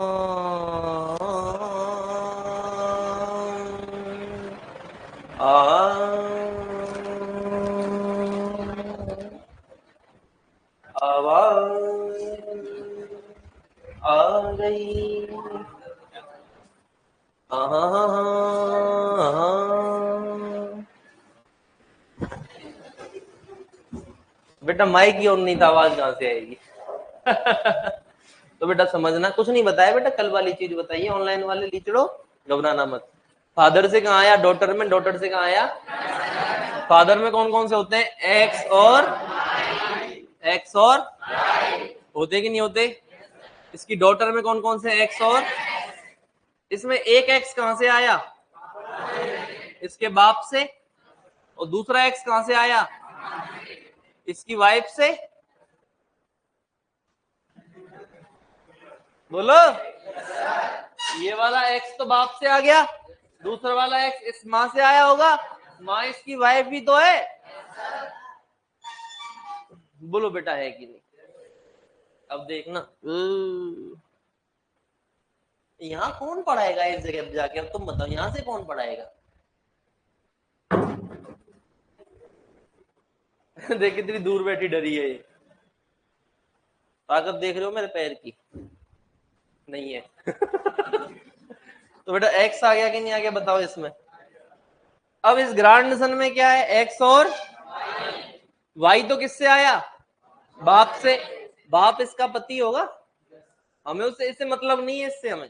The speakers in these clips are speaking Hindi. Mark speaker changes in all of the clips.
Speaker 1: आवाज आ गई। बेटा माइक की ऑन नहीं था, आवाज कहां से आएगी? तो बेटा समझना, कुछ नहीं बताया बेटा, कल वाली चीज बताइए। ऑनलाइन वाले लीचड़ो, घबराना मत। फादर से कहाँ आया? डॉटर में। डॉटर से कहाँ आया? फादर में कौन कौन से होते हैं? एक्स और होते कि नहीं होते? इसकी डॉटर में कौन कौन से एक्स और? इसमें एक एक्स कहां से आया? इसके बाप से। और दूसरा एक्स कहां से आया? इसकी वाइफ से। बोलो। ये वाला एक्स तो बाप से आ गया, दूसरा वाला एक्स इस माँ से आया होगा, माँ इसकी वाइफ भी तो है। बोलो बेटा है कि नहीं? अब देखना, यहाँ कौन पढ़ाएगा इस जगह पे जाके? अब तुम बताओ, यहाँ से कौन पढ़ाएगा? देख कितनी दूर बैठी डरी है ये। ताकत देख रहे हो मेरे पैर की? नहीं है। तो बेटा एक्स आ गया कि नहीं आ गया बताओ इसमें? अब इस ग्रांड सन में क्या है? एक्स और वाई। तो किससे आया? बाप से। बाप इसका पति होगा। हमें उससे इससे मतलब नहीं है, इससे हमें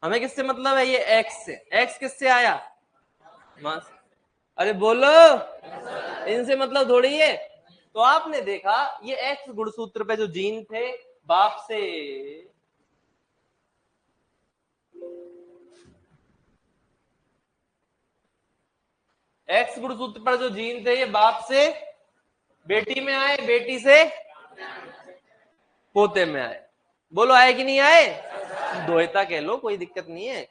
Speaker 1: हमें किससे मतलब है? ये एक्स से। एक्स किससे आया? मां से। अरे बोलो, इनसे मतलब थोड़ी है। तो आपने देखा ये एक्स गुणसूत्र पे जो जीन थे, बाप से। एक्स गुणसूत्र पर जो जीन थे, ये बाप से बेटी में आए, बेटी से पोते में आए। बोलो आए कि नहीं आए? द्वैता कह लो, कोई दिक्कत नहीं है।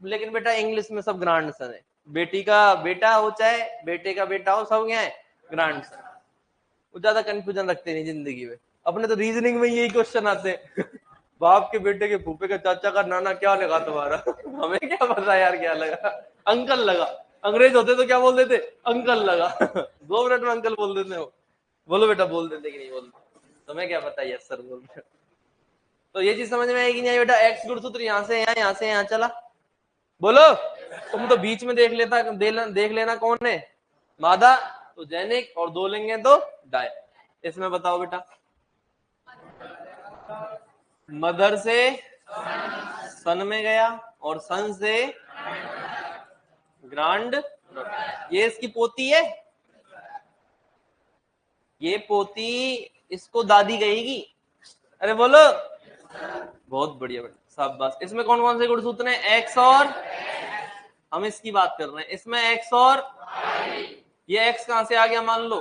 Speaker 1: लेकिन बेटा इंग्लिश में सब ग्रांड सन है। बेटी का बेटा हो चाहे बेटे का बेटा हो, सब क्या है? ग्रांड सन। वो ज्यादा कंफ्यूजन रखते नहीं जिंदगी में। अपने तो रीजनिंग में यही क्वेश्चन आते हैं। बाप के बेटे के फूफे का चाचा का नाना क्या लगा तुम्हारा? हमें क्या पता यार क्या लगा? अंकल लगा। अंग्रेज होते तो क्या बोल देते? अंकल लगा। 2 मिनट में अंकल बोल देते हो। बोलो बेटा बोल देते कि नहीं बोलते? तुम्हें क्या पता? यस सर बोल रहे। तो ये चीज समझ में आएगी नहीं आई बेटा? एक्स गुणसूत्र यहाँ से यहाँ से यहाँ चला। बोलो। तुम तो बीच में देख लेना कौन है? मादा। तो जैनिक, और दो लिंग है तो डाय। इसमें बताओ बेटा। मदर से सन में गया, और सन से ग्रांड। ये इसकी पोती है। ये पोती इसको दादी कहेगी। अरे बोलो। बहुत बढ़िया बेटा, शाबाश। इसमें कौन कौन से गुणसूत्र हैं? एक्स और। हम इसकी बात कर रहे हैं। इसमें एक्स और। ये एक्स कहां से आ गया मान लो?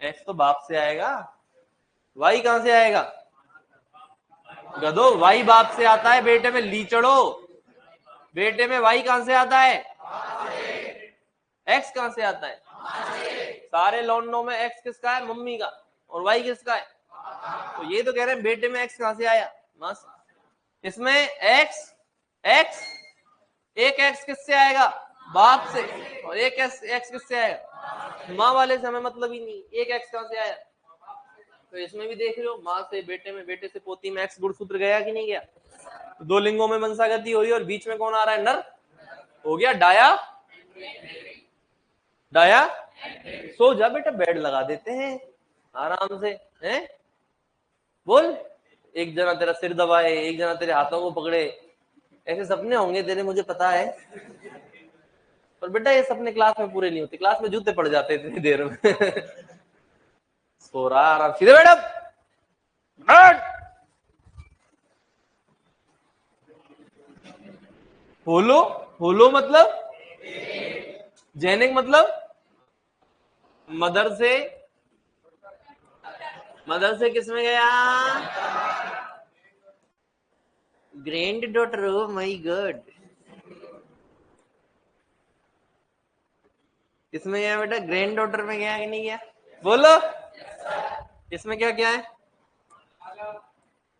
Speaker 1: एक्स तो बाप से आएगा। वाई कहां से आएगा? गधो, वाई बाप से आता है बेटे में। लीचड़ो, बेटे में वाई कहां से आता है? एक्स कहां से आता है? सारे लौंडों में एक्स किसका है? मम्मी का। और वाई किसका है? तो ये तो कह रहे हैं बेटे में एक्स कहां से आया? मां से। इसमें एक्स एक्स, एक एक्स किससे आएगा? बाप से। और एक एक्स किससे आएगा? माँ वाले से हमें मतलब ही नहीं। एक एक्स कहां से आया? तो इसमें भी देख रहे हो, माँ से बेटे में, बेटे से पोती में एक्स गुणसूत्र गया कि नहीं गया? तो दो लिंगों में मनसागति हुई, और बीच में कौन आ रहा है? नर। हो गया डाया। डाया। सो जा बेटा, बेड लगा देते हैं आराम से। हैं? बोल। एक जना तेरा सिर दबाए, एक जना तेरे हाथों को पकड़े। ऐसे सपने होंगे तेरे, मुझे पता है। पर बेटा ये सपने क्लास में पूरे नहीं होते। क्लास में जूते पड़ जाते इतनी देर में। सो रहा आराम, सीधे बैठ। बैठ। होलो। होलो मतलब जैनिक मतलब मदर से। मदर से किस में गया? Grand daughter. Oh my God. किसमें गया बेटा? ग्रैंड डॉटर में गया कि नहीं गया? बोलो। इसमें क्या क्या है?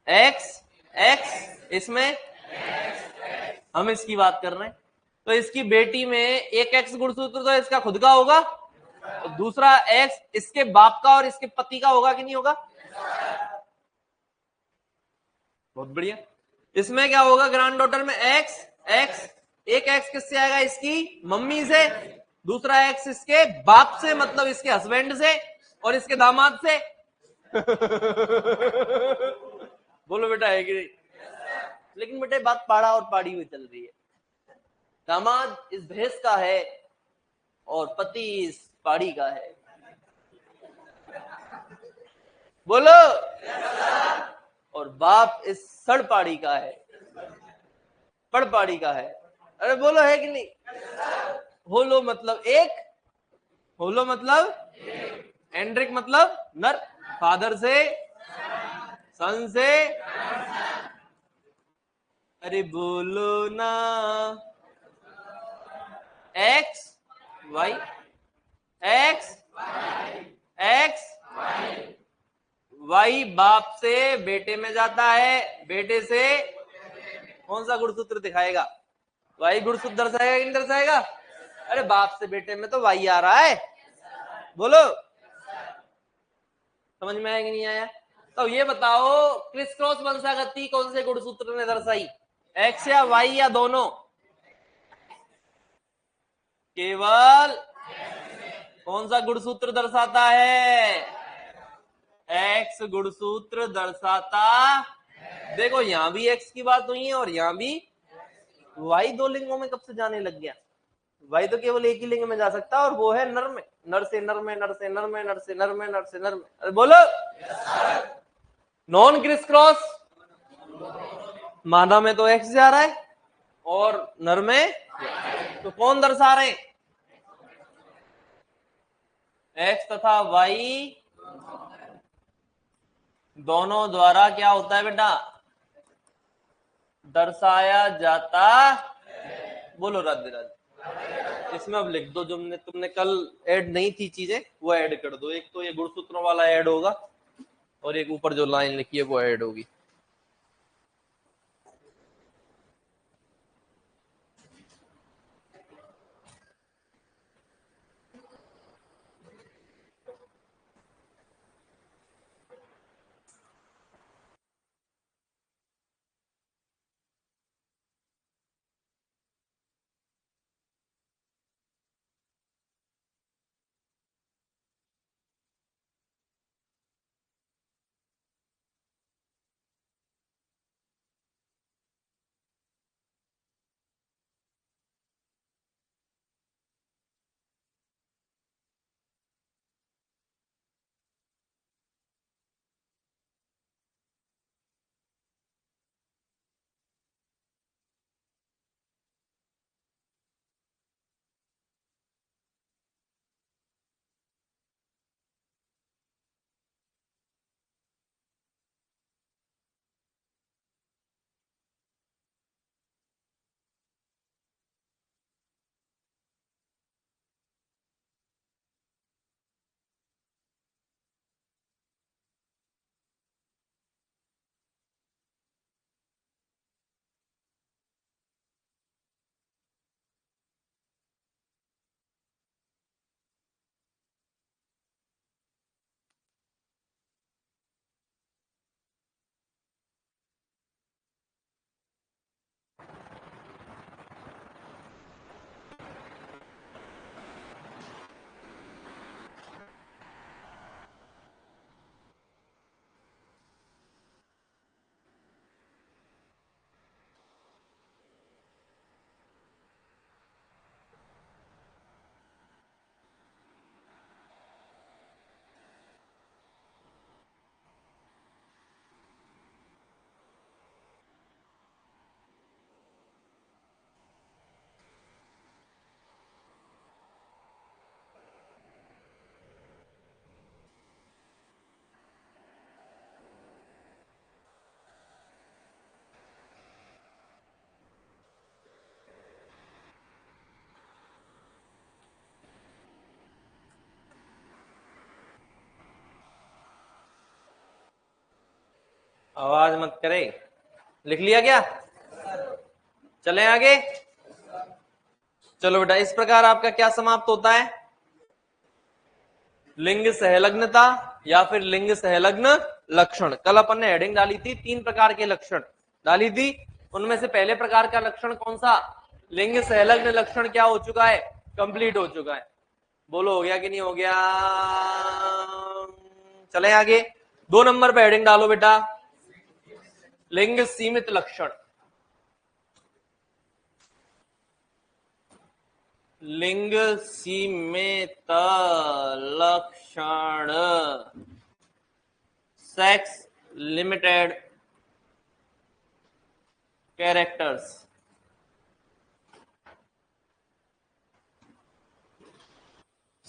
Speaker 1: एक्स एक्स, इसमें हम इसकी बात कर रहे हैं। तो इसकी बेटी में एक एक्स गुणसूत्र तो इसका खुद का होगा, और दूसरा एक्स इसके बाप का और इसके पति का होगा कि नहीं होगा? बहुत बढ़िया। इसमें क्या होगा? ग्रैंड डॉटर में एक्स एक्स, एक एक्स किससे आएगा? इसकी मम्मी से, दूसरा एक्स इसके बाप से मतलब इसके हस्बैंड से, और इसके दामाद से। बोलो बेटा, है कि नहीं? लेकिन बेटे बात पाड़ा और पाड़ी में चल रही है। दामाद इस भैंस का है और पति इस पाड़ी का है। बोलो। और बाप इस सड़ पाड़ी का है, पड़ पाड़ी का है। अरे बोलो, है कि नहीं? होलो मतलब एक, होलो मतलब एंड्रिक मतलब नर, फादर से, सन से। अरे बोलो ना। X Y, X X Y बाप से बेटे में जाता है, बेटे से कौन सा गुणसूत्र दिखाएगा? वाई गुणसूत्र दर्शाएगा कि नहीं दर्शाएगा? अरे बाप से बेटे में तो वाई आ रहा है। बोलो, समझ में आया कि नहीं आया? तो ये बताओ, क्रिस क्रॉस वंशागति कौन से गुणसूत्र ने दर्शाई? एक्स या वाई या दोनों? केवल कौन सा गुणसूत्र दर्शाता है? एक्स गुणसूत्र दर्शाता। देखो, यहां भी एक्स की बात हुई है और यहां भी। वाई दो लिंगों में कब से जाने लग गया? वाई तो केवल एक ही लिंग में जा सकता है, और वो है नर में। नर से नर में, नर से नर में, नर से नर में, नर से नर में। अरे बोलो। नॉन क्रिस क्रॉस मादा में तो एक्स जा रहा है और नर में तो कौन दर्शा रहे हैं? एक्स तथा वाई दोनों द्वारा क्या होता है बेटा? दर्शाया जाता। बोलो राधे राधे। इसमें अब लिख दो, जो तुमने कल ऐड नहीं थी चीजें, वो ऐड कर दो। एक तो ये गुणसूत्रों वाला ऐड होगा, और एक ऊपर जो लाइन लिखी है वो ऐड होगी। आवाज मत करे। लिख लिया क्या? चलें आगे। चलो बेटा, इस प्रकार आपका क्या समाप्त होता है? लिंग सहलग्नता या फिर लिंग सहलग्न लक्षण। कल अपन ने हेडिंग डाली थी 3 प्रकार के लक्षण डाली थी, उनमें से पहले प्रकार का लक्षण कौन सा? लिंग सहलग्न लक्षण क्या हो चुका है? कंप्लीट हो चुका है। बोलो हो गया कि नहीं हो गया? चले आगे। 2 नंबर पे हेडिंग डालो बेटा, लिंग सीमित लक्षण। लिंग सीमित लक्षण, sex limited characters.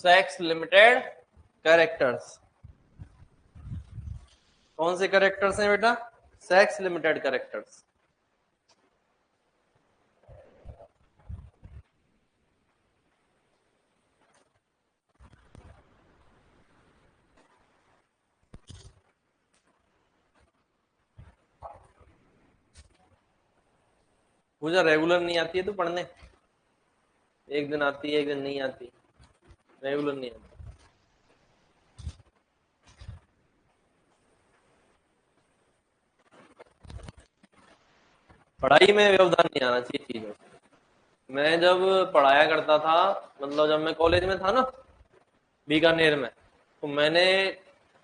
Speaker 1: Sex limited characters कौन से कैरेक्टर्स हैं बेटा? Sex limited characters. Pooja regular नहीं आती है तो पढ़ने, एक दिन आती है एक दिन नहीं आती, रेगुलर नहीं आती। पढ़ाई में व्यवधान नहीं आना चाहिए चीजों। मैं जब पढ़ाया करता था, मतलब जब मैं कॉलेज में था ना बीकानेर में, तो मैंने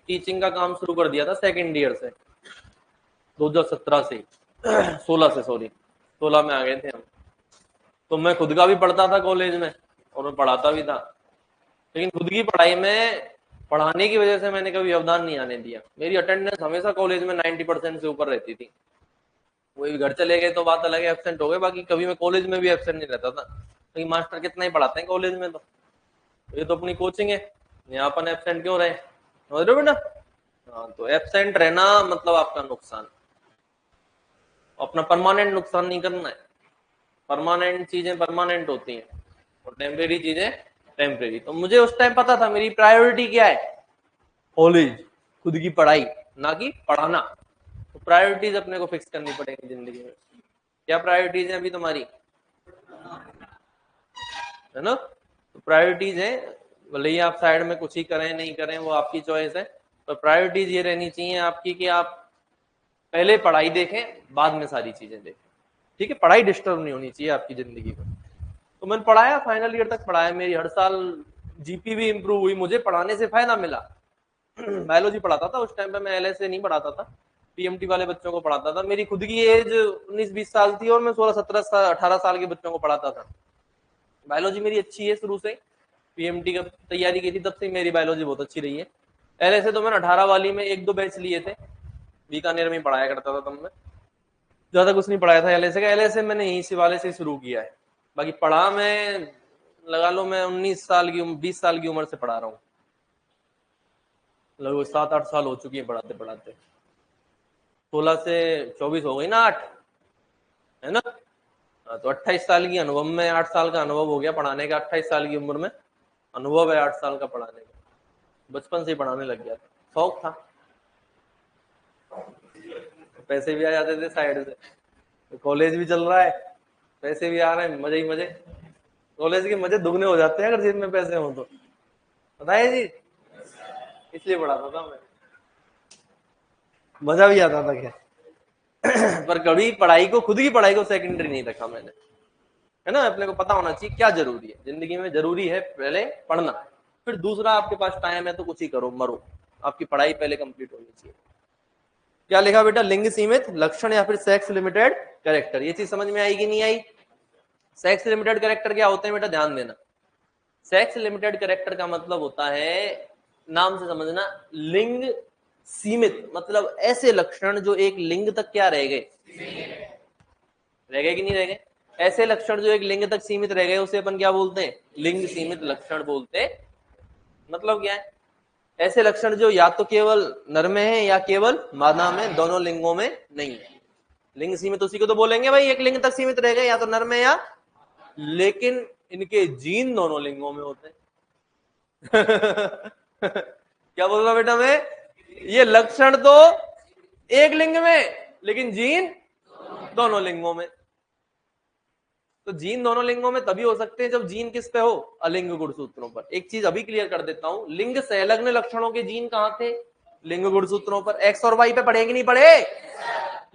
Speaker 1: टीचिंग का काम शुरू कर दिया था सेकेंड ईयर से, 2017 से 16 से, सॉरी 16 में आ गए थे हम। तो मैं खुद का भी पढ़ता था कॉलेज में और मैं पढ़ाता भी था, लेकिन खुद की पढ़ाई में पढ़ाने की वजह से मैंने कभी व्यवधान नहीं आने दिया। मेरी अटेंडेंस हमेशा कॉलेज में 90% से ऊपर रहती थी। वही घर चले गए तो बात अलग है, एब्सेंट हो गए, बाकी कभी मैं कॉलेज में भी एब्सेंट नहीं रहता था, क्योंकि मास्टर कितना ही पढ़ाते हैं कॉलेज में, तो ये तो अपनी कोचिंग है, यहाँ अपन एब्सेंट क्यों रहे? समझ रहे हो बेटा? हाँ, तो एब्सेंट रहना मतलब आपका नुकसान, अपना परमानेंट नुकसान नहीं करना है। परमानेंट चीजें परमानेंट होती हैं और टेम्परेरी चीजें टेम्परेरी। तो मुझे उस टाइम पता था मेरी प्रायोरिटी क्या है, कॉलेज, खुद की पढ़ाई, ना कि पढ़ाना। तो प्रायोरिटीज अपने को फिक्स करनी पड़ेगी जिंदगी में। क्या प्रायोरिटीज है अभी तुम्हारी? है ना? तो प्रायोरिटीज है, भले ही आप साइड में कुछ ही करें नहीं करें वो आपकी चॉइस है, तो प्रायोरिटीज ये रहनी चाहिए आपकी कि आप पहले पढ़ाई देखें बाद में सारी चीजें देखें। ठीक है, पढ़ाई डिस्टर्ब नहीं होनी चाहिए आपकी जिंदगी में। तो मैंने पढ़ाया, फाइनल ईयर तक पढ़ाया, मेरी हर साल जीपी भी इंप्रूव हुई, मुझे पढ़ाने से फायदा मिला। बायोलॉजी पढ़ाता था उस टाइम पे मैं, एलएसए नहीं पढ़ाता था, पीएमटी वाले बच्चों को पढ़ाता था। मेरी खुद की एज 19-20 साल थी और मैं 16-17-18 साल के बच्चों को पढ़ाता था। बायोलॉजी मेरी अच्छी है शुरू से, पीएमटी का तैयारी की थी तब से मेरी बायोलॉजी बहुत अच्छी रही है। एलएसए तो मैंने 18 वाली में 1-2 बैच लिए थे, बीकानेर में पढ़ाया करता था तब मैं, ज्यादा कुछ नहीं पढ़ाया था एलएसए का। एलएसए मैंने यहीं से वाले से शुरू किया है, बाकी पढ़ा मैं लगा लो मैं 19 साल की 20 साल की उम्र से पढ़ा रहा हूँ, लगभग 7-8 साल हो चुकी है पढ़ाते पढ़ाते। 16 से 24 हो गई ना, 8 है ना? तो 28 साल की अनुभव में, 8 साल का अनुभव हो गया पढ़ाने का, 28 साल की उम्र में अनुभव है 8 साल का पढ़ाने का। बचपन से ही पढ़ाने लग गया था, शौक था, पैसे भी आ जाते थे साइड से, तो कॉलेज भी चल रहा है, पैसे भी आ रहे हैं, मजे ही मजे। कॉलेज के मजे दुगने हो जाते हैं अगर जेब में पैसे हो तो, बताइए जी, इसलिए पढ़ाता था मैं, मजा भी आता था क्या। पर कभी पढ़ाई को, खुद की पढ़ाई को सेकेंडरी नहीं रखा मैंने, है ना? अपने को पता होना चाहिए क्या जरूरी है जिंदगी में। जरूरी है पहले पढ़ना, फिर दूसरा आपके पास टाइम है तो कुछ ही करो मरो, आपकी पढ़ाई पहले कंप्लीट होनी चाहिए। क्या लिखा बेटा? लिंग सीमित लक्षण या फिर सेक्स लिमिटेड कैरेक्टर। ये चीज समझ में आई कि नहीं आई? सेक्स लिमिटेड कैरेक्टर क्या होते हैं बेटा, ध्यान देना। सेक्स लिमिटेड कैरेक्टर का मतलब होता है, नाम से समझना, लिंग सीमित, मतलब ऐसे लक्षण जो एक लिंग तक क्या रह गए, रह गए कि नहीं रह गए? ऐसे लक्षण जो एक लिंग तक सीमित रह गए उसे अपन क्या बोलते हैं? लिंग सीमित लक्षण बोलते हैं। मतलब क्या है? ऐसे लक्षण जो या तो केवल नर में है या केवल मादा में, दोनों लिंगों में नहीं है। लिंग सीमित उसी को तो बोलेंगे भाई, एक लिंग तक सीमित रह गए, या तो नर में या, लेकिन इनके जीन दोनों लिंगों में होते हैं। क्या बोल रहा बेटा मैं? ये लक्षण तो एक लिंग में, लेकिन जीन दोनों लिंगों में। तो जीन दोनों लिंगों में तभी हो सकते हैं जब जीन किस पे हो, अलिंग गुणसूत्रों पर। एक चीज अभी क्लियर कर देता हूं, लिंग संलग्न लक्षणों के जीन कहां थे, लिंग गुणसूत्रों पर। एक्स और वाई पे पढ़े कि नहीं पढ़े,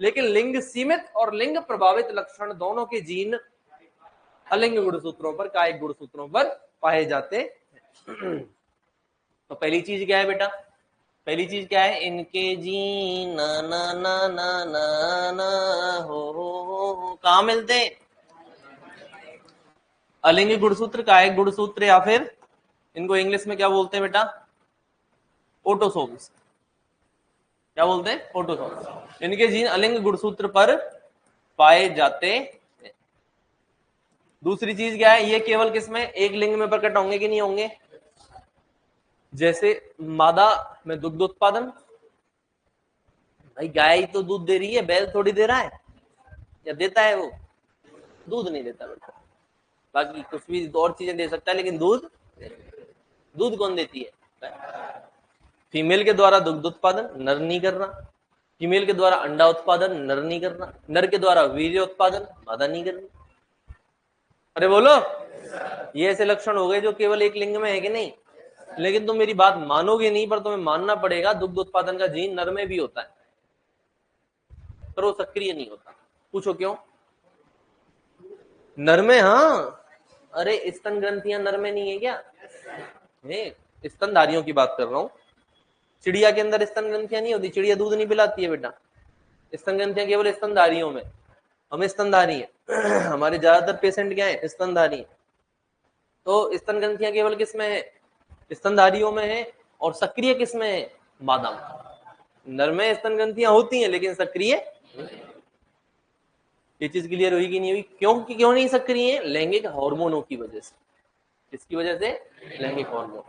Speaker 1: लेकिन लिंग सीमित और लिंग प्रभावित लक्षण दोनों के जीन अलिंग गुणसूत्रों पर, कायिक गुणसूत्रों पर पाए जाते हैं। तो पहली चीज क्या है बेटा, पहली चीज क्या है, इनके जीन ना ना ना ना ना ना हो कहां मिलते हैं, अलिंग गुणसूत्र, कायिक गुणसूत्र, या फिर इनको इंग्लिश में क्या बोलते हैं बेटा, ऑटोसोम्स। क्या बोलते हैं, ऑटोसोम्स। इनके जीन अलिंग गुणसूत्र पर पाए जाते हैं। दूसरी चीज क्या है, ये केवल किसमें, एक लिंग में प्रकट होंगे कि नहीं होंगे, जैसे मादा में दुग्ध उत्पादन, भाई गाय तो दूध दे रही है, बैल थोड़ी दे रहा है, या देता है वो, दूध नहीं देता बेटा। बाकी कुछ भी और चीजें दे सकता है, लेकिन दूध, दूध कौन देती है, फीमेल के द्वारा दुग्ध उत्पादन, नर नहीं कर रहा। फीमेल के द्वारा अंडा उत्पादन, नर नहीं कर रहा। नर के द्वारा वीर्य उत्पादन, मादा नहीं कर रही। अरे बोलो, ये ऐसे लक्षण हो गए जो केवल एक लिंग में है कि नहीं। लेकिन तुम मेरी बात मानोगे नहीं, पर तुम्हें मानना पड़ेगा, दुग्ध उत्पादन का जीन नर में भी होता है, पर वो सक्रिय नहीं होता। पूछो क्यों, नर में, हाँ, अरे स्तन ग्रंथियां नर में नहीं है क्या, स्तनधारियों की बात कर रहा हूं। चिड़िया के अंदर स्तन ग्रंथियां नहीं होती, चिड़िया दूध नहीं पिलाती है बेटा, स्तन ग्रंथियां केवल स्तनधारियों में। हम स्तनधारी है हमारे ज्यादातर पेशेंट क्या है, स्तनधारी है। तो स्तन ग्रंथियां केवल किस में है, स्तनधारियों में है, और सक्रिय किस में है, मादा में। नर में स्तन ग्रंथियां होती हैं लेकिन सक्रिय। ये चीज क्लियर हुई कि नहीं हुई, क्यों नहीं सक्रिय है, लैंगिक हार्मोनों की वजह से। किसकी वजह से, लैंगिक हार्मोन।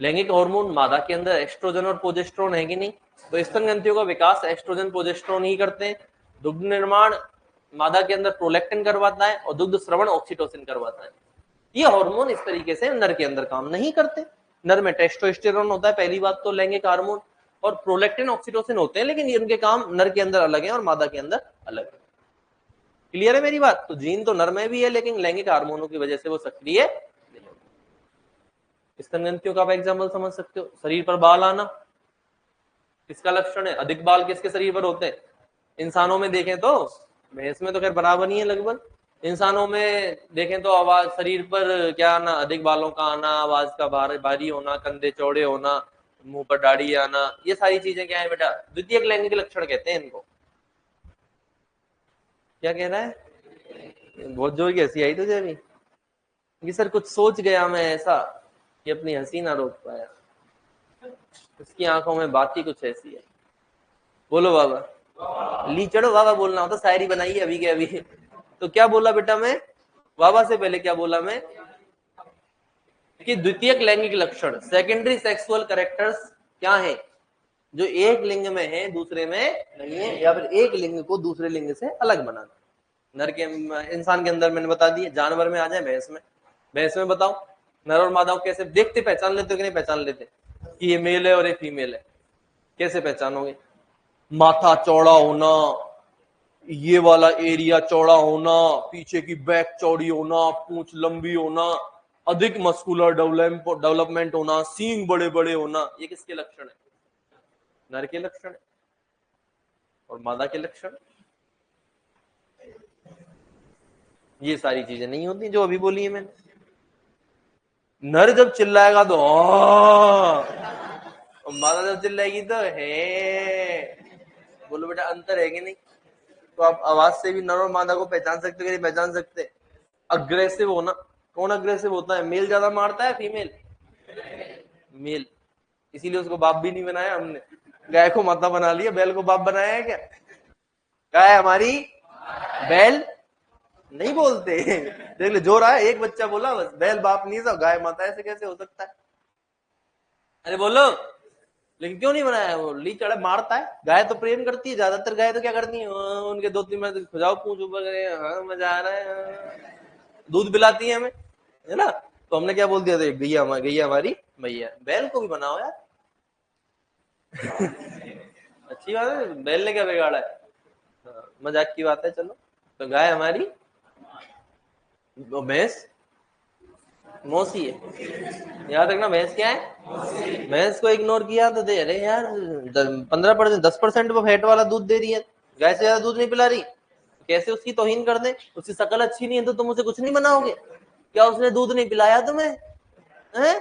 Speaker 1: लैंगिक हार्मोन मादा के अंदर एस्ट्रोजन और प्रोजेस्टेरोन है कि नहीं, तो स्तन ग्रंथियों का विकास एस्ट्रोजन प्रोजेस्टेरोन ही करते हैं। दुग्ध निर्माण मादा के अंदर प्रोलैक्टिन करवाता है, और दुग्ध श्रवण ऑक्सीटोसिन करवाता है। ये हार्मोन इस तरीके से नर के अंदर काम नहीं करते। नर में टेस्टोस्टेरोन होता है, पहली बात तो लैंगिक हार्मोन, और प्रोलैक्टिन ऑक्सीटोसिन होते हैं, लेकिन इनके काम नर के अंदर अलग है और मादा के अंदर अलग है। क्लियर है मेरी बात, तो जीन तो नर में भी है, लेकिन लैंगिक हार्मोनों की वजह से वो सक्रिय। स्तन ग्रंथियों का आप एग्जाम्पल समझ सकते हो, शरीर पर बाल आना किसका लक्षण है, अधिक बाल किसके शरीर पर होते हैं, इंसानों में देखें तो, भैंस में तो खैर बराबर ही है लगभग, इंसानों में देखें तो आवाज, शरीर पर क्या आना, अधिक बालों का आना, आवाज का भारी होना, कंधे चौड़े होना, मुंह पर दाढ़ी आना, ये सारी चीजें क्या है बेटा, द्वितीयक लैंगिक लक्षण कहते हैं इनको। क्या कह रहा है, बहुत जोर की हंसी आई तुझे अभी, कि सर कुछ सोच गया मैं ऐसा कि अपनी हंसी ना रोक पाया, उसकी आंखों में बात ही कुछ ऐसी है। बोलो बाबा, ली चढ़ो बाबा बोलना हो तो शायरी बनाई है अभी के अभी। तो क्या बोला बेटा मैं, बाबा से पहले क्या बोला मैं, कि द्वितीयक लैंगिक लक्षण, सेकेंडरी सेक्सुअल कैरेक्टर्स क्या है, जो एक लिंग में है दूसरे में नहीं है, या फिर एक लिंग को दूसरे लिंग से अलग बनाना। नर के, इंसान के अंदर मैंने बता दिया, जानवर में आ जाए, भैंस में बताओ, नर और मादा कैसे देखते, पहचान लेते हो कि नहीं पहचान लेते कि ये मेल है और ये फीमेल है, कैसे पहचानोगे, माथा चौड़ा होना, ये वाला एरिया चौड़ा होना, पीछे की बैक चौड़ी होना, पूंछ लंबी होना, अधिक मस्कुलर डेवलपमेंट होना, सींग बड़े बड़े होना, ये किसके लक्षण है, नर के लक्षण है। और मादा के लक्षण, ये सारी चीजें नहीं होती जो अभी बोली है मैंने। नर जब चिल्लाएगा तो और मादा जब चिल्लाएगी तो है। बोलो बेटा, अंतर है कि नहीं। तो आप आवाज से भी नर और मादा को पहचान सकते हो कि नहीं पहचान सकते। अग्रेसिव होना, कौन अग्रेसिव होता है, मेल ज्यादा मारता है फीमेल, मेल, इसीलिए उसको बाप भी नहीं बनाया हमने, गाय को माता बना लिया, बैल को बाप बनाया है क्या, गाय हमारी, बैल नहीं बोलते। देख ले, जो रहा है एक बच्चा बोला बस, बैल बाप नहीं था, गाय माता, ऐसे कैसे हो सकता है, अरे बोलो। लेकिन क्यों नहीं बनाया, वो ली चढ़े मारता है, गाय तो प्रेम करती है, ज्यादातर गाय तो क्या करती है, उनके 2-3 मिनट खुजाओ पूंछ ऊपर, हाँ मजा आ रहा है, दूध पिलाती है हमें, है ना। तो हमने क्या बोल दिया था, गैया हमारी भैया, बैल को भी बनाओ यार। अच्छी बात है, बैल ने क्या बिगाड़ा है, मजाक की बात है। चलो, तो गाय हमारी भैंस मौसी है। याद रखना, भैंस क्या है? भैंस को इग्नोर किया तो दे, अरे यार 15% 10% वो फैट वाला दूध दे रही है, गाय से ज्यादा दूध नहीं पिला रही, कैसे उसकी तौहीन कर दे? उसकी शक्ल अच्छी नहीं है तो तुम उसे कुछ नहीं बनाओगे? क्या उसने दूध नहीं पिलाया तुम्हें? हैं?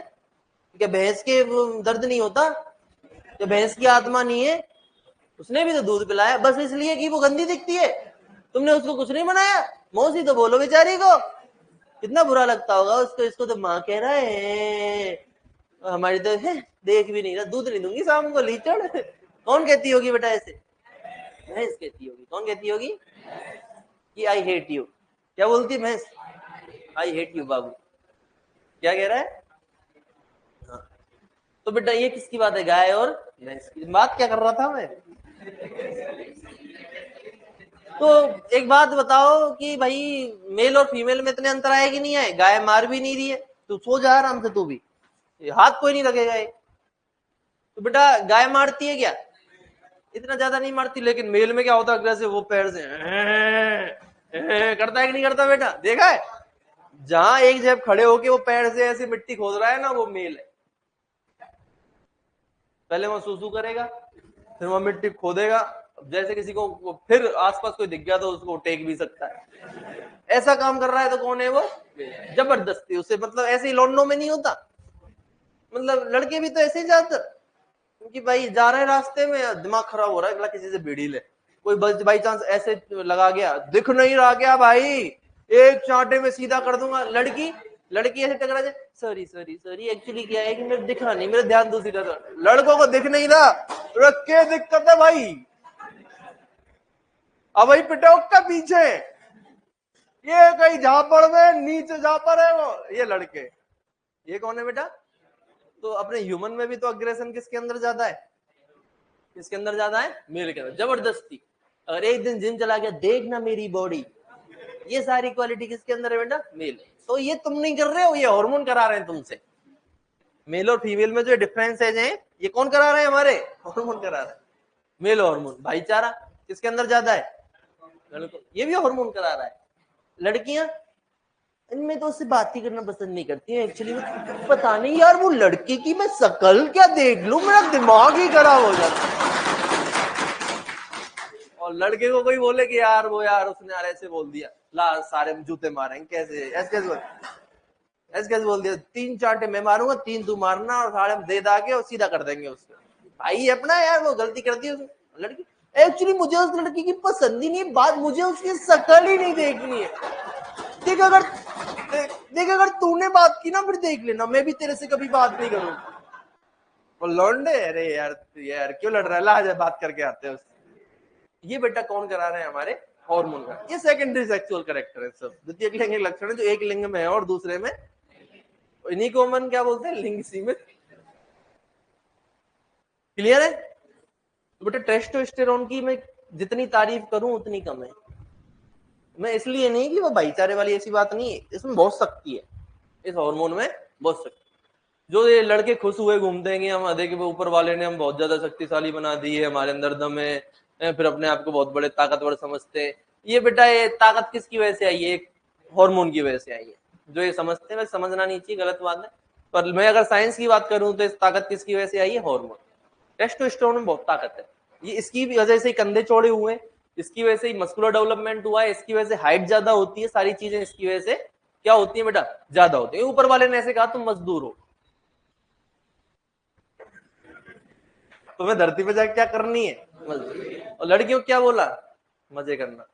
Speaker 1: क्या भैंस के दर्द नहीं होता? क्या भैंस की आत्मा नहीं है? उसने भी तो दूध पिलाया, बस इसलिए कि वो गंदी दिखती है तुमने उसको कुछ नहीं बनाया। मौसी तो बोलो बेचारी को, कितना बुरा लगता होगा उसको। इसको तो माँ कह रहा है, हमारी तो है, देख भी नहीं रहा, दूध नहीं दूंगी शाम को, लीचड़। कौन कहती होगी बेटा ऐसे? भैंस कहती होगी। कौन कहती होगी कि आई हेट यू? क्या बोलती है भैंस? आई हेट यू बाबू। क्या कह रहा है? हाँ। तो बेटा ये किसकी बात है? गाय और भैंस की बात। क्या कर रहा था मैं? तो एक बात बताओ कि भाई मेल और फीमेल में इतने अंतर आए कि नहीं आए? गाय मार भी नहीं रही है, तू सो जा आराम से, तू भी हाथ कोई नहीं लगेगा ये। तो बेटा गाय मारती है क्या? इतना ज्यादा नहीं मारती, लेकिन मेल में क्या होता है? अग्रेसिव, वो पैर से करता है कि नहीं करता बेटा? देखा है? जहां एक जब खड़े होके वो पैर से ऐसी मिट्टी खोद रहा है ना, वो मेल है। पहले वो सूसू करेगा, फिर वो मिट्टी खोदेगा, जैसे किसी को फिर आसपास कोई दिख गया तो उसको टेक भी सकता है। ऐसा काम कर रहा है तो कौन है वो? जबरदस्ती उसे, मतलब ऐसे ही लौंडों में नहीं होता, मतलब लड़के भी तो ऐसे ही ज्यादातर, क्योंकि भाई जा रहे रास्ते में दिमाग खराब हो रहा है, अगला किसी से भिड़ी ले, कोई बस बाई चांस ऐसे लगा गया, दिख नहीं रहा क्या भाई, एक चांटे में सीधा कर दूंगा। लड़की लड़की ऐसे टकरा जाए, सॉरी सॉरी सॉरी, एक्चुअली क्या है कि मेरे दिखा नहीं, मेरा ध्यान दूसरी तरफ। लड़कों को दिख नहीं रहा, क्या दिक्कत है भाई? अब भाई पिटौक का पीछे, ये कहीं झापड़ में नीचे झापड़ है वो, ये लड़के। ये कौन है बेटा? तो अपने ह्यूमन में भी तो अग्रेशन किसके अंदर ज्यादा है? किसके अंदर ज्यादा है? मेल के अंदर। जबरदस्ती, अगर एक दिन जिम चला गया, देखना मेरी बॉडी, ये सारी क्वालिटी किसके अंदर है बेटा? मेल। तो ये तुम नहीं कर रहे हो, ये हार्मोन करा रहे हैं तुमसे। मेल और फीमेल में जो डिफरेंस है, ये कौन करा रहे हैं? हमारे हार्मोन करा रहे हैं। Male hormone. भाईचारा किसके अंदर ज्यादा है? ये भी हार्मोन करा रहा है। लड़कियां, इनमें तो उससे बात ही करना पसंद नहीं करती है एक्चुअली। पता नहीं यार, वो लड़के की मैं शकल क्या देख लूं, मेरा दिमाग ही खराब हो जाता है। और लड़के को कोई बोले कि यार वो, यार उसने यार ऐसे बोल दिया, ला सारे जूते मारेंगे, कैसे ऐसे कैसे बोल दिया, 3 चांटे मैं मारूंगा, 3 तू मारना, और सारे दे दा के और सीधा कर देंगे उसको। भाई अपना यार, वो गलती करती है लड़की। एक्चुअली मुझे उस लड़की की पसंद ही नहीं है, बात मुझे उसकी शकल ही नहीं देखनी है। देख अगर तूने बात की ना, फिर देख लेना, मैं भी तेरे से कभी बात नहीं करूंगा। वो लौंडे, अरे यार क्यों लड़ रहा है, ला बात करके आते हैं उससे। ये बेटा कौन करा रहे हैं? हमारे हार्मोन का। ये सेकेंडरी सेक्सुअल कैरेक्टर है सब, द्वितीय लिंग लक्षण है जो एक लिंग में है और दूसरे में, इन्हीं को मन क्या बोलते हैं? लिंग सीमित। क्लियर है? तो बेटा टेस्टोस्टेरोन की मैं जितनी तारीफ करूं उतनी कम है। मैं इसलिए नहीं कि वो भाईचारे वाली ऐसी बात नहीं है, इसमें बहुत शक्ति है, इस हार्मोन में बहुत शक्ति। जो ये लड़के खुश हुए घूमते हैं कि हम आधे के ऊपर वाले ने हम बहुत ज्यादा शक्तिशाली बना दी है, हमारे अंदर दम है, फिर अपने आप को बहुत बड़े ताकतवर समझते हैं। ये बेटा ये ताकत किसकी वजह से आई है? एक हार्मोन की वजह से आई है। जो ये समझते हैं, समझना नहीं चाहिए, गलत बात है। पर मैं अगर साइंस की बात करूं तो इस ताकत किसकी वजह से आई है? हार्मोन। टेस्टोस्टेरोन में बहुत ताकत है। ये इसकी वजह से कंधे चौड़े हुए, इसकी वजह से मस्कुलर डेवलपमेंट हुआ है, इसकी वजह से हाइट ज्यादा होती है, सारी चीजें इसकी वजह से क्या होती है बेटा? ज्यादा होती है। ऊपर वाले ने ऐसे कहा तुम मजदूर हो, तुम्हें धरती पे जाके क्या करनी है? मजदूर। और लड़कियों क्या बोला? मजे करना,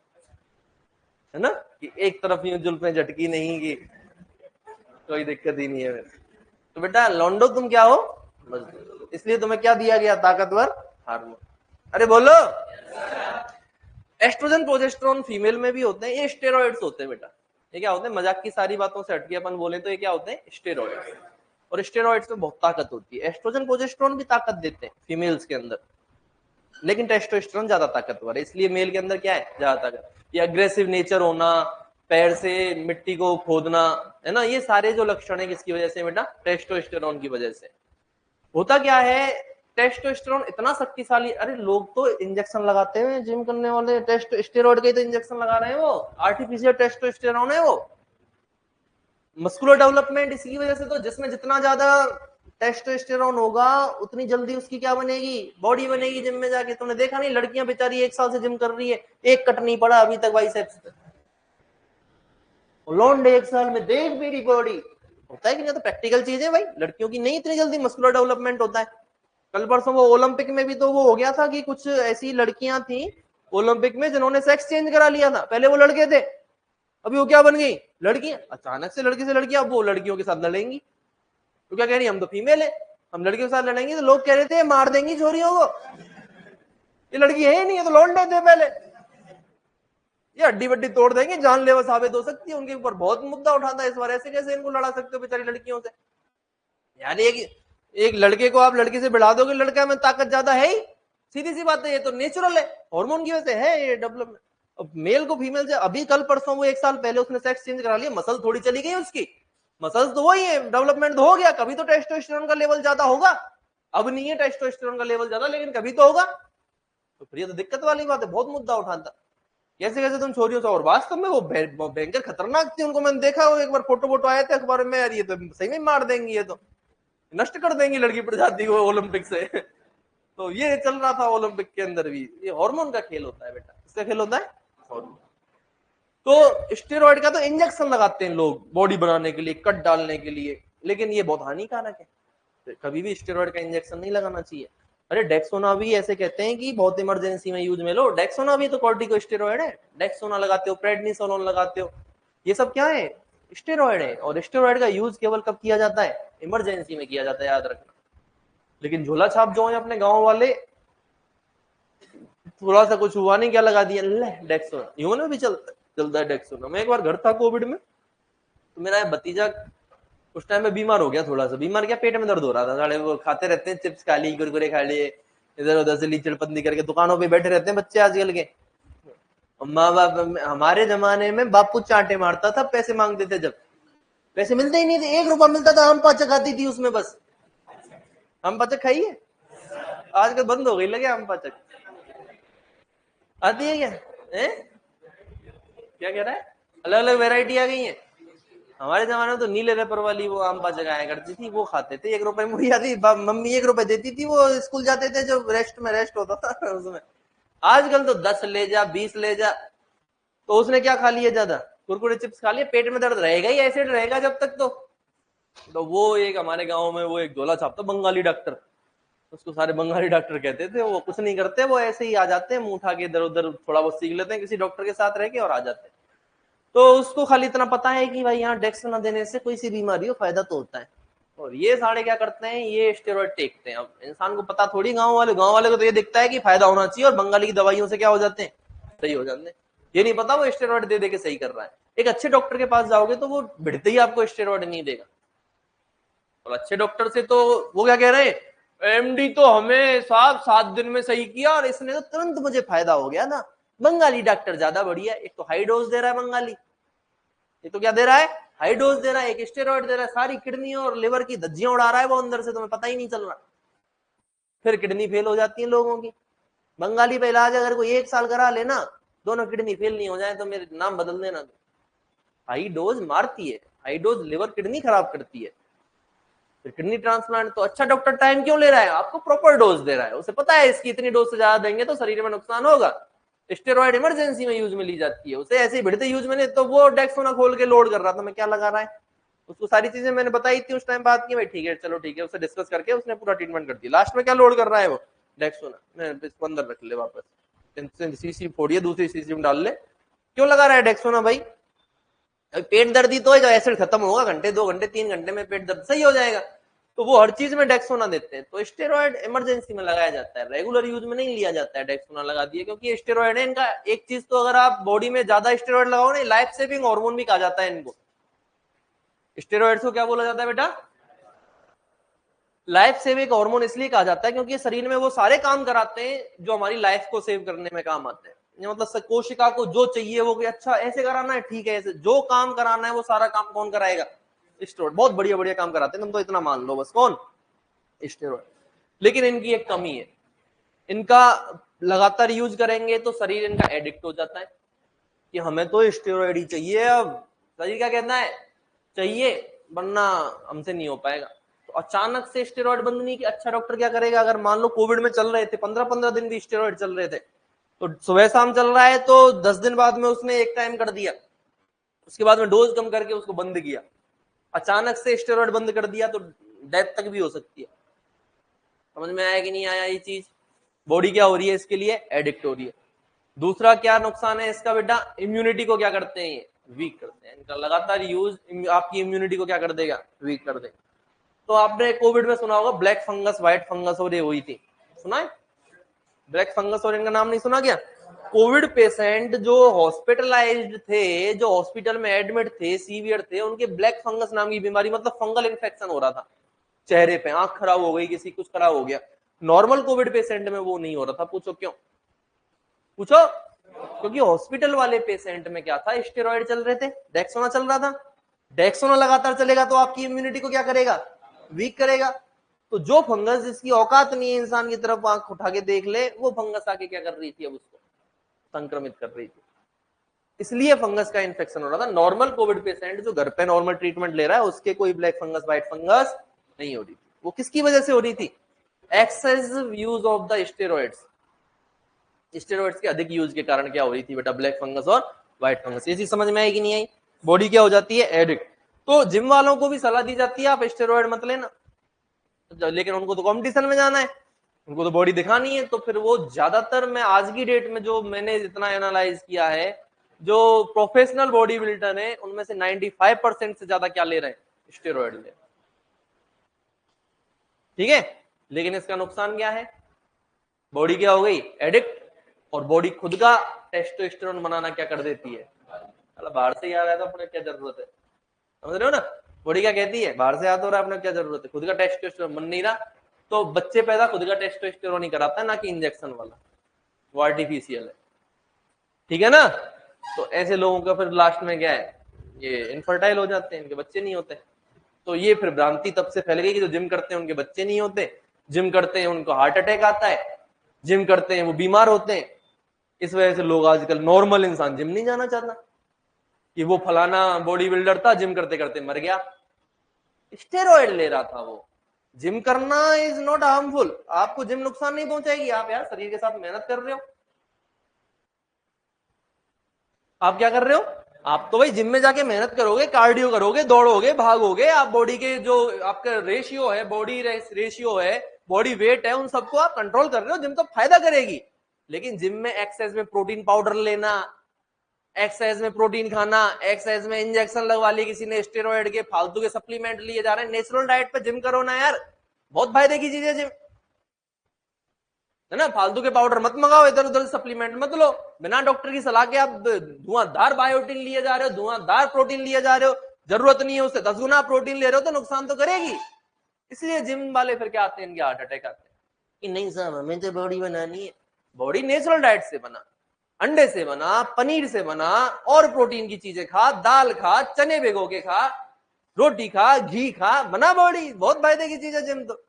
Speaker 1: है ना, कि एक तरफ यूं जुल्फें झटकी नहीं की, कोई दिक्कत ही नहीं है मेरे। तो बेटा लौंडो तुम क्या हो? मजदूर। इसलिए तुम्हें क्या दिया गया? ताकतवर हार्मोन। अरे बोलो। एस्ट्रोजन प्रोजेस्टेरोन फीमेल में भी होते हैं, ये स्टेरॉइड्स होते हैं बेटा। ये क्या होते हैं? मजाक की सारी बातों से हटके अपन बोले तो ये क्या होते हैं? स्टेरॉइड्स। और स्टेरॉइड्स में बहुत ताकत होती है। एस्ट्रोजन प्रोजेस्टेरोन भी ताकत देते हैं फीमेल्स के अंदर, लेकिन टेस्टोस्टेरोन ज्यादा ताकतवर है, इसलिए मेल के अंदर क्या है? ज्यादा ताकत। ये अग्रेसिव नेचर होना, पैर से मिट्टी को खोदना, है ना, ये सारे जो लक्षण है किसकी वजह से बेटा? टेस्टोस्टेरोन की वजह से। होता क्या है, टेस्टोस्टेरोन इतना शक्तिशाली, अरे लोग तो इंजेक्शन लगाते हैं जिम करने वाले, टेस्टोस्टेरोन के तो इंजेक्शन लगा रहे हैं, वो आर्टिफिशियल टेस्टोस्टेरोन है वो। मस्कुलर डेवलपमेंट इसकी वजह से, तो जिसमें जितना ज्यादा टेस्टोस्टेरोन होगा उतनी जल्दी उसकी क्या बनेगी, बॉडी बनेगी जिम में जाके। तुमने देखा नहीं, लड़कियां बेचारी 1 साल से जिम कर रही है, एक कट नहीं पड़ा अभी तक बाइसेप्स पे। लौंडे 1 साल में देख मेरी बॉडी, होता है कि नहीं? तो प्रैक्टिकल चीज है भाई, लड़कियों की नहीं इतनी जल्दी मस्कुलर डेवलपमेंट होता है। कल परसों वो ओलंपिक में भी तो वो हो गया था कि कुछ ऐसी लड़कियां थी ओलंपिक में जिन्होंने सेक्स चेंज करा लिया था, पहले वो लड़के थे, अभी वो क्या बन गई, लड़कियां। अचानक से लड़की से लड़कियां, अब वो लड़कियों के साथ लड़ेंगी, तो क्या कह रही, हम तो फीमेल है, हम लड़कियों के साथ लड़ेंगे। तो लोग कह रहे थे मार देंगी छोरियों को, ये लड़की है ही नहीं, है तो लौंडे थे पहले, ये हड्डी वड्डी तोड़ देंगे, जानलेवा साबित हो सकती है। उनके ऊपर बहुत मुद्दा उठाता है इस बार, ऐसे कैसे इनको लड़ा सकते हो बेचारी लड़कियों से। यानी एक लड़के को आप लड़की से बढ़ा दोगे, लड़का में ताकत ज्यादा है ही, सीधी सी बात है, ये तो नेचुरल है, हार्मोन की वजह से है ये डेवलपमेंट। अब मेल को फीमेल से, अभी कल परसों वो 1 साल पहले उसने सेक्स चेंज करा लिया, मसल थोड़ी चली गई उसकी, मसल्स तो वही है, डेवलपमेंट तो हो गया, कभी तो टेस्टोस्टेरोन का लेवल ज्यादा होगा। अब नहीं है टेस्टोस्टेरोन का लेवल ज्यादा, लेकिन कभी तो होगा। तो फिर ये तो दिक्कत वाली बात है, बहुत मुद्दा उठाता। कैसे कैसे तुम छोरियों से, और वास्तव में वो भयंकर खतरनाक थी, उनको मैंने देखा, वो एक बार फोटो वोटो आए थे अखबार में, यार ये तो सही में मार देंगी, ये तो नष्ट कर देंगी लड़की प्रजाति को ओलंपिक से। तो ये चल रहा था ओलंपिक के अंदर भी, ये हार्मोन का खेल होता है बेटा, किसका खेल होता है, हार्मोन। तो स्टेरॉइड का तो इंजेक्शन लगाते हैं लोग बॉडी बनाने के लिए, कट डालने के लिए, लेकिन ये बहुत हानिकारक है, तो कभी भी स्टेरॉइड का इंजेक्शन नहीं लगाना चाहिए। अरे डेक्सोना भी ऐसे कहते हैं कि बहुत इमरजेंसी में यूज में लो, डेक्सोना भी तो कॉर्टिकोस्टेरॉइड है, डेक्सोना लगाते हो, प्रेडनिसोलोन लगाते हो, ये सब क्या है, स्टेरॉइड है। और स्टेरॉइड का यूज केवल कब किया जाता है, इमरजेंसी में किया जाता है, याद रखना। लेकिन झोला छाप जो है अपने गांव वाले, थोड़ा सा कुछ हुआ नहीं क्या लगा दिया डेक्सोना, ह्यूमन में भी चलता है डेक्सोना। मैं एक बार घर था कोविड में, तो मेरा भतीजा उस टाइम में बीमार हो गया, थोड़ा सा बीमार, क्या पेट में दर्द हो रहा था, साले वो खाते रहते हैं चिप्स खा ली, कुरकुरे खा लिए, इधर उधर से लीचड़पंदी करके दुकानों पे बैठे रहते हैं बच्चे आजकल के। माँ बाप, हमारे जमाने में बापू चांटे मारता था पैसे मांगते थे, जब पैसे मिलते ही नहीं थे, 1 रुपया मिलता था, आम पाचक आती थी उसमें, बस आम पाचक खाइए, आजकल बंद हो गई लगे आम पाचक, आती है क्या है? क्या कह रहा है, अलग अलग वेरायटी आ गई है। हमारे जमाने में तो नीले रेपर वाली वो आम पाचक आया करती थी, वो खाते थे, 1 रुपए मुड़ी आती, मम्मी 1 रुपए देती थी, वो स्कूल जाते थे जो रेस्ट में रेस्ट होता था उसमें। आजकल तो 10 ले जा, 20 ले जा, तो उसने क्या खा लिया, ज्यादा कुरकुरे चिप्स खा लिए, पेट में दर्द रहेगा ही, एसिड रहेगा जब तक। तो वो एक हमारे गांव में वो एक झोला छापता बंगाली डॉक्टर, उसको सारे बंगाली डॉक्टर कहते थे, वो कुछ नहीं करते, वो ऐसे ही आ जाते हैं, मुंह उठा के इधर उधर थोड़ा बहुत सीख लेते हैं किसी डॉक्टर के साथ रह के और आ जाते हैं। तो उसको खाली इतना पता है कि भाई यहाँ डेक्सोना देने से कोई सी बीमारी हो, फायदा तो होता है। और ये सारे क्या करते हैं, ये स्टेरॉइड टेकते हैं। अब इंसान को पता थोड़ी, गांव वाले को तो ये दिखता है कि फायदा होना चाहिए, और बंगाली की दवाइयों से क्या हो जाते हैं, सही हो जाते हैं। ये नहीं पता वो स्टेरॉइड दे दे के सही कर रहा है। एक अच्छे डॉक्टर के पास जाओगे तो वो भिड़ते ही आपको स्टेरॉइड नहीं देगा। और अच्छे डॉक्टर से तो वो क्या कह रहे हैं, एमडी तो हमें साहब 7 दिन में सही किया और इसने तो तुरंत मुझे फायदा हो गया ना। बंगाली डॉक्टर ज्यादा बढ़िया, एक तो हाई डोज दे रहा है बंगाली, ये तो क्या दे रहा है, हाई डोज दे रहा है, एक स्टेरॉइड दे रहा है, सारी किडनी और लिवर की धज्जियां उड़ा रहा है वो अंदर से, तुम्हें पता ही नहीं चल रहा। फिर किडनी फेल हो जाती है लोगों की। बंगाली पे इलाज अगर कोई 1 साल करा लेना, दोनों किडनी फेल नहीं हो जाए तो मेरे नाम बदल देना। हाई डोज मारती है, हाई डोज लिवर किडनी खराब करती है। फिर किडनी ट्रांसप्लांट, तो अच्छा डॉक्टर टाइम क्यों ले रहा है, आपको प्रॉपर डोज दे रहा है, उसे पता है इसकी इतनी डोज से ज्यादा देंगे तो शरीर में नुकसान होगा। स्टेरॉइड इमरजेंसी में यूज में ली जाती है, उसे ऐसे ही भिड़ते यूज में नहीं। तो वो डेक्सोना खोल के लोड कर रहा था, मैं क्या लगा रहा है, उसको सारी चीजें मैंने बताई थी उस टाइम, बात की भाई ठीक है चलो ठीक है, उससे डिस्कस करके उसने पूरा ट्रीटमेंट कर दिया। लास्ट में क्या लोड कर रहा है वो डेक्सोना, मैं इसको अंदर रख ले वापस, सीसी फोड़िए, दूसरी सीसी में डाल ले। क्यों लगा रहा है डेक्सोना भाई, पेट दर्द ही तो है, जो एसिड खत्म होगा घंटे 2 घंटे 3 घंटे में पेट दर्द सही हो जाएगा, तो वो हर चीज में डेक्सोना देते हैं। तो स्टेरॉइड इमरजेंसी में लगाया जाता है, रेगुलर यूज में नहीं लिया जाता है। डेक्सोना लगा दिए क्योंकि स्टेरॉइड है इनका एक चीज, तो अगर आप बॉडी में ज्यादा स्टेरॉइड लगाओ ना, लाइफ सेविंग हार्मोन भी कहा जाता है इनको। स्टेरॉइड्स को क्या बोला जाता है बेटा, लाइफ सेविंग हार्मोन इसलिए कहा जाता है क्योंकि शरीर में वो सारे काम कराते हैं जो हमारी लाइफ को सेव करने में काम आते हैं। मतलब कोशिका को जो चाहिए वो, अच्छा ऐसे कराना है ठीक है, ऐसे जो काम कराना है वो सारा काम कौन कराएगा, स्टेरॉइड। बहुत बढ़िया बढ़िया काम कराते हैं, तुम तो इतना मान लो बस, कौन, स्टेरॉइड। लेकिन इनकी एक कमी है, इनका लगातार यूज करेंगे तो शरीर इनका एडिक्ट हो जाता है कि हमें तो स्टेरॉइड ही चाहिए, अब शरीर क्या कहना है, चाहिए, वरना हमसे नहीं हो पाएगा। तो अचानक से स्टेरॉइड बंद नहीं किया, अच्छा डॉक्टर क्या करेगा, अगर मान लो कोविड में चल रहे थे 15-15 दिन भी स्टेरॉइड चल रहे थे, तो सुबह शाम चल रहा है, तो 10 दिन बाद में उसने एक टाइम कर दिया, उसके बाद में डोज कम करके उसको बंद किया, अचानक से स्टेरॉइड बंद कर दिया तो डेथ तक भी हो सकती है। समझ में आया कि नहीं आया ये चीज? बॉडी क्या हो रही है इसके लिए, एडिक्ट हो रही है। दूसरा क्या नुकसान है इसका बेटा, इम्यूनिटी को क्या करते हैं ये, वीक करते हैं। इनका लगातार यूज आपकी इम्यूनिटी को क्या कर देगा, वीक कर देगा। तो आपने कोविड में सुना होगा ब्लैक फंगस, व्हाइट फंगस और ये हुई थी, सुना है? ब्लैक फंगस और इनका नाम नहीं सुना क्या? कोविड पेशेंट जो हॉस्पिटलाइज्ड थे, जो हॉस्पिटल में एडमिट थे, सीवियर थे, उनके ब्लैक फंगस नाम की बीमारी, मतलब फंगल इन्फेक्शन हो रहा था चेहरे पे, आंख खराब हो गई, किसी कुछ खराब हो गया। नॉर्मल कोविड पेशेंट में वो नहीं हो रहा था। पूछो क्यों? पूछो। क्योंकि हॉस्पिटल वाले पेशेंट में क्या था, स्टेरॉइड चल रहे थे, डेक्सोना चल रहा था। डेक्सोना लगातार चलेगा तो आपकी इम्यूनिटी को क्या करेगा, वीक करेगा। तो जो फंगस जिसकी औकात नहीं है इंसान की तरफ आंख उठा के देख ले, वो फंगस आके क्या कर रही थी, अब उसको संक्रमित कर रही थी। इसलिए फंगस का इन्फेक्शन हो रहा था। नॉर्मल कोविड पेशेंट जो घर पे नॉर्मल ट्रीटमेंट ले रहा है, उसके कोई ब्लैक फंगस, व्हाइट फंगस नहीं हो रही थी। वो किसकी वजह से हो रही थी, excessive use of the steroids. Steroids के अधिक यूज के कारण क्या हो रही थी बेटा, ब्लैक फंगस और व्हाइट फंगस। ये चीज समझ में आई कि नहीं आई? बॉडी क्या हो जाती है, एडिक्ट। तो जिम वालों को भी सलाह दी जाती है आप स्टेरॉइड मत लेना, लेकिन उनको तो कंपटीशन में जाना है, उनको तो बॉडी दिखानी है। तो फिर वो ज्यादातर, मैं आज की डेट में जो मैंने जितना एनालाइज किया है, जो प्रोफेशनल बॉडी बिल्डर है उनमें से 95% से ज्यादा क्या ले रहे हैं, स्टेरॉइड ले। ठीक है, लेकिन इसका नुकसान क्या है, बॉडी क्या हो गई, एडिक्ट। और बॉडी खुद का टेस्टोस्टेरोन बनाना क्या कर देती है, मतलब बाहर से ही आ रहा है तो अपने क्या जरूरत है, समझ रहे हो ना? बॉडी क्या कहती है, बाहर से आता हो रहा है, अपने क्या जरूरत है, खुद का टेस्टोस्टेरोन बन नहीं रहा। तो बच्चे पैदा खुद का टेस्टोस्टेरोन ही कराता है, ना कि इंजेक्शन वाला, वो आर्टिफिशियल है। ठीक है ना? तो ऐसे लोगों का फिर लास्ट में क्या है, ये इनफर्टाइल हो जाते हैं, इनके बच्चे नहीं होते। तो ये फिर भ्रांति तब से फैल गई कि जो जिम करते हैं उनके बच्चे नहीं होते, जिम करते हैं उनको हार्ट अटैक आता है, जिम करते हैं वो बीमार होते हैं। इस वजह से लोग आजकल, नॉर्मल इंसान जिम नहीं जाना चाहता, कि वो फलाना बॉडी बिल्डर था जिम करते करते मर गया, स्टेरॉइड ले रहा था वो। जिम करना इज नॉट हार्मफुल, आपको जिम नुकसान नहीं पहुंचाएगी, आप यार शरीर के साथ मेहनत कर रहे हो। आप क्या कर रहे हो, आप तो भाई जिम में जाके मेहनत करोगे, कार्डियो करोगे, दौड़ोगे, भागोगे, आप बॉडी के जो आपका रेशियो है, बॉडी रेशियो है, बॉडी वेट है, उन सबको आप कंट्रोल कर रहे हो, जिम तो फायदा करेगी। लेकिन जिम में एक्सरसाइज में प्रोटीन पाउडर लेना, एक्सरसाइज में प्रोटीन खाना, एक्सरसाइज में इंजेक्शन लगवा लिए किसी ने स्टेरॉइड के, फालतू के सप्लीमेंट लिए जा रहे हैं। नेचुरल डाइट पे जिम करो ना यार, बहुत फायदे की चीज है जिम, है ना? फालतू के पाउडर मत मंगाओ, इधर उधर सप्लीमेंट मत लो, बिना डॉक्टर की सलाह के आप धुआंधार बायोटिन लिए जा रहे हो, धुआंधार प्रोटीन लिए जा रहे हो, जरूरत नहीं है उससे 10 गुना प्रोटीन ले रहे हो, तो नुकसान तो करेगी। इसलिए जिम वाले फिर क्या आते हैं, इनके हार्ट अटैक आते हैं कि नहीं साहब हमें तो बॉडी बनानी है। बॉडी नेचुरल डाइट से बना, अंडे से बना, पनीर से बना, और प्रोटीन की चीजें खा, दाल खा, चने भिगो के खा, रोटी खा, घी खा, बना बॉडी, बहुत फायदे की चीज है जिम तो।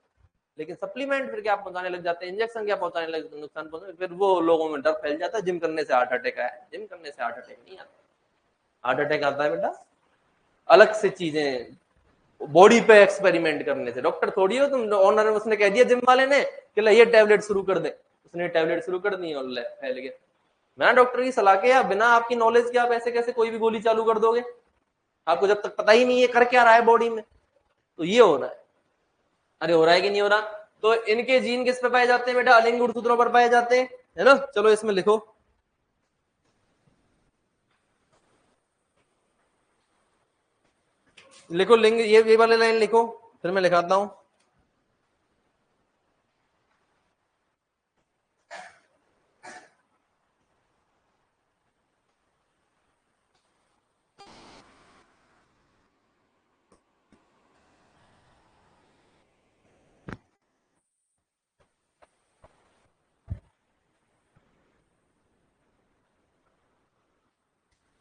Speaker 1: लेकिन सप्लीमेंट फिर क्या पहुंचाने लग जाते हैं, इंजेक्शन क्या पहुंचाने लग, नुकसान पहुंचाने, फिर वो लोगों में डर फैल जाता है जिम करने से हार्ट अटैक आया। जिम करने से हार्ट अटैक नहीं आता, हार्ट अटैक आता है बेटा अलग से चीजें, बॉडी पे एक्सपेरिमेंट करने से। डॉक्टर थोड़ी हो तुम, ऑनर उसने कह दिया जिम वाले ने कि ये टैबलेट शुरू कर दे, उसने टैबलेट शुरू कर दी और फैल गया। बिना डॉक्टर की सलाह के या बिना आपकी नॉलेज के आप ऐसे कैसे कोई भी गोली चालू कर दोगे, आपको जब तक पता ही नहीं है कर क्या रहा है बॉडी में। तो ये हो रहा है, अरे हो रहा है कि नहीं हो रहा? तो इनके जीन किस पे पाए जाते हैं बेटा, अलिंग गुणसूत्रों पर पाए जाते हैं, है ना? चलो इसमें लिखो, लिखो लिंग, ये वाले लाइन लिखो, फिर मैं लिखाता हूं।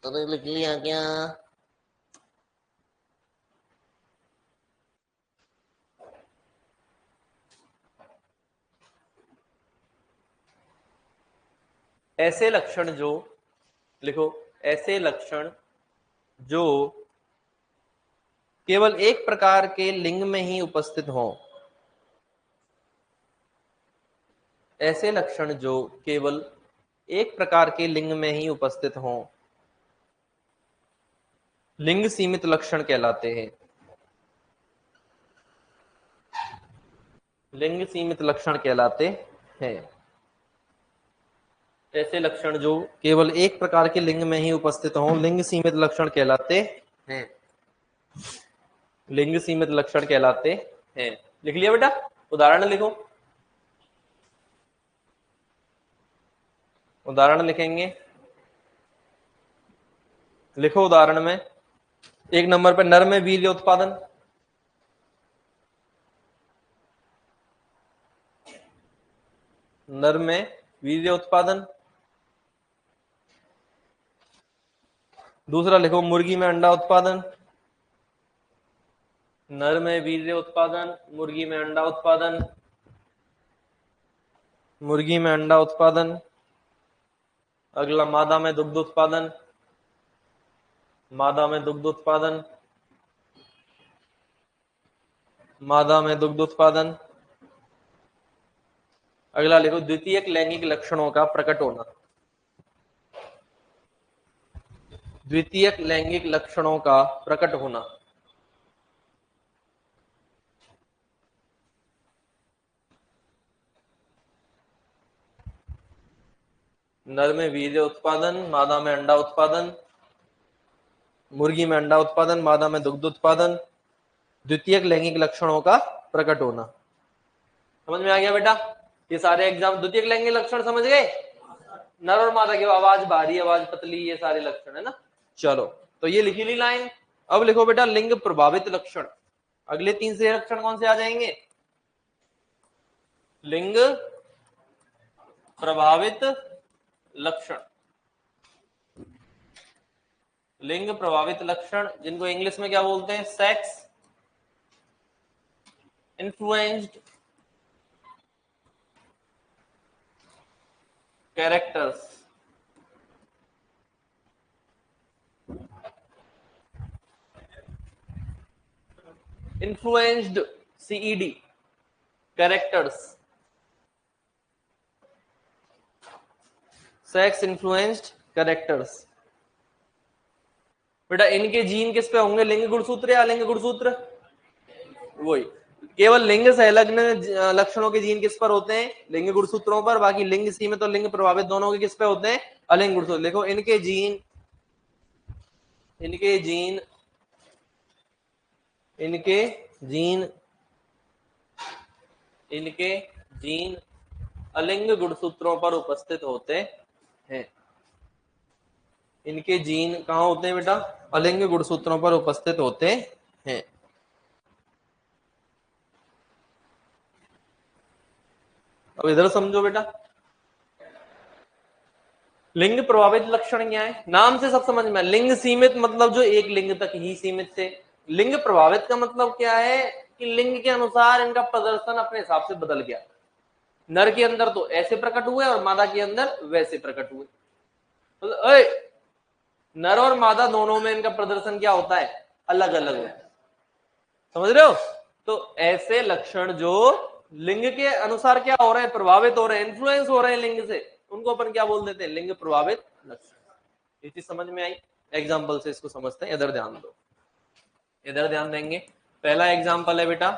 Speaker 1: तो लिख लिया क्या? ऐसे लक्षण जो, लिखो, ऐसे लक्षण जो केवल एक प्रकार के लिंग में ही उपस्थित हों। ऐसे लक्षण जो केवल एक प्रकार के लिंग में ही उपस्थित हों लिंग सीमित लक्षण कहलाते हैं। लिंग सीमित लक्षण कहलाते हैं। ऐसे लक्षण जो केवल एक प्रकार के लिंग में ही उपस्थित हों लिंग सीमित लक्षण कहलाते हैं। लिंग सीमित लक्षण कहलाते हैं। लिख लिया बेटा? उदाहरण लिखो। उदाहरण लिखेंगे, लिखो उदाहरण में। एक नंबर पे नर में वीर्य उत्पादन। नर में वीर्य उत्पादन। दूसरा लिखो मुर्गी में अंडा उत्पादन। नर में वीर्य उत्पादन, मुर्गी में अंडा उत्पादन। मुर्गी में अंडा उत्पादन। अगला मादा में दुग्ध उत्पादन। मादा में दुग्ध उत्पादन। मादा में दुग्ध उत्पादन। अगला लिखो द्वितीयक लैंगिक लक्षणों का प्रकट होना। द्वितीयक लैंगिक लक्षणों का प्रकट होना। नर में वीर्य उत्पादन, मादा में अंडा उत्पादन, मुर्गी में अंडा उत्पादन, मादा में दुग्ध उत्पादन, द्वितीयक लैंगिक लक्षणों का प्रकट होना। समझ में आ गया बेटा? ये सारे एग्जाम द्वितीयक लैंगिक लक्षण समझ गए? नर और मादा की आवाज भारी, आवाज पतली, ये सारे लक्षण है ना। चलो, तो ये लिखी ली लाइन। अब लिखो बेटा लिंग प्रभावित लक्षण। अगले 3 से लक्षण कौन से आ जाएंगे? लिंग प्रभावित लक्षण। लिंग प्रभावित लक्षण, जिनको इंग्लिश में क्या बोलते हैं? Sex influenced characters. Influenced CED characters. Sex influenced characters. बेटा इनके जीन किस पे होंगे? लिंग गुणसूत्र या अलिंग गुणसूत्र? वही, केवल लिंग संलग्न लक्षणों के जीन किस पर होते हैं? लिंग गुणसूत्रों पर। बाकी लिंग सीमित और लिंग प्रभावित दोनों के किस पे होते हैं? अलिंग गुणसूत्र। देखो इनके जीन, इनके जीन, इनके जीन, इनके जीन अलिंग गुणसूत्रों पर उपस्थित होते हैं। इनके जीन कहां होते हैं बेटा? अलिंग गुणसूत्रों पर उपस्थित होते हैं। अब इधर समझो बेटा, लिंग प्रभावित लक्षण क्या है? नाम से सब समझ में। लिंग सीमित मतलब जो एक लिंग तक ही सीमित थे। लिंग प्रभावित का मतलब क्या है? कि लिंग के अनुसार इनका प्रदर्शन अपने हिसाब से बदल गया। नर के अंदर तो ऐसे प्रकट हुए और मादा के अंदर वैसे प्रकट हुए। तो नर और मादा दोनों में इनका प्रदर्शन क्या होता है? अलग अलग होता है। समझ रहे हो? तो ऐसे लक्षण जो लिंग के अनुसार क्या हो रहे हैं? प्रभावित हो रहे हैं, इन्फ्लुएंस हो रहे हैं लिंग से, उनको अपन क्या बोल देते हैं? लिंग प्रभावित लक्षण। ये चीज समझ में आई? एग्जाम्पल से इसको समझते हैं। इधर ध्यान दो, इधर ध्यान देंगे। पहला एग्जाम्पल है बेटा,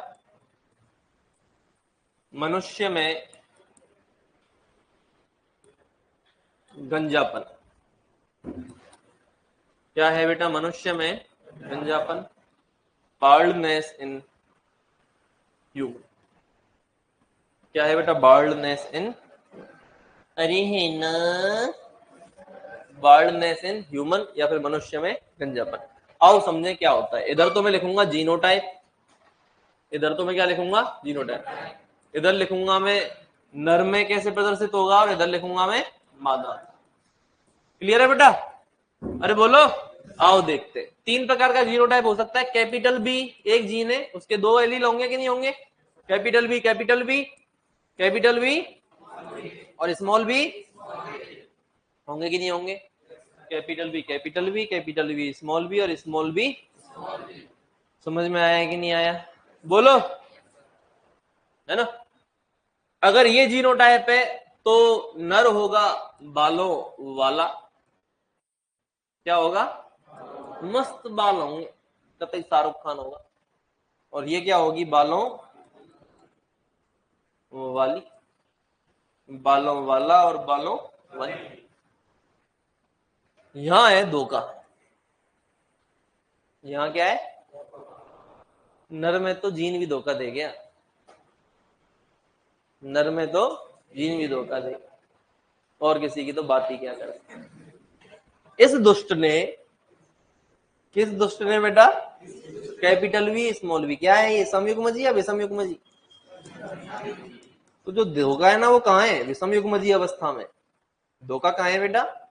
Speaker 1: मनुष्य में गंजापन। क्या है बेटा? मनुष्य में गंजापन, बाल्डनेस इन ह्यूमन। क्या है बेटा? बाल्डनेस इन, अरे है ना, बाल्डनेस इन ह्यूमन या फिर मनुष्य में गंजापन। आओ समझे क्या होता है। इधर तो मैं लिखूंगा जीनोटाइप, इधर तो मैं क्या लिखूंगा? जीनोटाइप। इधर लिखूंगा मैं नर में कैसे प्रदर्शित होगा और इधर लिखूंगा मैं मादा। क्लियर है बेटा? अरे बोलो। आओ देखते। 3 प्रकार का जीनोटाइप हो सकता है। कैपिटल बी एक जीन है, उसके 2 एलील होंगे कि नहीं होंगे? Capital B, capital B, capital B और स्मॉल बी। होंगे कि नहीं होंगे? Capital B capital B, capital B small B और स्मॉल बी। समझ में आया कि नहीं आया? बोलो, है ना? अगर ये जीनोटाइप है तो नर होगा बालों वाला। क्या होगा? मस्त बाल होंगे, कतई शाहरुख खान होगा। और ये क्या होगी? बालों वाली, बालों वाला और बालों वाली। यहां है धोखा। यहां क्या है? नर में तो जीन भी धोखा दे गया, नर में तो जीन भी धोखा दे, और किसी की तो बात ही क्या करे। इस दुष्ट ने, किस दुष्ट ने बेटा? Capital V small V. क्या है ये? समयुग्मजी या विषमयुग्मजी? तो जो धोखा है ना वो कहाँ है? विषमयुग्मजी अवस्था में। धोखा कहाँ है बेटा?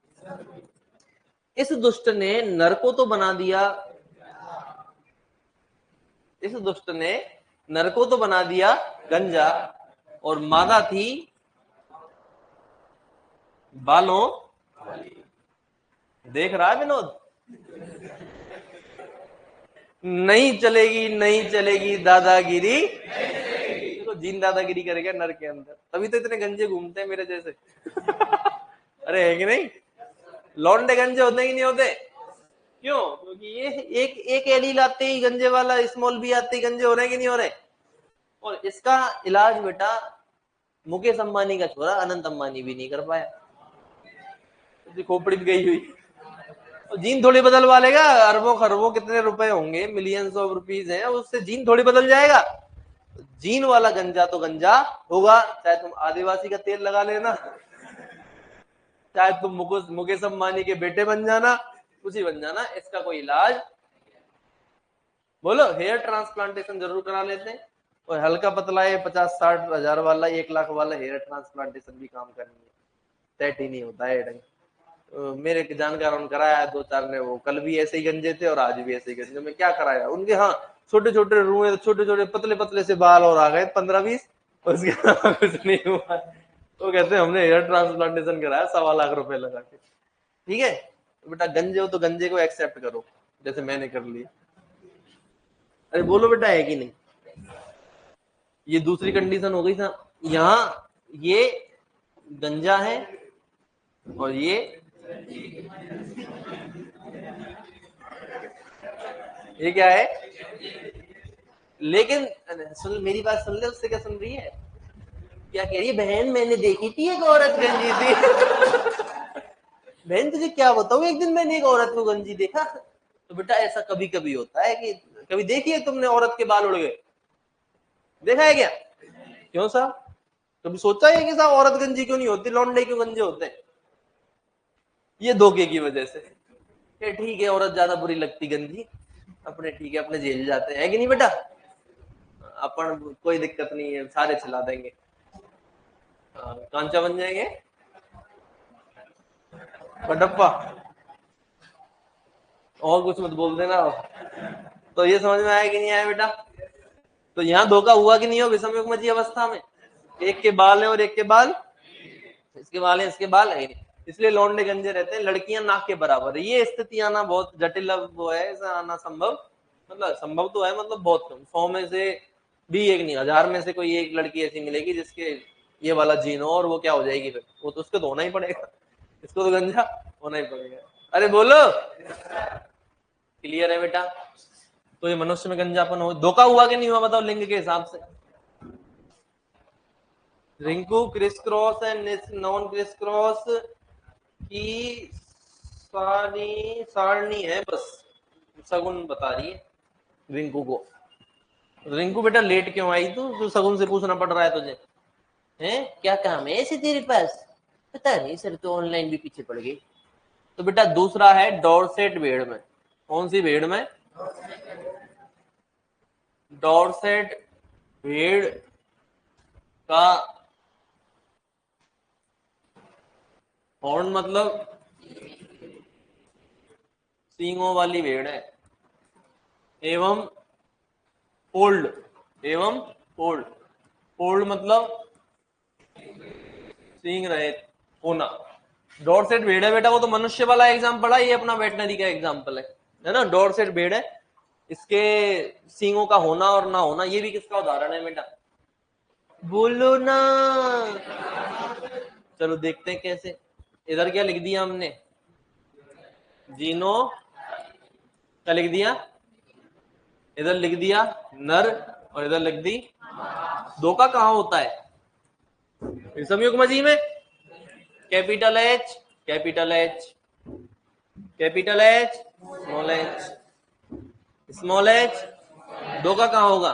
Speaker 1: इस दुष्ट ने नर को तो बना दिया, इस दुष्ट ने नर को तो बना दिया गंजा, और मादा थी बालों। देख रहा है विनोद? नहीं चलेगी नहीं चलेगी दादागिरी। देखो जीन दादागिरी करेगा नर के अंदर, तभी तो इतने गंजे घूमते हैं मेरे जैसे। अरे है कि नहीं? लौंडे गंजे होते हैं कि नहीं होते? क्यों? क्योंकि ये एक एक एलील आते ही गंजे वाला, स्मॉल बी आते ही गंजे हो रहे हैं कि नहीं हो रहे? और इसका इलाज बेटा मुकेश अंबानी का छोरा अनंत अंबानी भी नहीं कर पाया, उसकी खोपड़ी भी गई हुई। तो जीन थोड़ी बदलवा लेगा, अरबों खरबों कितने रुपए होंगे, मिलियंस ऑफ रुपीज हैं, उससे जीन थोड़ी बदल जाएगा। जीन वाला गंजा तो गंजा होगा, चाहे तुम आदिवासी का तेल लगा लेना, चाहे तुम मुकेश अंबानी के बेटे बन जाना, कुछ ही बन जाना, इसका कोई इलाज। बोलो, हेयर ट्रांसप्लांटेशन जरूर करा लेते हैं, और हल्का पतला है 50-60 हजार वाला, 1 लाख वाला हेयर ट्रांसप्लांटेशन भी काम करनी है, सेट ही नहीं होता है ढंग। मेरे जानकार ने कराया 2-4 ने, वो कल भी ऐसे ही गंजे थे और आज भी ऐसे ही गंजे। में क्या कराया उनके? हाँ, छोटे छोटे रूए, छोटे छोटे पतले पतले से बाल और आ गए 15-20, उसके कुछ नहीं हुआ। तो कहते हैं हमने हेयर ट्रांसप्लांटेशन कराया 1.25 लाख रुपए लगा के। ठीक है, तो बेटा गंजे हो तो गंजे को एक्सेप्ट करो, जैसे मैंने कर लिया। अरे बोलो बेटा, है कि नहीं? ये दूसरी कंडीशन हो गई था। यहाँ ये गंजा है और ये क्या है? लेकिन सुन, मेरी बात सुन ले, उससे क्या सुन रही है? क्या कह रही है? बहन मैंने देखी थी एक औरत गंजी थी। बहन तुझे क्या बताऊं, एक दिन मैंने एक औरत को गंजी देखा। तो बेटा ऐसा कभी कभी होता है कि कभी देखी है तुमने औरत के बाल उड़ गए? देखा है क्या? क्यों साहब? कभी सोचा है कि साहब औरत गंजी क्यों नहीं होती, लौंडे क्यों गंजे होते हैं? ये धोखे की वजह से। ये ठीक है, औरत ज्यादा बुरी लगती गंजी, अपने ठीक है, अपने झेल जाते हैं, है कि नहीं बेटा? अपन कोई दिक्कत नहीं है, सारे चला देंगे। कांचा बन जाएंगे, बडप्पा। और कुछ मत बोल देना। तो ये समझ में आया कि नहीं आया बेटा? तो यहाँ धोखा हुआ कि नहीं हो विषमयुग्मजी अवस्था में? एक के बाल है और एक के बाल, इसके बाल है इसके बाल है, इसलिए लौंडे गंजे रहते हैं, लड़कियां नाक के बराबर है। ये स्थिति आना बहुत जटिल वो है, ऐसा आना संभव, मतलब संभव तो है, मतलब बहुत कम, 100 में से भी एक नहीं, 1000 में से कोई एक लड़की ऐसी मिलेगी जिसके ये वाला जीन हो, और वो क्या हो जाएगी फिर? वो तो उसको तो होना ही पड़ेगा, इसको तो गंजा होना ही पड़ेगा। अरे बोलो, क्लियर है बेटा? तो ये मनुष्य में गंजापन हो, धोखा हुआ कि नहीं हुआ बताओ लिंग के हिसाब से? Rinku criss cross and non criss cross की सारणी है, बस सगुन बता रही है रिंकू को। रिंकू बेटा लेट क्यों आई तू सगुन से पूछना पड़ रहा है तुझे? हैं, क्या काम है ऐसे तेरे पास? पता नहीं सर, तो ऑनलाइन भी पीछे पड़ गई। तो बेटा दूसरा है डॉर्सेट भेड़ में। कौन सी भेड़ में? डॉर्सेट भेड़ का हॉर्न मतलब सींगों वाली भेड़ है, एवं फोल्ड, एवं फोल्ड। फोल्ड मतलब सींग रहे होना, डॉर्सेट भेड़ है बेटा, वो तो मनुष्य वाला एग्जाम पढ़ा, ये अपना वेटनरी का एग्जाम्पल है ना। डॉर्सेट भेड़ है, इसके सींगों का होना और ना होना, ये भी किसका उदाहरण है बेटा? बोलो ना। चलो देखते हैं कैसे। इधर क्या लिख दिया हमने? जीनो, क्या लिख दिया? इधर लिख दिया नर और इधर लिख दी। दो का कहां होता है संयुग्मजी में? Capital H, capital H, capital H, small H, small H. दो का कहां होगा?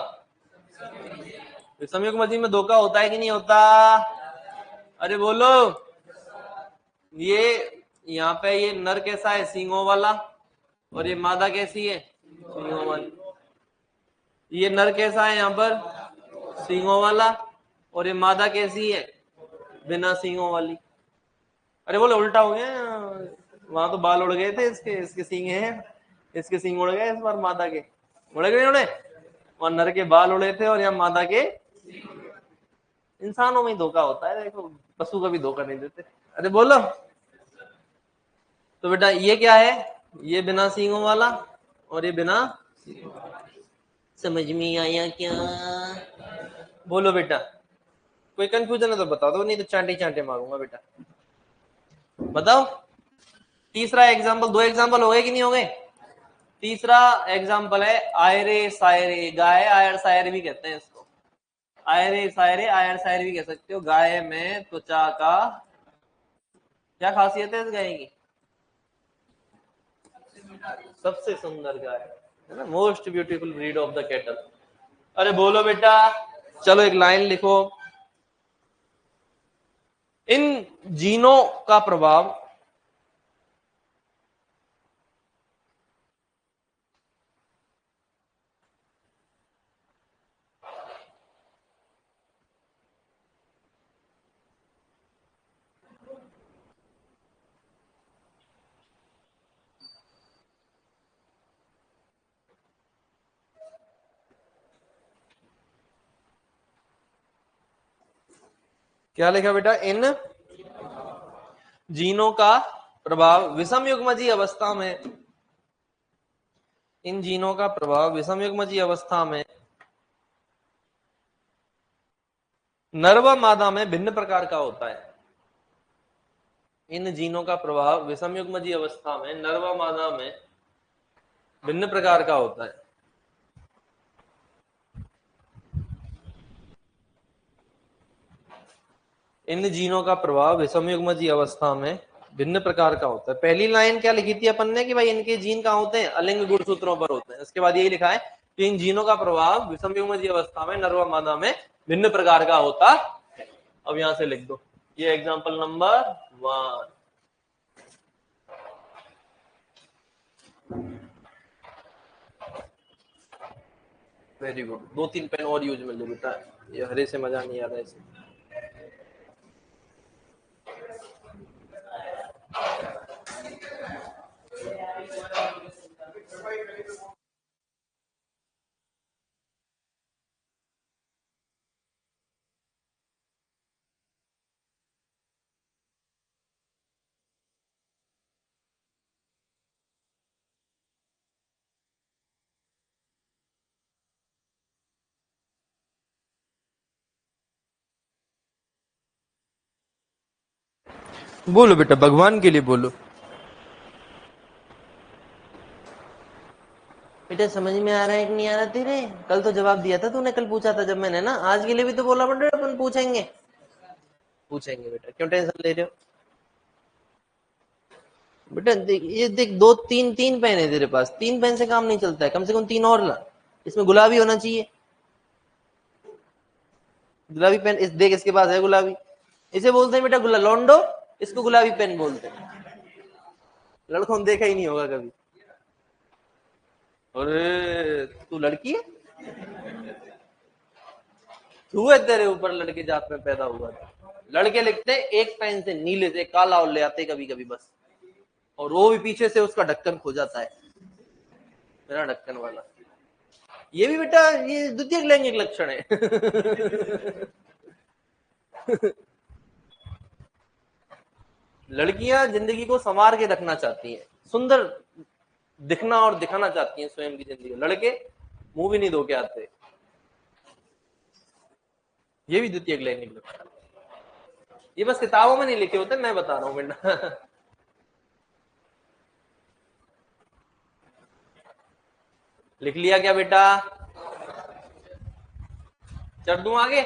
Speaker 1: संयुग्मजी में दो का होता है कि नहीं होता? अरे बोलो। ये यहाँ पे ये नर कैसा है? सींगों वाला। और ये मादा कैसी है? सींगों वाली। ये नर कैसा है यहाँ पर? सींगों वाला। और ये मादा कैसी है? बिना सींगों वाली। अरे बोले उल्टा हो गया, वहां तो बाल उड़ गए थे इसके, इसके सींगे हैं, इसके सींग उड़ गए, इस बार मादा के उड़ गए उड़े। वहां नर के बाल उड़े थे और यहाँ मादा के। इंसानों में धोखा होता है, देखो पशु का भी धोखा नहीं देते। अरे बोलो। तो बेटा ये क्या है? ये बिना सींगों वाला और ये बिना। समझ में आया क्या? बोलो बेटा, कोई कंफ्यूजन है तो बता दो, नहीं तो चांटे चांटे मारूंगा बेटा। बताओ। तीसरा एग्जाम्पल, दो एग्जाम्पल हो गए कि नहीं हो गए? तीसरा एग्जाम्पल है आयरे सायरे। गाय आयर सायर भी कहते हैं इसको। आयरे सायरे, आयर सायर भी कह सकते हो। गाय में त्वचा का क्या खासियत है इस गाय की? सबसे सुंदर गाय है ना, most beautiful breed of the cattle. अरे बोलो बेटा। चलो एक लाइन लिखो। इन जीनों का प्रभाव क्या लिखा बेटा? इन जीनों का प्रभाव विषम युग्मजीय अवस्था में, इन जीनों का प्रभाव विषम युग्मजीय अवस्था में नर व मादा में भिन्न प्रकार का होता है। इन जीनों का प्रभाव विषम युग्मजीय अवस्था में नर व मादा में भिन्न प्रकार का होता है। इन जीनों का प्रभाव विषम युग्मजीय अवस्था में भिन्न प्रकार का होता है। पहली लाइन क्या लिखी थी अपन ने कि भाई इनके जीन कहाँ होते हैं? अलिंग गुणसूत्रों पर होते हैं। उसके बाद यही लिखा है कि इन जीनों का प्रभाव विषम युग्मजीय अवस्था में नर व मादा में भिन्न प्रकार का होता है। अब यहां से लिख दो, ये एग्जाम्पल नंबर 1। Very good. दो तीन पेन और यूज में लो बेटा, ये हरे से मजा नहीं आ रहा है इसे। बोलो बेटा, भगवान के लिए बोलो बेटा। समझ में आ रहा है कि नहीं आ रहा तेरे? कल तो जवाब दिया था तूने, कल पूछा था जब मैंने ना। आज के लिए भी तो बोला बेटा अपन पूछेंगे। पूछेंगे बेटा, क्यों टेंशन ले रहे हो बेटा? देख ये देख, दो तीन तीन पेन है तेरे पास, तीन पेन से काम नहीं चलता है, कम से कम तीन और ला। इसमें गुलाबी होना चाहिए, गुलाबी पेन। इस देख, इसके पास है गुलाबी। इसे बोलते हैं बेटा लोंडो, इसको गुलाबी पेन बोलते हैं। लड़कों ने देखा ही नहीं होगा कभी। अरे तू लड़की है? तू है, तेरे ऊपर लड़के जात में पैदा हुआ था। लड़के लिखते एक पेन से नीले से काला और ले आते कभी कभी बस, और वो भी पीछे से उसका ढक्कन खो जाता है, मेरा ढक्कन वाला। ये भी बेटा ये द्वितीय लैंगिक लक्षण है। लड़कियां जिंदगी को संवार के रखना चाहती हैं, सुंदर दिखना और दिखाना चाहती हैं स्वयं की जिंदगी। लड़के मुंह भी नहीं धो के आते। ये भी द्वितीय लैंगिक लक्षण, ये बस किताबों में नहीं लिखे होते, मैं बता रहा हूँ बेटा। लिख लिया क्या बेटा? चढ़ दूं आगे?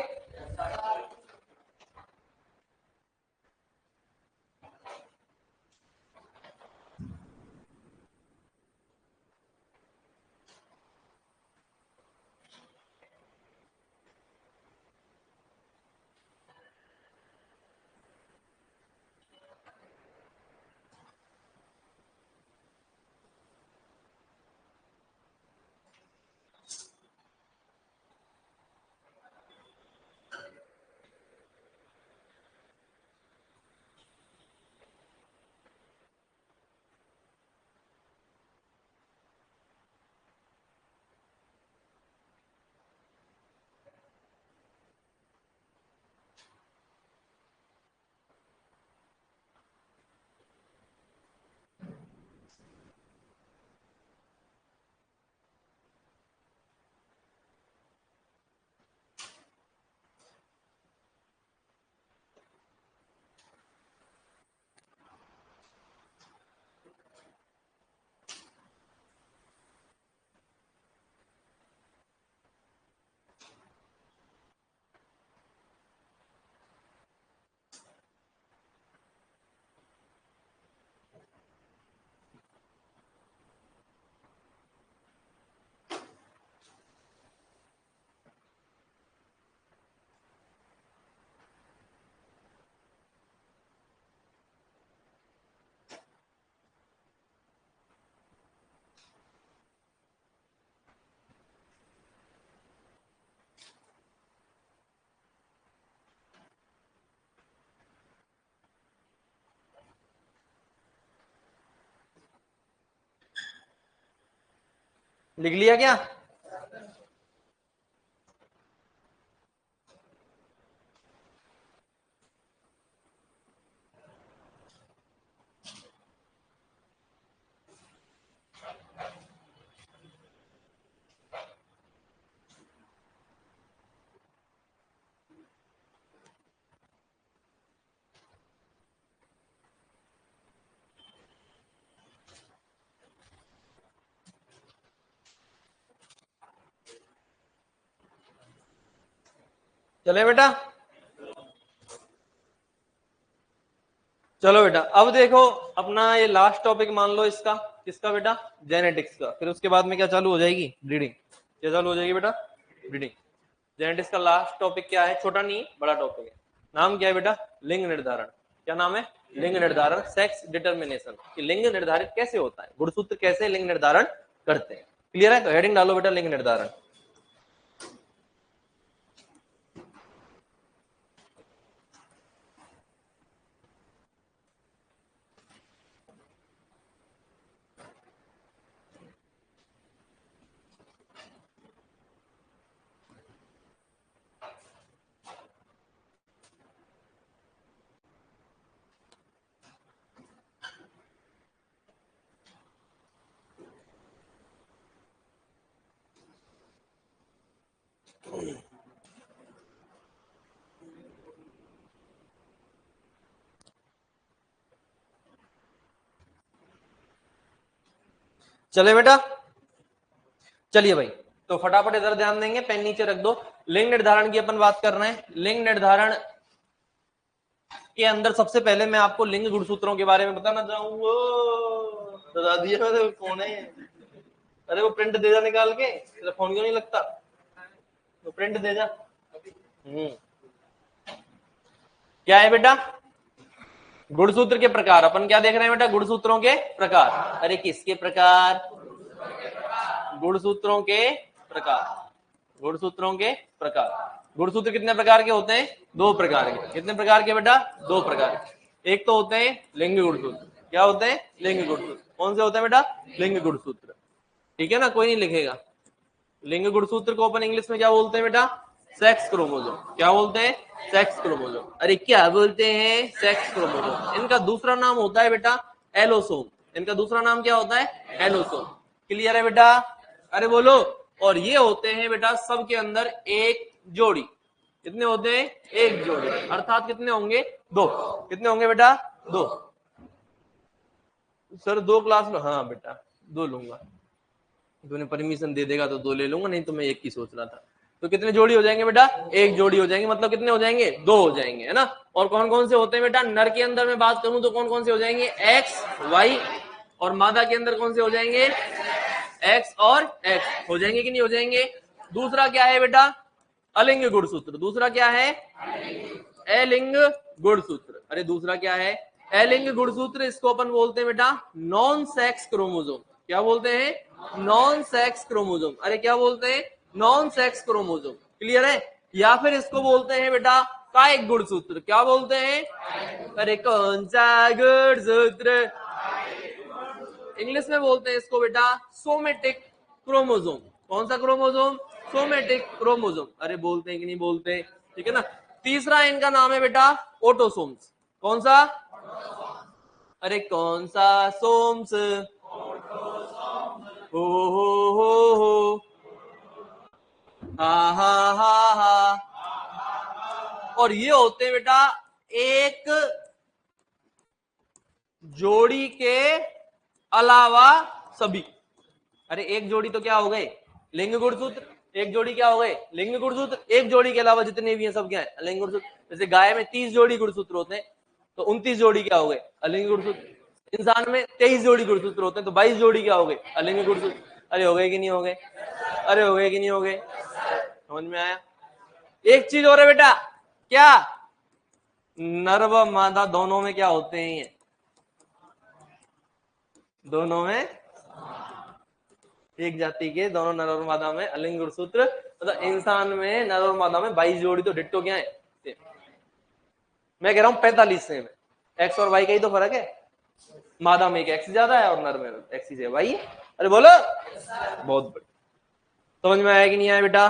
Speaker 1: लिख लिया क्या? चले बेटा? चलो बेटा, अब देखो अपना ये लास्ट टॉपिक मान लो इसका, किसका बेटा? जेनेटिक्स का। फिर उसके बाद में क्या चालू हो जाएगी? ब्रीडिंग। क्या चालू हो जाएगी बेटा? ब्रीडिंग। जेनेटिक्स का लास्ट टॉपिक क्या है? छोटा नहीं, बड़ा टॉपिक है। नाम क्या है बेटा? लिंग निर्धारण। क्या नाम है? लिंग निर्धारण, सेक्स डिटर्मिनेशन। कि लिंग निर्धारित कैसे होता है, गुणसूत्र कैसे लिंग निर्धारण करते हैं। क्लियर है? तो हेडिंग डालो बेटा, लिंग निर्धारण। चले बेटा? चलिए भाई, तो फटाफट इधर ध्यान देंगे, पेन नीचे रख दो। लिंग निर्धारण की अपन बात कर रहे हैं। लिंग निर्धारण के अंदर सबसे पहले मैं आपको लिंग गुणसूत्रों के बारे में बताना चाहूंगा। बता दिया मैंने, कौन है? अरे वो प्रिंट दे जा निकाल के, तेरा फोन क्यों नहीं लगता? तो प्रिंट दे जा। क्या है बेटा? गुणसूत्र के प्रकार। अपन क्या देख रहे हैं बेटा? गुणसूत्रों के प्रकार। अरे किसके प्रकार? गुणसूत्रों के प्रकार। गुणसूत्रों के प्रकार। गुणसूत्र कितने प्रकार के होते हैं? दो प्रकार के। कितने प्रकार के बेटा? दो प्रकार के। एक तो होते हैं लिंग गुणसूत्र। क्या होते हैं? लिंग गुणसूत्र। कौन से होते हैं बेटा? लिंग गुणसूत्र। ठीक है ना, कोई नहीं लिखेगा। लिंग गुणसूत्र को अपन इंग्लिश में क्या बोलते हैं बेटा? Sex chromosome. क्या बोलते हैं? Sex chromosome. अरे क्या बोलते हैं? Sex chromosome. इनका दूसरा नाम होता है बेटा एलोसोम। इनका दूसरा नाम क्या होता है? एलोसोम। क्लियर है बेटा? अरे बोलो। और ये होते हैं बेटा सबके अंदर एक जोड़ी। कितने होते हैं? एक जोड़ी। अर्थात कितने होंगे? दो। कितने होंगे बेटा? दो। सर 2 क्लास में? हाँ बेटा 2 लूंगा। तूने परमिशन दे देगा तो 2 ले लूंगा, नहीं तो मैं एक की सोच रहा था। तो कितने जोड़ी हो जाएंगे बेटा? एक जोड़ी हो जाएंगे। मतलब कितने हो जाएंगे? 2 हो जाएंगे, है ना। और कौन कौन से होते हैं बेटा? नर के अंदर मैं बात करूं तो कौन कौन से हो जाएंगे? X Y. और मादा के अंदर कौन से हो जाएंगे? एक्स और एक्स हो जाएंगे कि नहीं हो जाएंगे? दूसरा क्या है बेटा? अलिंग गुणसूत्र। दूसरा क्या है? अलिंग गुणसूत्र। अरे दूसरा क्या है? अलिंग गुणसूत्र। इसको अपन बोलते हैं बेटा नॉन सेक्स क्रोमोसोम। क्या बोलते हैं? Non sex chromosome. अरे क्या बोलते हैं? Non sex chromosome. क्लियर है? या फिर इसको बोलते हैं बेटा कायिक गुणसूत्र। क्या बोलते हैं? अरे कौन सा गुणसूत्र? इंग्लिश में बोलते हैं इसको बेटा सोमेटिक क्रोमोसोम। कौन सा क्रोमोसोम? Somatic chromosome. अरे बोलते हैं कि नहीं बोलते? ठीक है ना। तीसरा इनका नाम है बेटा ऑटोसोम्स। कौन सा? अरे कौन सा सोम्स? हो हा हा हा हा। और ये होते हैं बेटा एक जोड़ी के अलावा सभी। अरे एक जोड़ी तो क्या हो गए? लिंग गुणसूत्र। एक जोड़ी क्या हो गए? लिंग गुणसूत्र। एक जोड़ी के अलावा जितने भी हैं सब क्या है? लिंग गुणसूत्र। जैसे गाय में 30 जोड़ी गुणसूत्र होते हैं तो 29 जोड़ी क्या हो गए? अलिंग गुणसूत्र। इंसान में 23 जोड़ी गुणसूत्र होते हैं तो 22 जोड़ी क्या हो गए? अलिंग गुणसूत्र। अरे हो गए कि नहीं हो गए? अरे हो गए कि नहीं हो गए? समझ में आया? एक चीज और है बेटा। क्या? नर व मादा दोनों में क्या होते हैं? ये दोनों में एक जाति के दोनों नर और मादा में अलिंग गुणसूत्र। मतलब इंसान में नर और मादा में 22 जोड़ी तो डिट्टो क्या है? मैं कह रहा हूं 45 से में एक्स और वाई का ही तो फर्क है। मादा में एक एक्स ज्यादा है और नर में एक्स ही वाई है। अरे बोलो। बहुत बढ़िया। समझ में आया कि नहीं आया बेटा?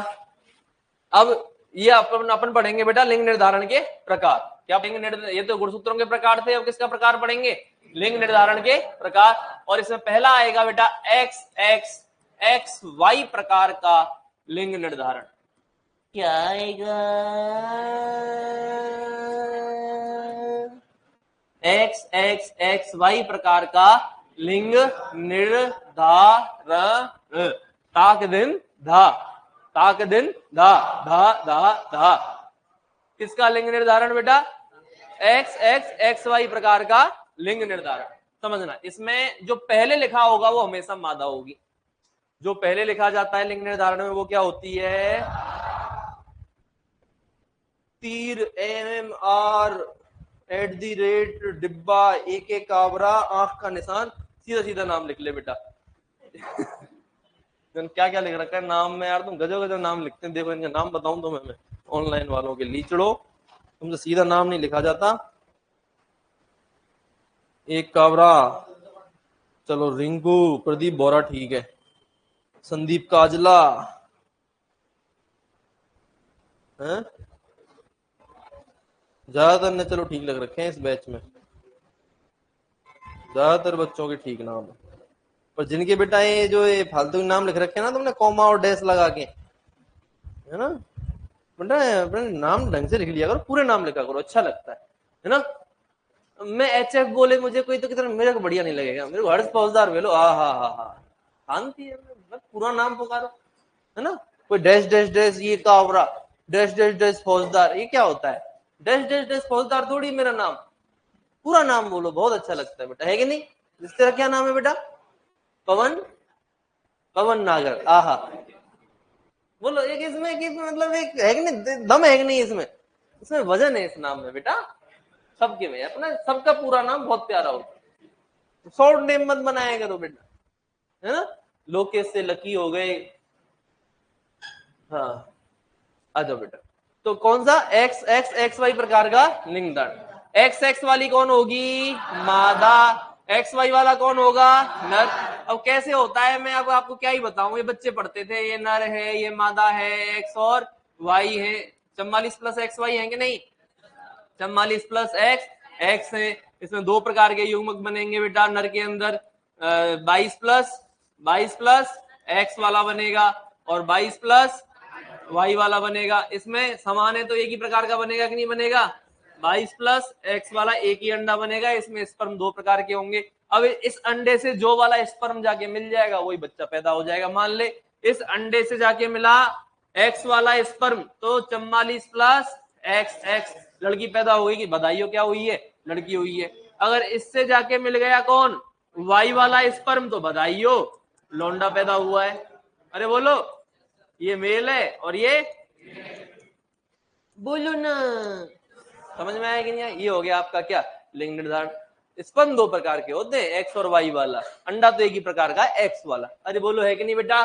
Speaker 1: अब ये अपन पढ़ेंगे बेटा लिंग निर्धारण के प्रकार। क्या पढ़ेंगे? ये तो गुणसूत्रों के प्रकार थे, अब किसका प्रकार पढ़ेंगे? लिंग निर्धारण के प्रकार। और इसमें पहला आएगा बेटा एक्स एक्स एक्स वाई प्रकार का लिंग निर्धारण। क्या आएगा? एक्स एक्स एक्स वाई प्रकार का लिंग निर्धारण। ताक दिन धा, ताक दिन धा, धा धा धा। किसका लिंग निर्धारण बेटा? एक्स एक्स एक्स वाई प्रकार का लिंग निर्धारण। समझना, इसमें जो पहले लिखा होगा वो हमेशा मादा होगी। जो पहले लिखा जाता है लिंग निर्धारण में वो क्या होती है? तीर MMR @ डिब्बा AK काबरा आंख का निशान सीधा सीधा नाम लिख ले बेटा। क्या क्या लिख रखा है नाम में यार? तुम गजब गजब नाम लिखते हैं। देखो इनका नाम बताऊं तो मैं ऑनलाइन वालों के लीचड़ो, तुमसे सीधा नाम नहीं लिखा जाता। एक काबरा, चलो रिंकू प्रदीप बोरा ठीक है, संदीप काजला है, ज्यादातर ने चलो ठीक लग रखे हैं इस बैच में, ज्यादातर बच्चों के ठीक नाम है। पर जिनके बेटा ये जो ये फालतू नाम लिख रखे हैं ना तुमने कॉमा और डैश लगा के, है ना, बेटा अपने नाम ढंग से लिख लिया करो, पूरे नाम लिखा करो, अच्छा लगता है ना। मैं HF बोले मुझे कोई तो कितना मेरे को बढ़िया नहीं लगेगा, मेरे को हर्ष फौजदार बोलो आ हा शांति है, पूरा नाम पुकारो, है ना। कोई डैश डैश डैश ये कावरा, डैश डैश डैश फौजदार, ये क्या होता है? डैश डैश डैश फौजदार थोड़ी मेरा नाम, पूरा नाम बोलो, बहुत अच्छा लगता है बेटा, है कि नहीं। जिस तेरा क्या नाम है बेटा? पवन, पवन नागर, आहा। बोलो एक इसमें मतलब एक है कि नहीं, दम है कि नहीं इसमें? इसमें वजन है इस नाम में बेटा, सबके में अपना सबका पूरा नाम बहुत प्यारा होता है। शॉर्ट नेम मत बनाया करो बेटा, है ना। लोकेश से लकी हो गए। हाँ आ जाओ बेटा। तो कौन सा? एक्स एक्स एक्स वाई प्रकार का लिंग निर्धारण। एक्स एक्स वाली कौन होगी? मादा। एक्स वाई वाला कौन होगा? नर। अब कैसे होता है मैं अब आपको क्या ही बताऊं, ये बच्चे पढ़ते थे, ये नर है ये मादा है, एक्स और वाई है, 44 प्लस एक्स वाई है कि नहीं, 44 प्लस एक्स एक्स है। इसमें दो प्रकार के युग्मक बनेंगे बेटा नर के अंदर, 22 प्लस एक्स वाला बनेगा और 22 प्लस वाई वाला बनेगा। इसमें समान है तो एक ही प्रकार का बनेगा कि नहीं बनेगा, 22 प्लस एक्स वाला एक ही अंडा बनेगा, इसमें स्पर्म दो प्रकार के होंगे। अब इस अंडे से जो वाला स्पर्म जाके मिल जाएगा वही बच्चा पैदा हो जाएगा। मान ले इस अंडे से जाके मिला एक्स वाला स्पर्म, तो 44 प्लस एक्स एक्स, लड़की पैदा हो गई। कि बधाइयों क्या हुई है, लड़की हुई है। अगर इससे जाके मिल गया कौन, वाई वाला स्पर्म, तो बधाइयों लौंडा पैदा हुआ है। अरे बोलो, ये मेल है और ये, बोलो ना, समझ में आया कि नहीं आया? ये हो गया आपका क्या, लिंग निर्धारण। स्पर्म दो प्रकार के होते हैं, एक्स और वाई वाला, अंडा तो एक ही प्रकार का है, एक्स वाला। अरे बोलो है कि नहीं बेटा?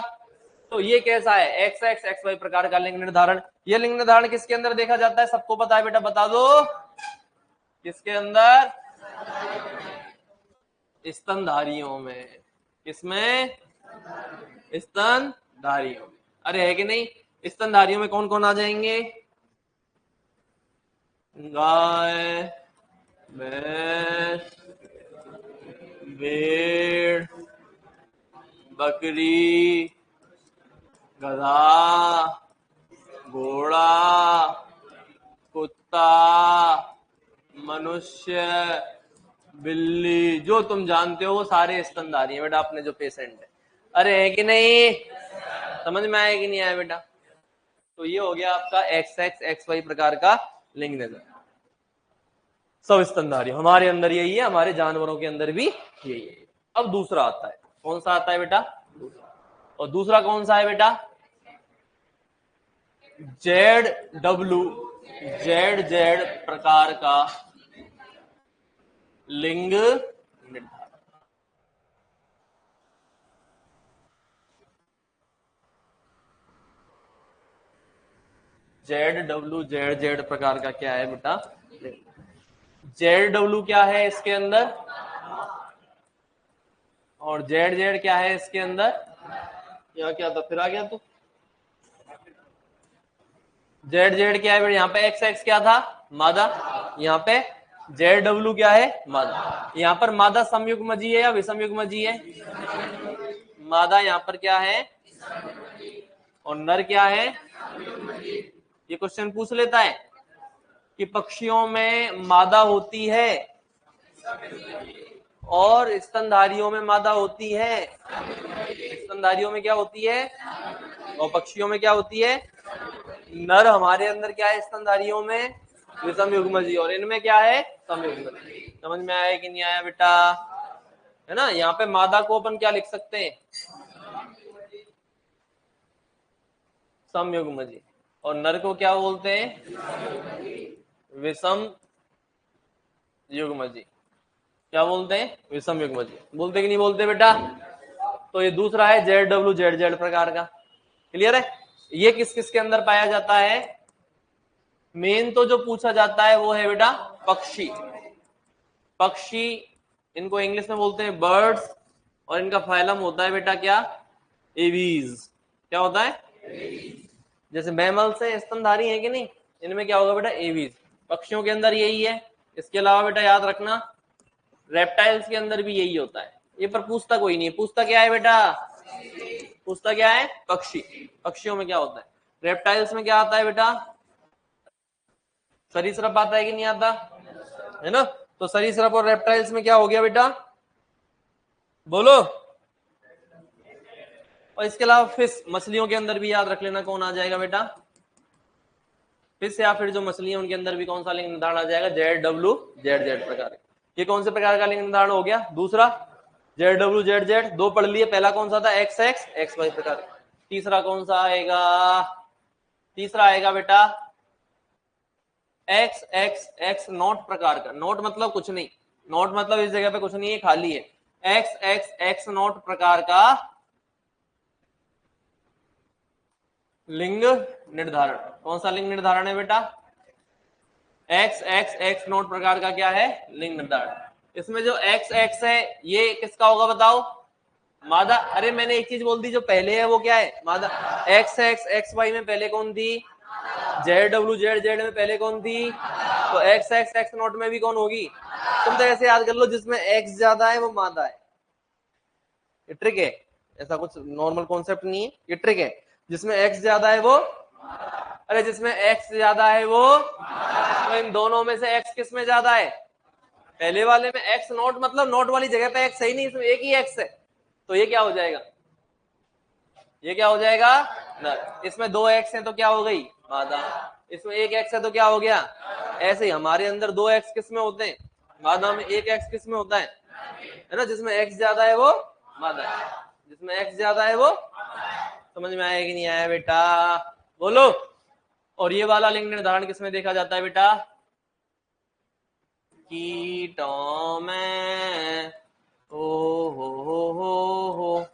Speaker 1: तो ये कैसा है, एक्स एक्स एक्स वाई प्रकार का लिंग निर्धारण। ये लिंग निर्धारण किसके अंदर देखा जाता है, सबको पता है बेटा, बता दो किसके अंदर, स्तनधारियों में। किसमें, स्तनधारियों में। अरे है कि नहीं? स्तनधारियों में कौन कौन आ जाएंगे, गाय, भैंस, भेड़, बकरी, गधा, घोड़ा, कुत्ता, मनुष्य, बिल्ली, जो तुम जानते हो वो सारे स्तनधारी है बेटा, अपने जो पेशेंट है। अरे है कि नहीं, समझ में आया कि नहीं आया बेटा? तो ये हो गया आपका एक्स एक्स एक्स वाई प्रकार का लिंग निर्धारण। सब स्तनधारी हमारे अंदर यही है, हमारे जानवरों के अंदर भी यही है। अब दूसरा आता है, कौन सा आता है बेटा, दूसरा। और दूसरा कौन सा है बेटा, जेड डब्ल्यू, जेड जेड प्रकार का लिंग निर्धारण। जेड डब्ल्यू जेड जेड प्रकार का क्या है बेटा, जेड डब्ल्यू क्या है इसके अंदर, और जेड जेड क्या है इसके अंदर। यहाँ क्या था, फिर आ गया तो जेड जेड क्या है बेटा, यहाँ पे एक्स एक्स क्या था, मादा, यहाँ पे जेड डब्ल्यू क्या है, मादा। यहाँ पर मादा समयुग्मजी है या विषमयुग्मजी है, मादा यहाँ पर क्या है और नर क्या है। ये क्वेश्चन पूछ लेता है कि पक्षियों में मादा होती है और स्तनधारियों में मादा होती है, स्तनधारियों में क्या होती है और पक्षियों में क्या होती है। नर हमारे अंदर क्या है, स्तनधारियों में विषम युग्मजी, और इनमें क्या है, समयुग्मजी। समझ में आया कि नहीं आया बेटा, है ना? यहाँ पे मादा को अपन क्या लिख सकते हैं, समयुग्मजी, और नर को क्या बोलते हैं, विषम युग्मजी। क्या बोलते हैं, विषम युग्मजी। बोलते कि नहीं बोलते बेटा? तो ये दूसरा है जेड डब्ल्यू जेड जेड प्रकार का। क्लियर है? ये किस किस के अंदर पाया जाता है, मेन तो जो पूछा जाता है वो है बेटा पक्षी। पक्षी, इनको इंग्लिश में बोलते हैं बर्ड्स, और इनका फाइलम होता है बेटा क्या, एवीज। क्या होता है, जैसे मैमल्स है स्तनधारी है कि नहीं, इनमें क्या होगा बेटा, एवीज। पक्षियों के अंदर यही है। इसके अलावा बेटा याद रखना रेप्टाइल्स के अंदर भी यही होता है। ये पर पूछता कोई नहीं है, पूछता क्या है बेटा, पूछता क्या है, पक्षी। पक्षियों में क्या होता है, रेप्टाइल्स में क्या आता है बेटा, सरीसृप आता है कि नहीं आता, है ना? तो सरीसृप और रेप्टाइल्स में क्या हो गया बेटा, बोलो। और इसके अलावा फिश, मछलियों के अंदर भी याद रख लेना कौन आ जाएगा बेटा, फिश, या फिर जो मछली है उनके अंदर भी कौन सा लिंग निर्धारण आ जाएगा, जेड डब्ल्यू जेड जेड प्रकार। ये कौन से प्रकार का लिंग निर्धारण हो गया, दूसरा जेड डब्ल्यू जेड जेड। दो पढ़ लिए, पहला कौन सा था, एक्स एक्स एक्स वाई प्रकार। तीसरा कौन सा आएगा, तीसरा आएगा बेटा एक्स एक्स एक्स नॉट प्रकार का। नॉट मतलब कुछ नहीं, नॉट मतलब इस जगह पे कुछ नहीं है, खाली है। एक्स एक्स एक्स नॉट प्रकार का लिंग निर्धारण। कौन सा लिंग निर्धारण है बेटा, एक्स एक्स एक्स नॉट प्रकार का क्या है, लिंग निर्धारण। इसमें जो एक्स एक्स है ये किसका होगा बताओ, मादा। अरे मैंने एक चीज बोल दी, जो पहले है वो क्या है, मादा। एक्स एक्स एक्स वाई में पहले कौन थी, जेड में पहले कौन थी, तो एक्स एक्स एक्स नॉट में भी कौन होगी, तुम तो ऐसे याद कर लो जिसमें एक्स ज्यादा है वो मादा है। ये ट्रिक है, ऐसा कुछ नॉर्मल कॉन्सेप्ट नहीं है, ये ट्रिक है। जिसमें एक्स ज्यादा है वो, अरे जिसमें एक्स ज्यादा है वो, तो इन दोनों में से एक्स किस में ज्यादा है, पहले वाले में एक्स नॉट, मतलब नॉट वाली जगह पे एक्स सही नहीं, इसमें एक ही एक्स है, तो ये क्या हो जाएगा, ये क्या हो जाएगा नर। इसमें दो एक्स है तो क्या हो गई मादा, इसमें एक एक्स है तो क्या हो गया। ऐसे ही हमारे अंदर दो एक्स किस में होते हैं, मादा में, एक एक्स किस में होता है ना, जिसमें एक्स ज्यादा है वो मादा है, जिसमें एक्स ज्यादा है वो। समझ में आया कि नहीं आया बेटा, बोलो। और ये वाला लिंग निर्धारण किसमें देखा जाता है बेटा, कीटों में, ओ हो।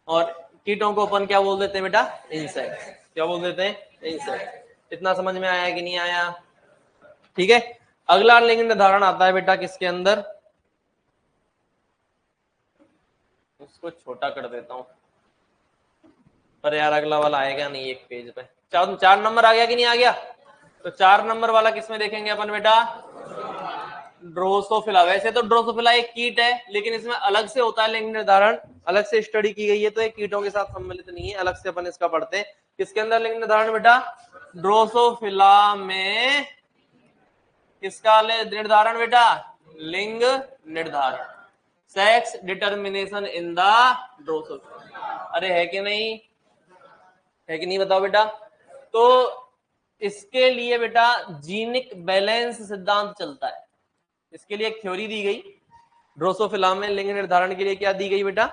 Speaker 1: और कीटों को अपन क्या बोल देते हैं बेटा, इंसेक्ट। क्या बोल देते हैं, इंसेक्ट। इतना समझ में आया कि नहीं आया, ठीक है। अगला लिंग निर्धारण आता है बेटा किसके अंदर, उसको छोटा कर देता हूं, पर यार अगला वाला आएगा नहीं एक पेज पे। 4 नंबर आ गया कि नहीं आ गया, तो 4 नंबर वाला किसमें देखेंगे अपन बेटा, ड्रोसोफिला। वैसे तो ड्रोसोफिला एक कीट है, लेकिन इसमें अलग से होता है लिंग निर्धारण, अलग से स्टडी की गई है, तो एक कीटों के साथ सम्मिलित नहीं है, अलग से अपन इसका पढ़ते हैं। किसके अंदर लिंग निर्धारण बेटा, ड्रोसोफिला में। किसका निर्धारण बेटा, लिंग निर्धारण, sex determination in the Drosophila. अरे है कि नहीं, है कि नहीं बताओ बेटा। तो इसके लिए बेटा जीनिक बैलेंस सिद्धांत चलता है, इसके लिए एक थ्योरी दी गई। ड्रोसोफिला में लिंग निर्धारण के लिए क्या दी गई बेटा,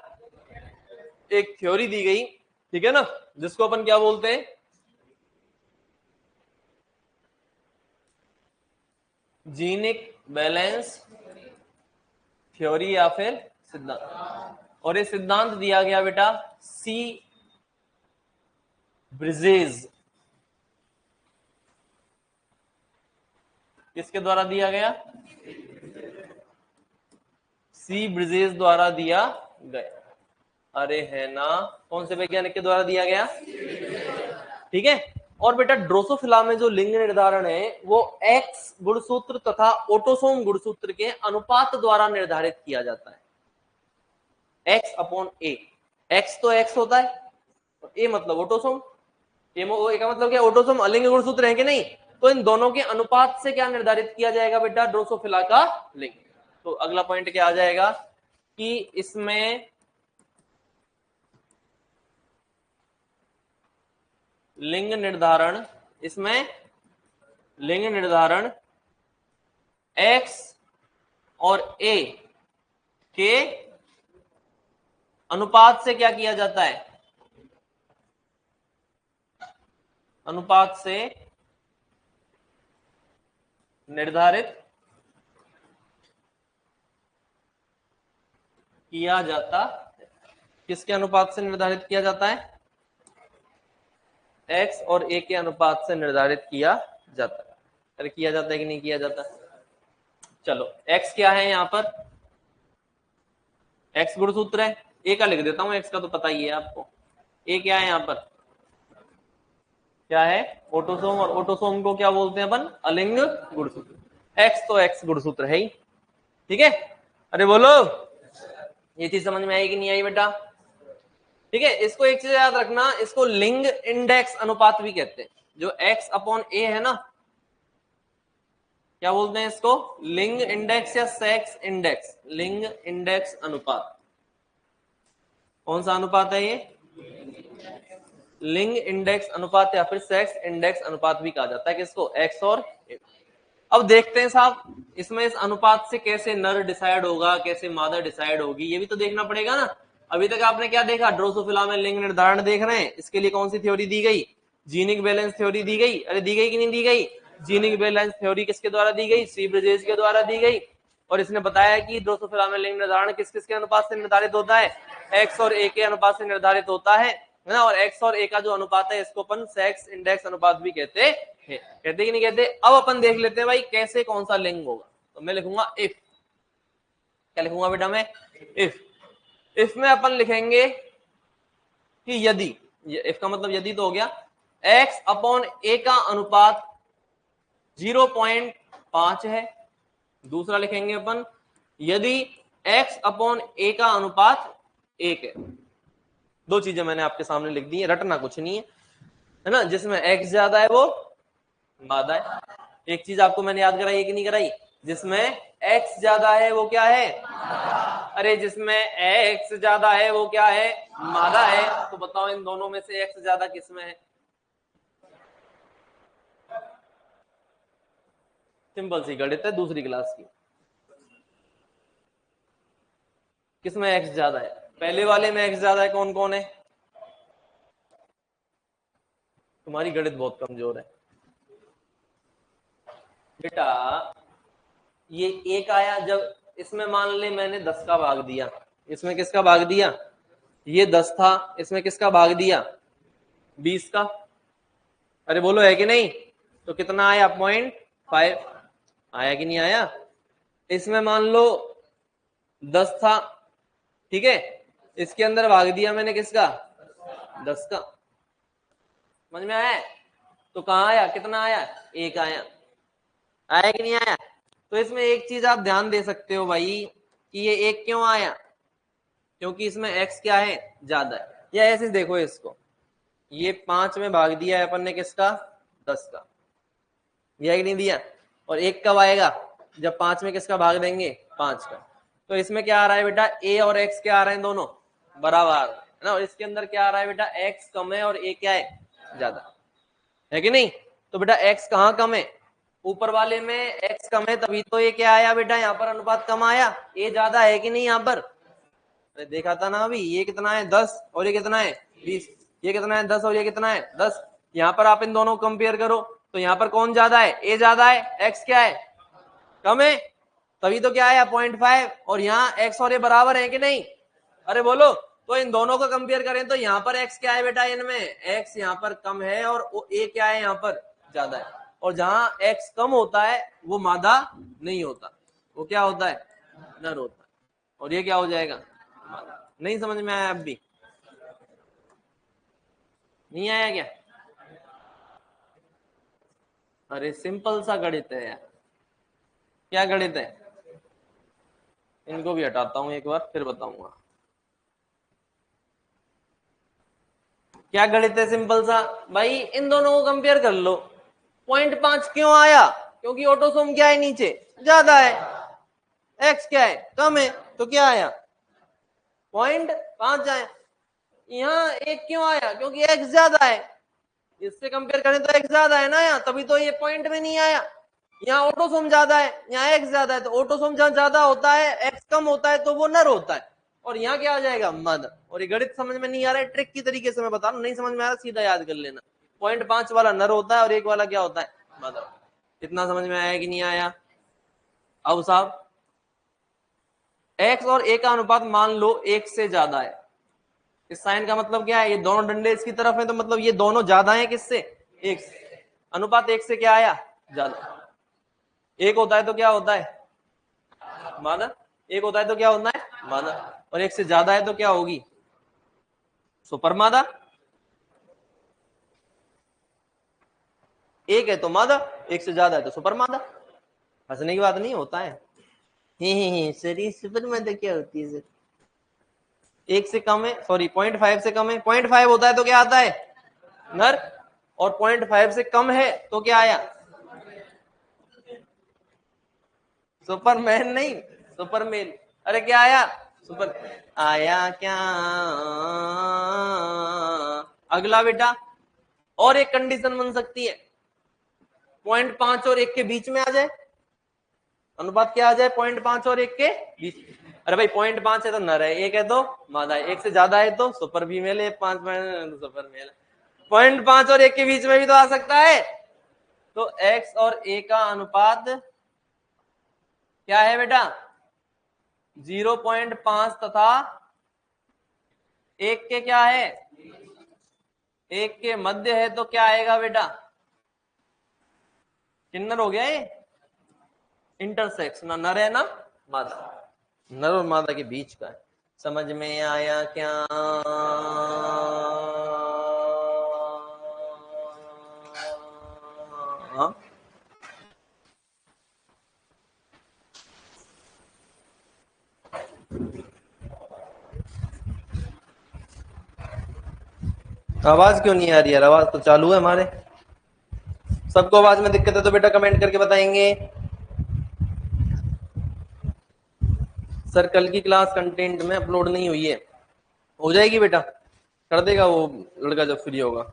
Speaker 1: एक थ्योरी दी गई, ठीक है ना, जिसको अपन क्या बोलते हैं, जीनिक बैलेंस थ्योरी या फिर सिद्धांत। और ये सिद्धांत दिया गया बेटा सी ब्रिजेज, किसके द्वारा दिया गया, सी ब्रिजेज द्वारा दिया गया। अरे है ना, कौन से वैज्ञानिक के द्वारा दिया गया, ठीक है। और बेटा ड्रोसोफिला में जो लिंग निर्धारण है वो एक्स गुणसूत्र तथा ऑटोसोम गुणसूत्र के अनुपात द्वारा निर्धारित किया जाता है, एक्स अपॉन ए। एक्स तो एक्स होता है, ए मतलब ऑटोसोम, ए का मतलब क्या, ऑटोसोम अलिंग गुणसूत्र है कि नहीं, तो इन दोनों के अनुपात से क्या निर्धारित किया जाएगा बेटा, ड्रोसोफिला का लिंग। तो अगला पॉइंट क्या आ जाएगा कि इसमें लिंग निर्धारण, इसमें लिंग निर्धारण एक्स और ए के अनुपात से क्या किया जाता है, अनुपात से निर्धारित किया जाता है। किसके अनुपात से निर्धारित किया जाता है, एक्स और ए के अनुपात से निर्धारित किया जाता है। अरे किया जाता है कि नहीं किया जाता, चलो एक्स क्या है यहाँ पर, एक्स गुणसूत्र है, ए का लिख देता हूं, एक्स का तो पता ही है आपको। ए क्या है यहाँ पर, क्या है ऑटोसोम, और ऑटोसोम को क्या बोलते हैं अपन, अलिंग गुणसूत्र। एक्स तो एक्स गुणसूत्र है ही, ठीक है। अरे बोलो, ये चीज समझ में आई कि नहीं आई बेटा, ठीक है। इसको एक चीज याद रखना, इसको लिंग इंडेक्स अनुपात भी कहते हैं। जो एक्स अपॉन ए है ना, क्या बोलते हैं इसको, लिंग इंडेक्स या सेक्स इंडेक्स, लिंग इंडेक्स अनुपात। कौन सा अनुपात है ये, लिंग इंडेक्स अनुपात या फिर सेक्स इंडेक्स अनुपात भी कहा जाता है किसको, एक्स और ए। अब देखते हैं साहब, इसमें इस अनुपात से कैसे नर डिसाइड होगा, कैसे मादा डिसाइड होगी, ये भी तो देखना पड़ेगा ना। अभी तक आपने क्या देखा, ड्रोसोफिला में लिंग निर्धारण देख रहे हैं, इसके लिए कौन सी थ्योरी दी गई, जीनिक बैलेंस थ्योरी दी गई। अरे दी गई कि नहीं दी गई, जीनिक बैलेंस थ्योरी किसके द्वारा दी गई, सी ब्रिजेज के द्वारा दी गई। और इसने बताया कि ड्रोसोफिला में लिंग निर्धारण किस किस के अनुपात से निर्धारित होता है, एक्स और ए के अनुपात से निर्धारित होता है ना। और एक्स और ए का जो अनुपात है इसको अपन सेक्स इंडेक्स अनुपात भी कहते हैं, कहते कि नहीं कहते। अब अपन देख लेते हैं भाई कैसे कौन सा लिंग होगा, तो मैं लिखूंगा इफ, क्या लिखूंगा बेटा मैं, इफ में अपन लिखेंगे कि यदि, इफ का मतलब यदि तो हो गया, x अपॉन a का अनुपात 0.5 है। दूसरा लिखेंगे अपन, यदि x अपॉन a का अनुपात 1 है। दो चीजें मैंने आपके सामने लिख दी है, रटना कुछ नहीं है ना। जिसमें x ज्यादा है वो मादा है। एक चीज आपको मैंने याद कराई कि नहीं कराई, जिसमें x ज्यादा है वो क्या है, अरे जिसमें x ज्यादा है वो क्या है, मादा है। तो बताओ इन दोनों में से x ज्यादा किसमें है? सिंपल सी गणित है दूसरी क्लास की। किसमें x ज्यादा है? पहले वाले में x ज्यादा है, कौन कौन है? तुम्हारी गणित बहुत कमजोर है बेटा। ये एक आया जब, इसमें मान ले मैंने 10 का भाग दिया, इसमें किसका भाग दिया, ये 10 था, इसमें किसका भाग दिया, 20 का। अरे बोलो है कि नहीं? तो कितना आया, 0.5 आया कि नहीं आया? इसमें मान लो 10 था, ठीक है, इसके अंदर भाग दिया मैंने किसका, 10 का। समझ में आया? तो कहाँ आया, कितना आया, 1 आया। आया कि नहीं आया? तो इसमें एक चीज आप ध्यान दे सकते हो भाई कि ये 1 क्यों आया, क्योंकि इसमें x क्या है, ज्यादा है। या ऐसे देखो इसको, ये 5 में भाग दिया है अपन ने किसका, 10 का, दिया कि नहीं दिया? और 1 कब आएगा, जब 5 में किसका भाग देंगे, 5 का। तो इसमें क्या आ रहा है बेटा, a और x क्या आ रहे हैं, दोनों बराबर है ना। और इसके अंदर क्या आ रहा है बेटा, x कम है और a क्या है, ज्यादा है कि नहीं? तो बेटा x कहाँ कम है, ऊपर वाले में x कम है, तभी तो ये क्या आया बेटा, यहाँ पर अनुपात कम आया। a ज्यादा है कि नहीं यहाँ पर? देखा था ना अभी, ये कितना है 10 और ये कितना है 20, ये कितना है 10 और ये कितना है 10। यहाँ पर आप इन दोनों को कंपेयर करो, तो यहाँ पर कौन ज्यादा है, ए ज्यादा है, एक्स क्या है, कम है, तभी तो क्या आया 0.5। और यहाँ एक्स और ये बराबर है कि नहीं, अरे बोलो। तो इन दोनों को कंपेयर करें तो यहाँ पर एक्स क्या है बेटा, इनमें एक्स यहाँ पर कम है और ए क्या है यहाँ पर ज्यादा है। और जहां एक्स कम होता है वो मादा नहीं होता, वो क्या होता है, नर होता है। और ये क्या हो जाएगा, नहीं समझ में आया? अब भी नहीं आया क्या? अरे सिंपल सा गणित है यार। क्या गणित है, इनको भी हटाता हूं एक बार फिर बताऊंगा क्या गणित है। सिंपल सा भाई, इन दोनों को कंपेयर कर लो। 0.5 क्यों आया, क्योंकि ऑटोसोम क्या है, नीचे ज्यादा है, एक्स क्या है, कम है, तो क्या आया 0.5 आया। यहाँ एक क्यों आया, क्योंकि एक्स ज्यादा है, इससे कंपेयर करें तो एक्स ज्यादा है ना यहाँ, तभी तो ये पॉइंट में नहीं आया। यहाँ ऑटोसोम ज्यादा है, यहाँ एक्स ज्यादा है, तो ऑटोसोम जहां ज्यादा होता है, एक्स कम होता है, तो वो नर होता है। और यहाँ क्या आ जाएगा, मद। और ये गणित समझ में नहीं आ रहा है, ट्रिक की तरीके से मैं बता रहा हूँ, नहीं समझ में आ रहा सीधा याद कर लेना। 0.5 वाला नर होता है और 1 वाला क्या होता है, मद। इतना समझ में आया कि नहीं आया? अब साहब, एक्स और ए का अनुपात मान लो 1 से ज्यादा है। इस साइन का मतलब क्या है, ये दोनों डंडे इसकी तरफ है, तो मतलब ये दोनों ज्यादा है किससे, 1 से। अनुपात 1 से क्या आया, ज्यादा। 1 होता है तो क्या होता है, मादा। 1 होता है तो क्या होता है, मादा। और 1 से ज्यादा है तो क्या होगी, सुपर मादा। 1 है तो मादा, 1 से ज्यादा है तो सुपर मादा। हंसने की बात नहीं, होता है। सर ये सुपर मादा क्या होती है सर? 1 से कम है, सॉरी 0.5 से कम है, 0.5 होता है तो क्या आता है, नर। और 0.5 से कम है तो क्या आया, सुपरमैन नहीं, सुपरमेन। अरे क्या आया, सुपर आया क्या। अगला बेटा, और एक कंडीशन बन सकती है, 0.5 और 1 के बीच में आ जाए, अनुपात क्या आ जाए, 0.5 और 1 के बीच। अरे भाई 0.5 है तो नर है, 1 है तो मादा है, 1 से ज्यादा है तो सुपर फीमेल है, 5 सुपर मेल है। 0.5 और 1 के बीच में भी तो आ सकता है। तो x और a का अनुपात क्या है बेटा, 0.5 तथा 1 के क्या है, 1 के मध्य है, तो क्या आएगा बेटा, किन्नर हो गया ये, इंटरसेक्स, ना नर है ना मादा, नर और मादा के बीच का है। समझ में आया क्या? हाँ आवाज क्यों नहीं आ रही यार? आवाज तो चालू है हमारे। सबको आवाज में दिक्कत है तो बेटा कमेंट करके बताएंगे। सर कल की क्लास कंटेंट में अपलोड नहीं हुई है। हो जाएगी बेटा, कर देगा वो लड़का जब फ्री होगा।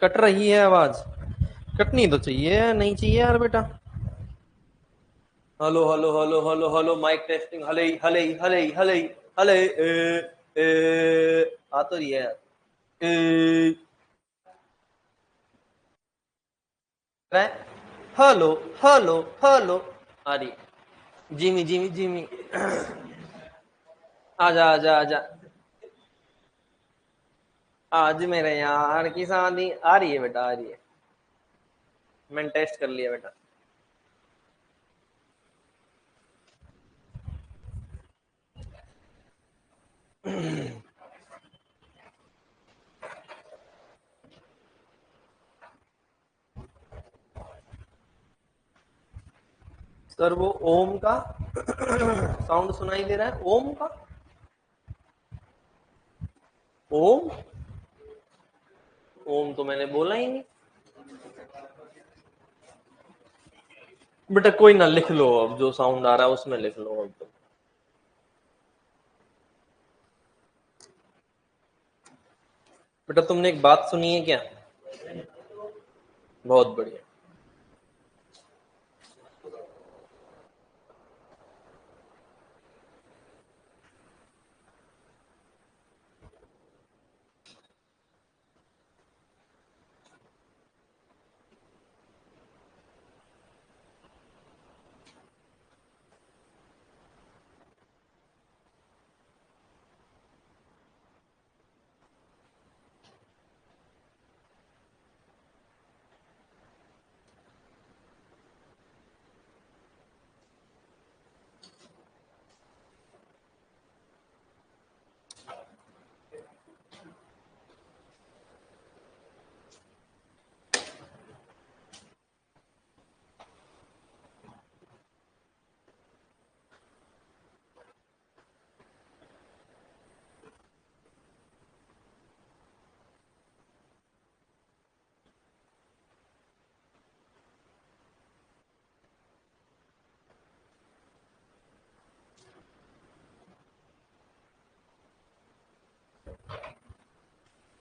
Speaker 1: कट रही है आवाज। कटनी तो चाहिए, नहीं चाहिए यार बेटा। Hello hello hello hello hello, mic testing, हले हले हले हले हले आ तो रही है यार। ए, हेलो हेलो हेलो आ रही है। जिमी जिमी जिमी आजा आजा आजा। आज मेरे यार की शादी आ रही है बेटा, आ रही है। मैंने टेस्ट कर लिया बेटा। सर वो ओम का साउंड सुनाई दे रहा है, ओम का। ओम ओम तो मैंने बोला ही नहीं। बेटा कोई ना, लिख लो अब जो साउंड आ रहा है उसमें लिख लो अब तो। बेटा तुमने एक बात सुनी है क्या? बहुत बढ़िया।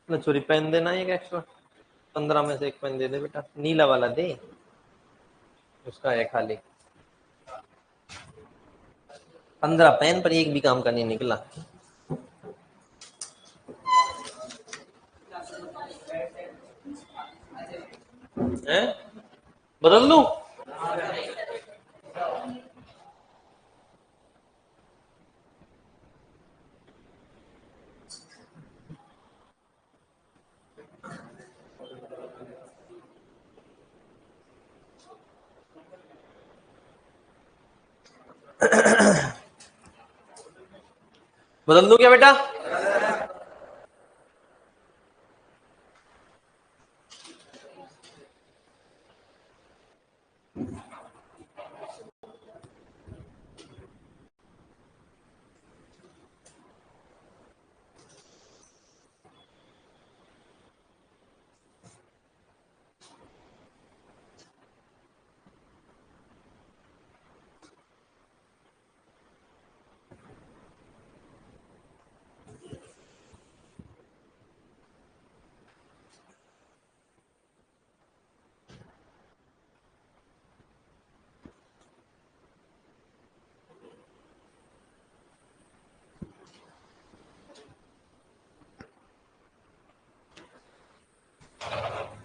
Speaker 1: ना चोरी पेन देना एक एक्स्ट्रा, 15 में से एक पेन दे दे बेटा, नीला वाला दे। उसका है खाली 15 पेन पर एक भी काम का नहीं निकला है। बदल दूं? बदल दूं क्या बेटा?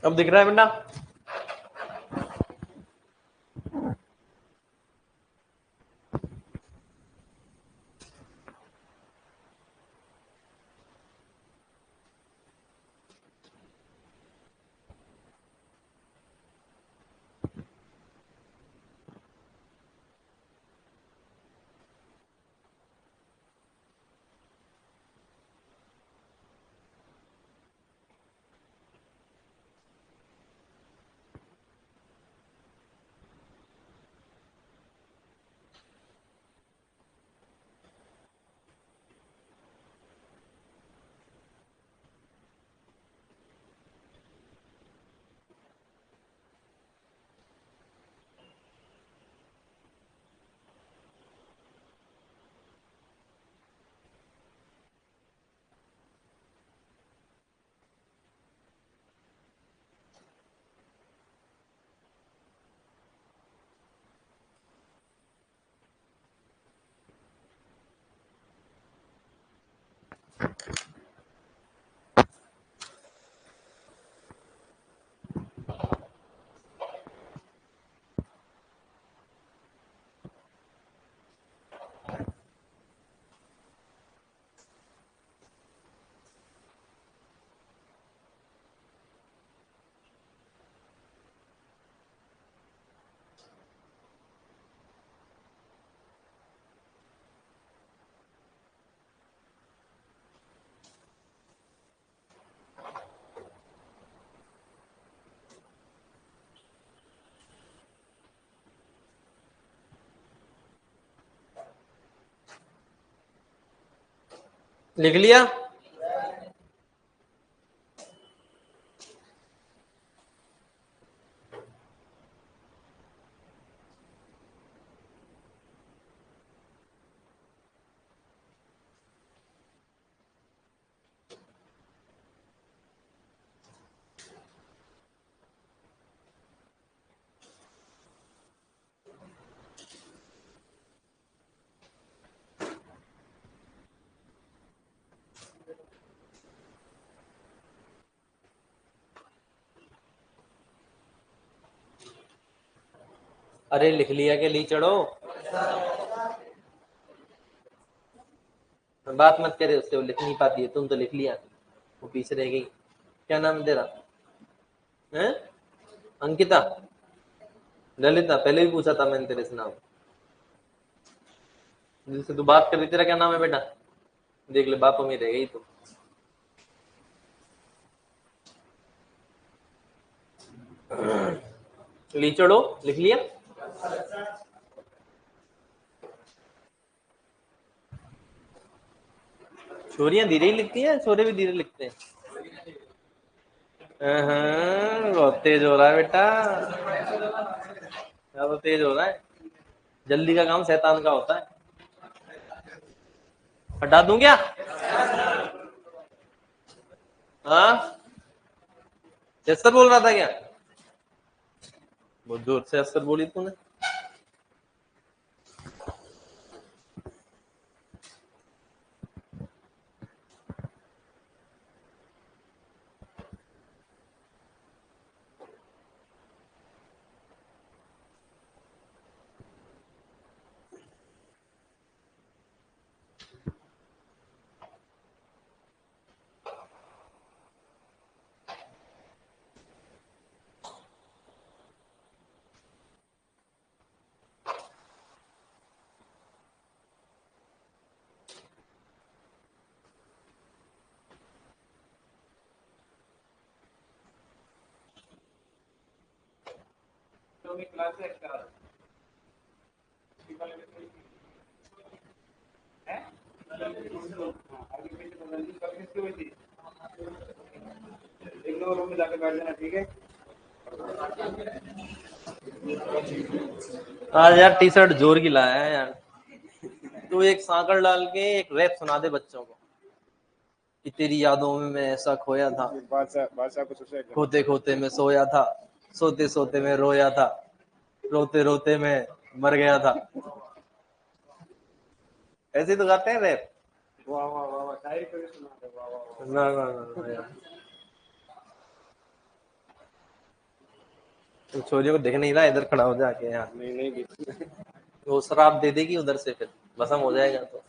Speaker 1: अब दिख रहा है बेटा? लिख लिया? अरे लिख लिया के ली चढ़ो, बात मत करे उससे, वो लिख नहीं पाती है, तुम तो लिख लिया, वो पीछे रह गई। क्या नाम तेरा है? अंकिता? ललिता? पहले भी पूछा था मैंने तेरे से नाम, जिससे तू बात कर रही, तेरा क्या नाम है बेटा? देख ले, बाप में रह गई तू। ली चढ़ो लिख लिया? छोरियां धीरे ही लिखती हैं, छोरे भी धीरे लिखते हैं? बहुत तेज हो रहा है बेटा, ज्यादा तेज हो रहा है। जल्दी का काम शैतान का होता है। हटा दूं क्या? हाँ, असर बोल रहा था क्या? बहुत जोर से असर बोली तूने। आज यार टी शर्ट जोर की लाया है यार। तू एक सांकड़ डाल के एक रैप सुना दे बच्चों को कि तेरी यादों में मैं ऐसा खोया था, खोते खोते मैं सोया था, सोते सोते मैं रोया था, रोते रोते मैं मर गया था। ऐसे तो गाते हैं रैप। वाह वाह वाह वाह, शायरी करके सुना दे। वाह वाह वाह। ना ना ना यार, तो छोरियों को दिख नहीं रहा, इधर खड़ा हो जाके यहाँ। नहीं नहीं, वो शराब दे देगी उधर से, फिर भस्म हो जाएगा। तो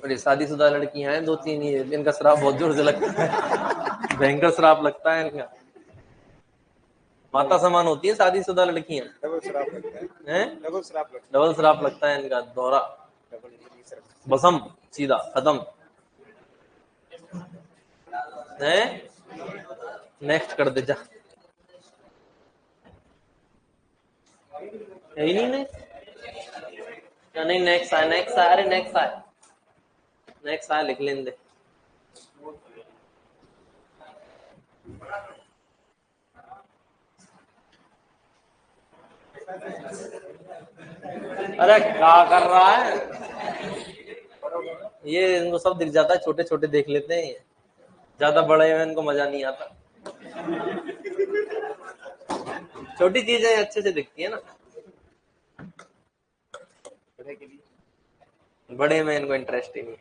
Speaker 1: और ये शादीशुदा लड़कियां हैं दो तीन, ये इनका शराब बहुत जोर से लगता है। भयंकर शराब लगता है इनका, माता समान होती है शादीशुदा लड़कियां। डबल शराब लगता है, डबल शराब लगता है इनका, दोहरा भस्म, सीधा खत्म है। नेक्स्ट कर दे जा। यही नहीं नहीं, नेक्स्ट आए, नेक्स्ट आए, अरे नेक्स्ट आए, नेक्स्ट आए, लिख लेने दे। अरे क्या कर रहा है ये? इनको सब दिख जाता है, छोटे छोटे देख लेते हैं, ज्यादा बड़े में इनको मजा नहीं आता। छोटी चीजें अच्छे से दिखती है ना, बड़े में इनको इंटरेस्ट ही नहीं।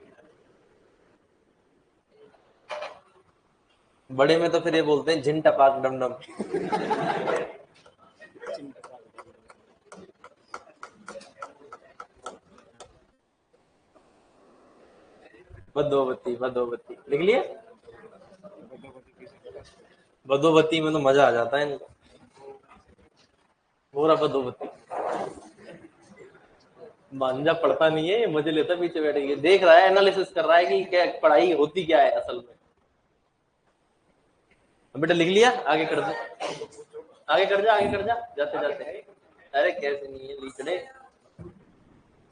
Speaker 1: बड़े में तो फिर ये बोलते हैं झिन टपाक डम डम। बदोबती बदोबती लिख लिया। बदोबती में तो मजा आ जाता है इनको। पूरा बदोबती। मांझा पढ़ता नहीं है, मजे लेता पीछे बैठ के, देख रहा है, एनालिसिस कर रहा है कि क्या पढ़ाई होती क्या है असल में। बेटा लिख लिया, आगे कर दे, आगे कर जा, आगे कर जा, जाते जाते। अरे कैसे नहीं है लीचड़े,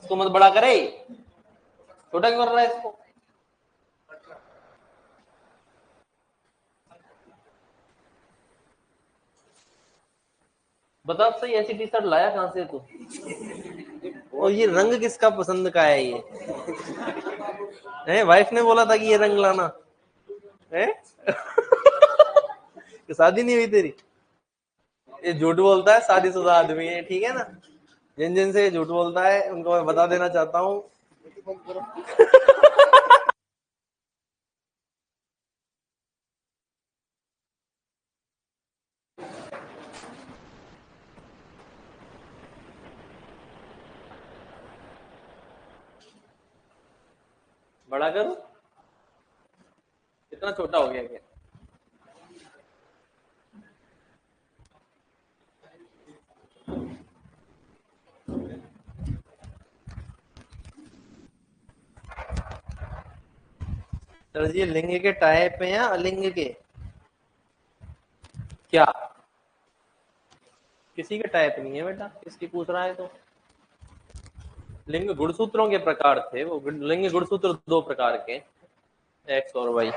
Speaker 1: इसको मत बड़ा करे, छोटा क्यों कर रहा है इसको। बता सही, ऐसी टी शर्ट लाया कहां से तू। और ये रंग किसका पसंद का है ये है? वाइफ ने बोला था कि ये रंग लाना है। कि शादी नहीं हुई तेरी। ये झूठ बोलता है, शादीशुदा आदमी है, ठीक है ना। जिन जिन से झूठ बोलता है उनको मैं बता देना चाहता हूँ। बड़ा करो, इतना छोटा हो गया क्या। सर जी लिंग के टाइप है या अलिंग के। क्या किसी के टाइप नहीं है बेटा, किसकी पूछ रहा है तो। लिंग गुणसूत्रों के प्रकार थे वो, लिंग गुणसूत्र दो प्रकार के, एक्स और वाई।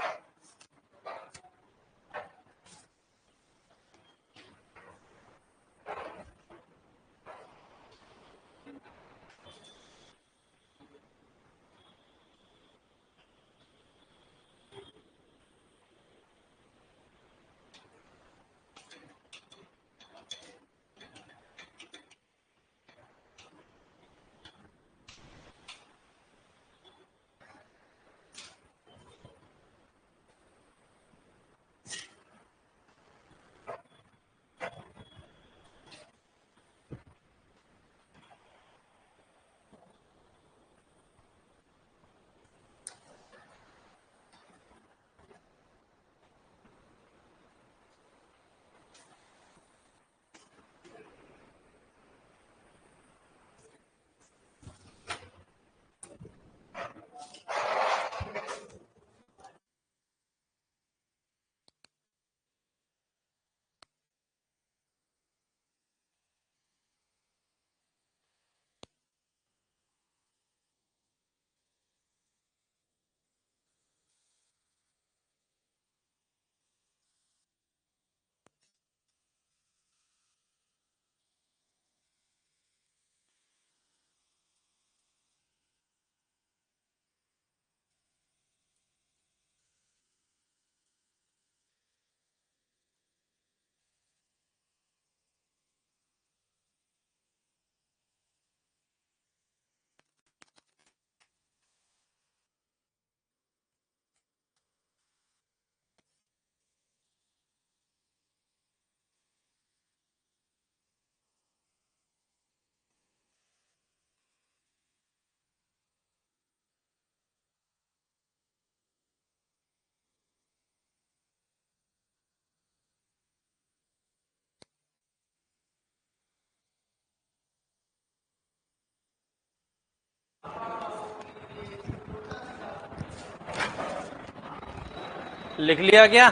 Speaker 1: लिख लिया क्या।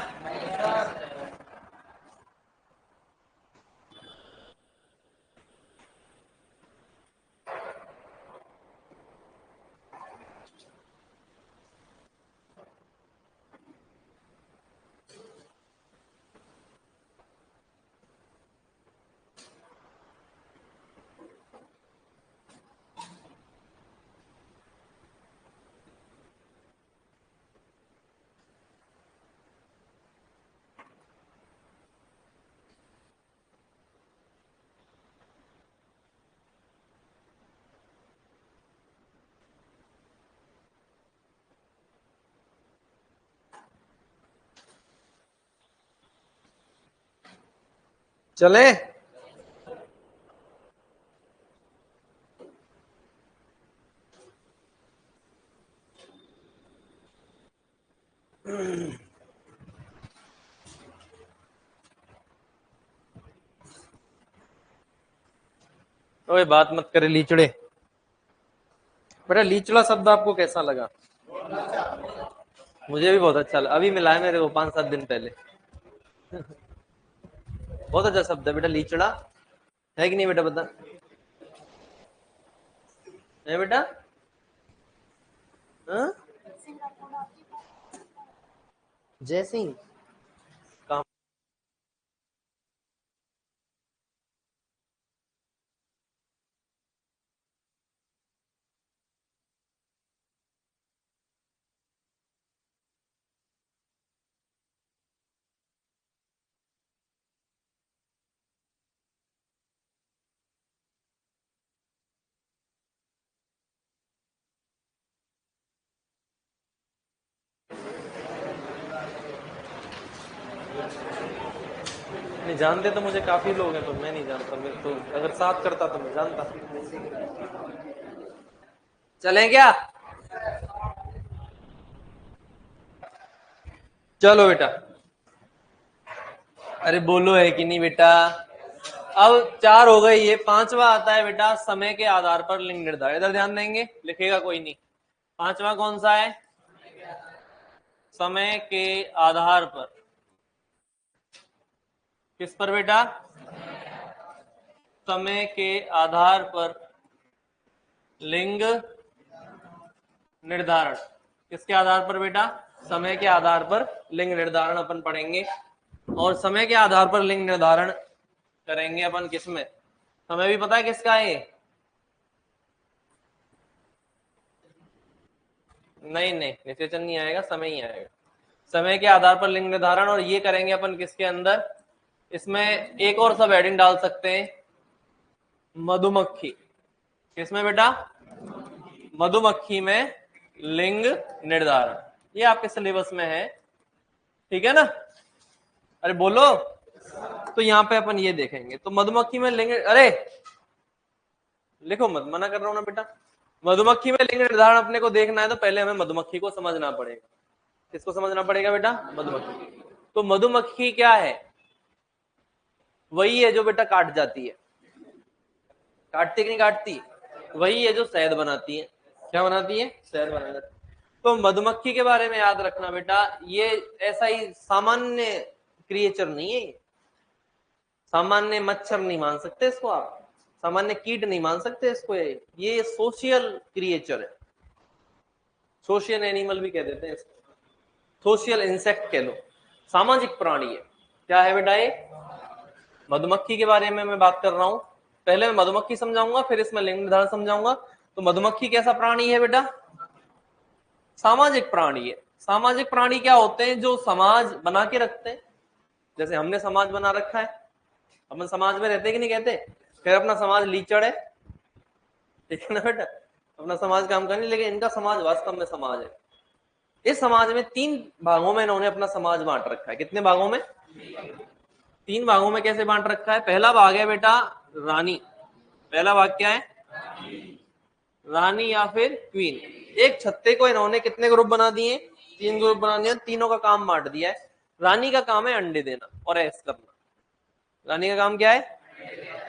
Speaker 1: चले? ओए बात मत करे लीचड़े। बेटा लीचड़ा शब्द आपको कैसा लगा? मुझे भी बहुत अच्छा लगा, अभी मिला है मेरे को 5-7 दिन पहले। बहुत अच्छा शब्द है बेटा लीचड़ा, है कि नहीं बेटा? बता, है बेटा? हाँ? जय सिंह कहाँ? नहीं जानते तो मुझे काफी लोग हैं, तो मैं नहीं जानता। मैं तो अगर साथ करता तो मैं जानता। चलें क्या? चलो बेटा। अरे बोलो है कि नहीं बेटा? अब 4 हो गई, ये 5वां आता है बेटा, समय के आधार पर लिंग निर्धारण। इधर ध्यान देंगे, लिखेगा कोई नहीं। 5वां कौन सा है? समय के आधार पर। किस पर बेटा? समय के आधार पर लिंग निर्धारण। किसके आधार पर बेटा? समय के आधार पर लिंग निर्धारण अपन पढ़ेंगे। और समय के आधार पर लिंग निर्धारण करेंगे अपन किसमें? समय भी पता है किसका है? नहीं नहीं, निषेचन नहीं आएगा, समय ही आएगा। समय के आधार पर लिंग निर्धारण, और ये करेंगे अपन किसके अंदर? इसमें एक और सब हेडिंग डाल सकते हैं, मधुमक्खी। किसमें बेटा? मधुमक्खी में लिंग निर्धारण। ये आपके सिलेबस में है, ठीक है ना? अरे बोलो। तो यहाँ पे अपन ये देखेंगे, तो मधुमक्खी में लिंग, अरे लिखो मत, मना कर रहा हूं ना बेटा। मधुमक्खी में लिंग निर्धारण अपने को देखना है तो पहले हमें मधुमक्खी को समझना पड़ेगा। किसको समझना पड़ेगा बेटा? मधुमक्खी। तो मधुमक्खी क्या है? वही है जो बेटा काट जाती है। काटती कि नहीं काटती? वही है जो शहद बनाती है। क्या बनाती है? शहद बनाती है। तो मधुमक्खी के बारे में याद रखना बेटा, ये ऐसा ही सामान्य क्रिएचर नहीं है। सामान्य मच्छर नहीं मान सकते इसको आप, सामान्य कीट नहीं मान सकते इसको। ये सोशियल क्रिएचर है, सोशियल एनिमल भी कह देते हैं इसको, सोशियल इंसेक्ट कह लो, सामाजिक प्राणी है। क्या है बेटा ये? मधुमक्खी के बारे में मैं बात कर रहा हूं। पहले मैं मधुमक्खी समझाऊंगा, फिर इसमें लिंग निर्धारण समझाऊंगा। तो मधुमक्खी कैसा प्राणी है बेटा? सामाजिक प्राणी है। सामाजिक प्राणी क्या होते हैं? जो समाज बना के रखते हैं। जैसे हमने समाज बना रखा है, अपन समाज में रहते कि नहीं कहते? फिर अपना समाज लीचड़ है, ठीक है ना बेटा? अपना समाज काम करने, लेकिन इनका समाज वास्तव में समाज है। इस समाज में 3 भागों में इन्होंने अपना समाज बांट रखा है। कितने भागों में? 3 भागों में। कैसे बांट रखा है? पहला भाग है बेटा रानी। पहला भाग क्या है? रानी या फिर क्वीन। एक छत्ते को इन्होंने कितने ग्रुप बना दिए? 3 ग्रुप बना दिए, तीनों का काम बांट दिया है। रानी का काम है अंडे देना और ऐश करना। रानी का काम क्या है?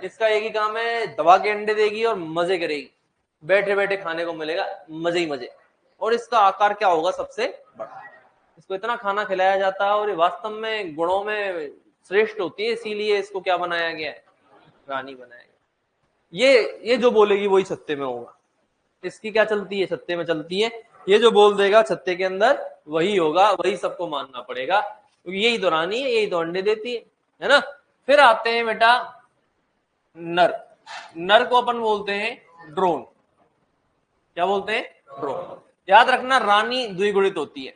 Speaker 1: इसका एक ही काम है, दबा के अंडे देगी और मजे करेगी, बैठे बैठे खाने को मिलेगा, मजे ही मजे। और इसका आकार क्या होगा? सबसे बड़ा। इसको इतना खाना खिलाया जाता है और ये वास्तव में गुणों में श्रेष्ठ होती है, इसीलिए इसको क्या बनाया गया है? रानी बनाया गया। ये जो बोलेगी वही छत्ते में होगा। इसकी क्या चलती है? छत्ते में चलती है। ये जो बोल देगा छत्ते के अंदर वही होगा, वही सबको मानना पड़ेगा, क्योंकि यही तो रानी है, यही तो अंडे देती है ना? फिर आते हैं बेटा नर। नर को अपन बोलते हैं ड्रोन। क्या बोलते हैं? ड्रोन। याद रखना, रानी द्विगुणित होती है।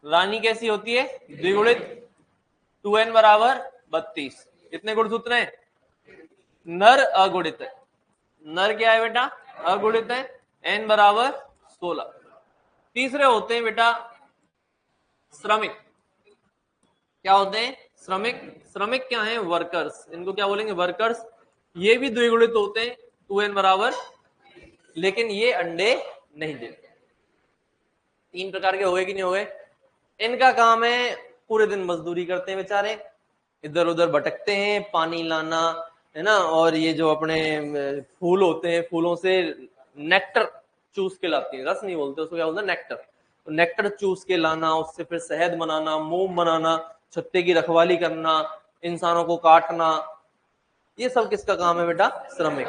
Speaker 1: रानी कैसी होती है? द्विगुणित। 2n बराबर 32। कितने गुणसूत्र हैं? नर अगुणित है। नर क्या है बेटा? अगुणित है। n बराबर 16। तीसरे होते हैं बेटा श्रमिक। क्या होते हैं? श्रमिक, श्रमिक क्या है? वर्कर्स। इनको क्या बोलेंगे? वर्कर्स। ये भी द्विगुणित होते हैं 2n बराबर, लेकिन ये अंडे नहीं देते। 3 प्रकार के हो गए कि नहीं हो गए? इनका काम है पूरे दिन मजदूरी करते हैं बेचारे, इधर उधर भटकते हैं, पानी लाना है ना, और ये जो अपने फूल होते हैं, फूलों से नेक्टर चूस के लाती है, रस नहीं बोलते उसको, क्या बोलते हैं? नेक्टर। तो नेक्टर चूस के लाना, उससे फिर शहद बनाना, मोम बनाना, छत्ते की रखवाली करना, इंसानों को काटना, ये सब किसका काम है बेटा? श्रमिक।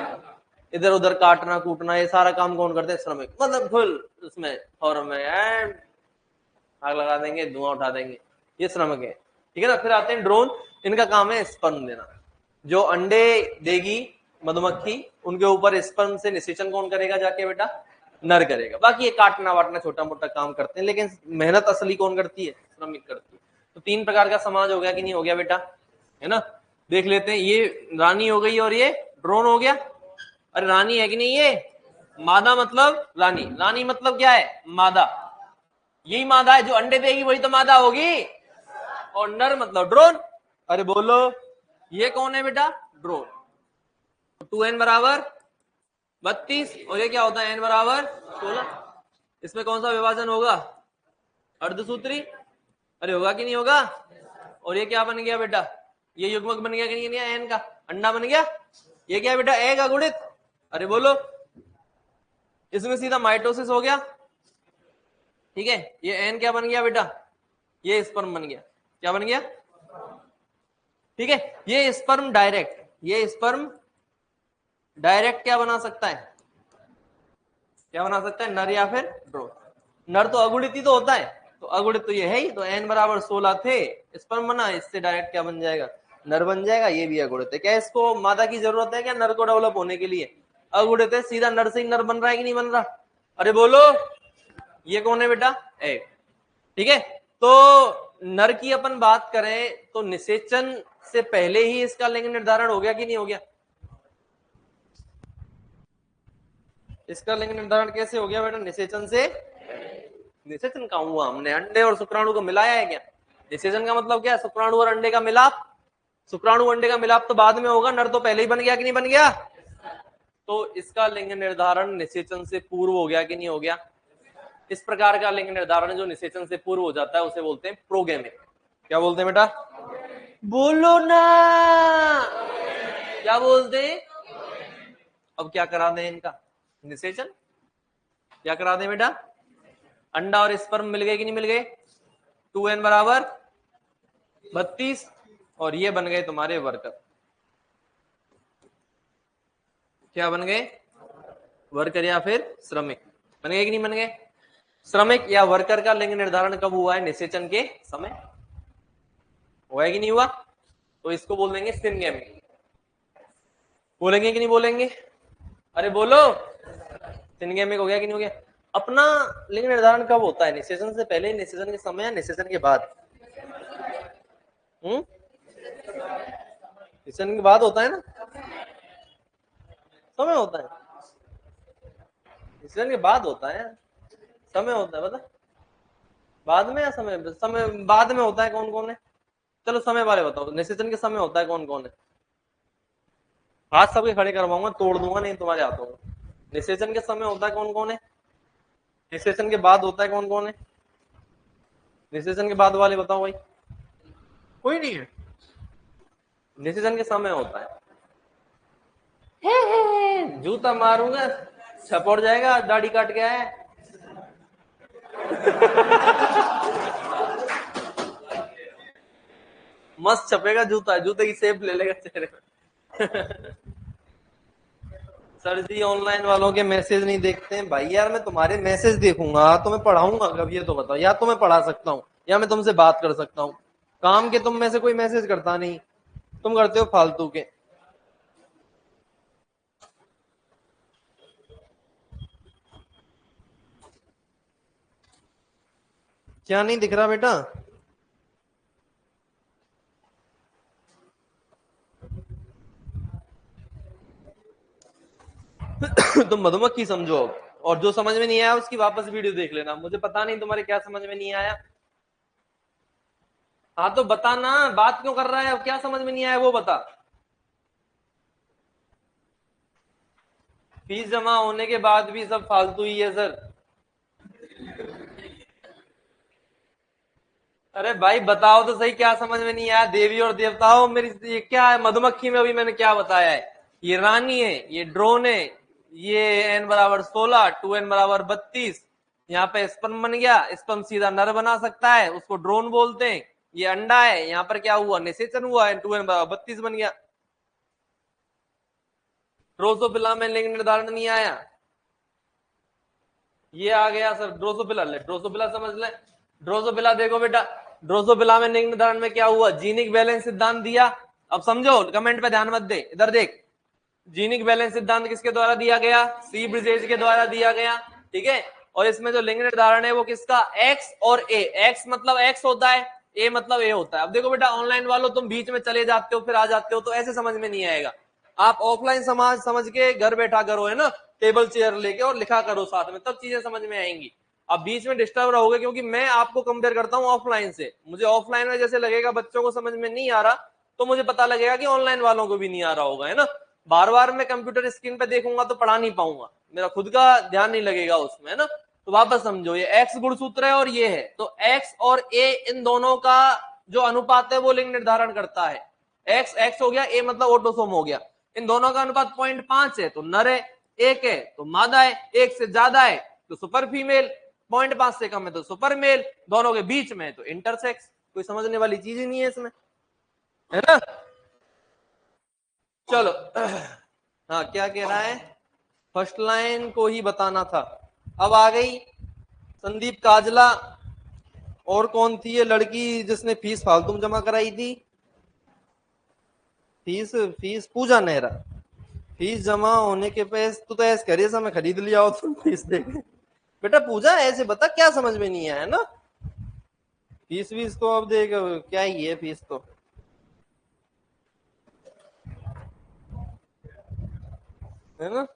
Speaker 1: इधर उधर काटना कूटना, ये सारा काम कौन करते हैं? श्रमिक। मतलब फुल उसमें फॉर्म में आग लगा देंगे, धुआं उठा देंगे, ये श्रमिक है। ठीक है ना। फिर आते हैं ड्रोन। इनका काम है स्पर्म देना। जो अंडे देगी मधुमक्खी, उनके ऊपर स्पर्म से निषेचन कौन करेगा जाके बेटा? नर करेगा। बाकी ये काटना वाटना छोटा मोटा काम करते हैं, लेकिन मेहनत असली कौन करती है? श्रमिक करती है। तो 3 प्रकार का समाज हो गया कि नहीं हो गया बेटा? है ना। देख लेते हैं, ये रानी हो गई और ये ड्रोन हो गया। अरे रानी है कि नहीं ये? मादा मतलब रानी, रानी मतलब क्या है? मादा। यही मादा है, जो अंडे देगी वही तो मादा होगी, और नर मतलब ड्रोन। अरे बोलो, ये कौन है बेटा? ड्रोन। 2n बराबर 32 और ये क्या होता है? n बराबर 16। इसमें कौन सा विभाजन होगा? अर्धसूत्री। अरे होगा कि नहीं होगा? और ये क्या बन गया बेटा? ये युग्मक बन गया कि नहीं? एन का अंडा बन गया। ये क्या बेटा? ए का गुणित। अरे बोलो, इसमें सीधा माइटोसिस हो गया। ठीक है, ये एन क्या बन गया बेटा? ये स्पर्म बन गया। क्या बन गया? ठीक है, ये स्पर्म डायरेक्ट, ये स्पर्म डायरेक्ट क्या बना सकता है? क्या बना सकता है? नर या फिर ड्रोन। नर तो अगुणित ही तो होता है, तो अगुणित तो ये है ही। तो n बराबर 16 थे, स्पर्म बना, इससे डायरेक्ट क्या बन जाएगा? नर बन जाएगा। ये भी अगुणित है। क्या इसको मादा की जरूरत है क्या नर को डेवलप होने के लिए? अगुणित है, सीधा नर से ही नर बन रहा है कि नहीं बन रहा? अरे बोलो, ये कौन है बेटा? ए। ठीक है, तो नर की अपन बात करें तो निषेचन से पहले ही इसका लिंग निर्धारण हो गया कि नहीं हो गया? इसका लिंग निर्धारण कैसे हो गया बेटा? निषेचन से। निषेचन का हुआ, हमने अंडे और शुक्राणु को मिलाया है क्या? निषेचन का मतलब क्या है? शुक्राणु और अंडे का मिलाप। शुक्राणु अंडे का मिलाप तो बाद में होगा, नर तो पहले ही बन गया कि नहीं बन गया? तो इसका लिंग निर्धारण निषेचन से पूर्व हो गया कि नहीं हो गया? इस प्रकार का लिंग निर्धारण जो निषेचन से पूर्व हो जाता है उसे बोलते हैं प्रोगेमिक। क्या बोलते हैं बेटा? बोलो ना, क्या बोलते हैं? अब क्या करा दें इनका? निषेचन। क्या करा दें बेटा? अंडा और स्पर्म मिल गए कि नहीं मिल गए? 2n बराबर 32 और ये बन गए तुम्हारे वर्कर। क्या बन गए? वर्कर या फिर श्रमिक। बन गए कि नहीं बन गए? श्रमिक या वर्कर का लिंग निर्धारण कब हुआ है? निषेचन के समय। हुआ है कि नहीं हुआ? तो इसको बोल देंगे सिनगेमिक। बोलेंगे कि नहीं बोलेंगे? अरे बोलो, सिनगेमिक हो गया कि नहीं हो गया? अपना लिंग निर्धारण कब होता है? निषेचन से पहले, निषेचन के समय, या निषेचन के बाद? निषेचन के बाद होता है ना? समय होता है। निषेचन के बाद होता है, समय होता है। बता, बाद में या समय? समय बाद में होता है। कौन कौन है? चलो समय वाले बताओ। निषेचन के समय होता है कौन कौन है? हाथ सबके खड़े करवाऊंगा, तोड़ दूंगा नहीं तुम्हारे हाथों को। निषेचन के समय होता है कौन कौन है? निषेचन के बाद होता है कौन कौन है? निषेचन के बाद वाले बताओ भाई। कोई नहीं है। निषेचन के समय होता है। जूता मारूंगा, छपड़ जाएगा, दाढ़ी काट के आया। मस्त छपेगा जूता, जूते की शेप ले लेगा चेहरे में। सर जी ऑनलाइन वालों के मैसेज नहीं देखते हैं भाई। यार मैं तुम्हारे मैसेज देखूंगा तो मैं पढ़ाऊंगा कब? ये तो बताओ। या तो मैं पढ़ा सकता हूँ या मैं तुमसे बात कर सकता हूँ। काम के तुम में से कोई मैसेज करता नहीं, तुम करते हो फालतू के। क्या नहीं दिख रहा बेटा? तुम मधुमक्खी समझो अब, और जो समझ में नहीं आया उसकी वापस वीडियो देख लेना। मुझे पता नहीं तुम्हारे क्या समझ में नहीं आया। हाँ तो बताना, बात क्यों कर रहा है, अब क्या समझ में नहीं आया वो बता। फीस जमा होने के बाद भी सब फालतू ही है सर। अरे भाई बताओ तो सही, क्या समझ में नहीं आया। देवी और देवताओं, मेरी ये क्या है, मधुमक्खी में अभी मैंने क्या बताया है। ये रानी है, ये ड्रोन है, ये n बराबर 16, 2n बराबर 32। यहाँ पे स्पर्म बन गया, स्पर्म सीधा नर बना सकता है, उसको ड्रोन बोलते हैं। ये अंडा है, यहाँ पर क्या हुआ, निषेचन हुआ है, 2n बराबर 32 बन गया। ड्रोसोफिला में लिंग निर्धारण नहीं आया, ये आ गया सर ड्रोसोफिला। ले ड्रोसोफिला समझ ले। ड्रोसोफिला देखो बेटा, ड्रोसोफिला में लिंग निर्धारण में क्या हुआ, जीनिक बैलेंस सिद्धांत दिया। अब समझो, कमेंट पे ध्यान मत दे, इधर देख। जीनिक बैलेंस सिद्धांत किसके द्वारा दिया गया, सी ब्रिजेश के द्वारा दिया गया, ठीक है। और इसमें जो लिंग निर्धारण है वो किसका, एक्स और ए। एक्स मतलब एक्स होता है, ए मतलब ए होता है। अब देखो बेटा, ऑनलाइन वालों तुम बीच में चले जाते हो फिर आ जाते हो, तो ऐसे समझ में नहीं आएगा। आप ऑफलाइन समाज समझ के घर बैठा करो, है ना, टेबल चेयर लेके और लिखा करो साथ में, तब चीजें समझ में आएंगी। अब बीच में डिस्टर्ब रहोगे, क्योंकि मैं आपको कंपेयर करता हूं ऑफलाइन से। मुझे ऑफलाइन में जैसे लगेगा बच्चों को समझ में नहीं आ रहा, तो मुझे पता लगेगा कि ऑनलाइन वालों को भी नहीं आ रहा होगा, है ना। बार बार मैं कंप्यूटर स्क्रीन पे देखूंगा तो पढ़ा नहीं पाऊंगा, मेरा खुद का ध्यान नहीं लगेगा उसमें, है ना। तो वापस समझो, ये एक्स गुण सूत्र है और ये है, तो एक्स और ए इन दोनों का जो अनुपात है वो लिंग निर्धारण करता है। एक्स एक्स हो गया, ए मतलब ऑटोसोम हो गया। इन दोनों का अनुपात 0.5 है तो नर है, एक है तो मादा है, एक से ज्यादा है तो सुपर फीमेल, 0.5 से कम है तो सुपर मेल, दोनों के बीच में है तो इंटरसेक्स। कोई समझने वाली चीज ही नहीं है इसमें, है ना। चलो हाँ क्या कह रहा है, फर्स्ट लाइन को ही बताना था। अब आ गई संदीप काजला, और कौन थी ये लड़की जिसने फीस फालतू में जमा कराई थी, फीस फीस पूजा नेहरा। फीस जमा होने के पैसे, तू तो ऐसे करिए मैं खरीद लिया हो तुम फीस देके। बेटा पूजा ऐसे बता, क्या समझ में नहीं आया ना। फीस वीस तो अब देख, क्या ही है फीस तो, है ना।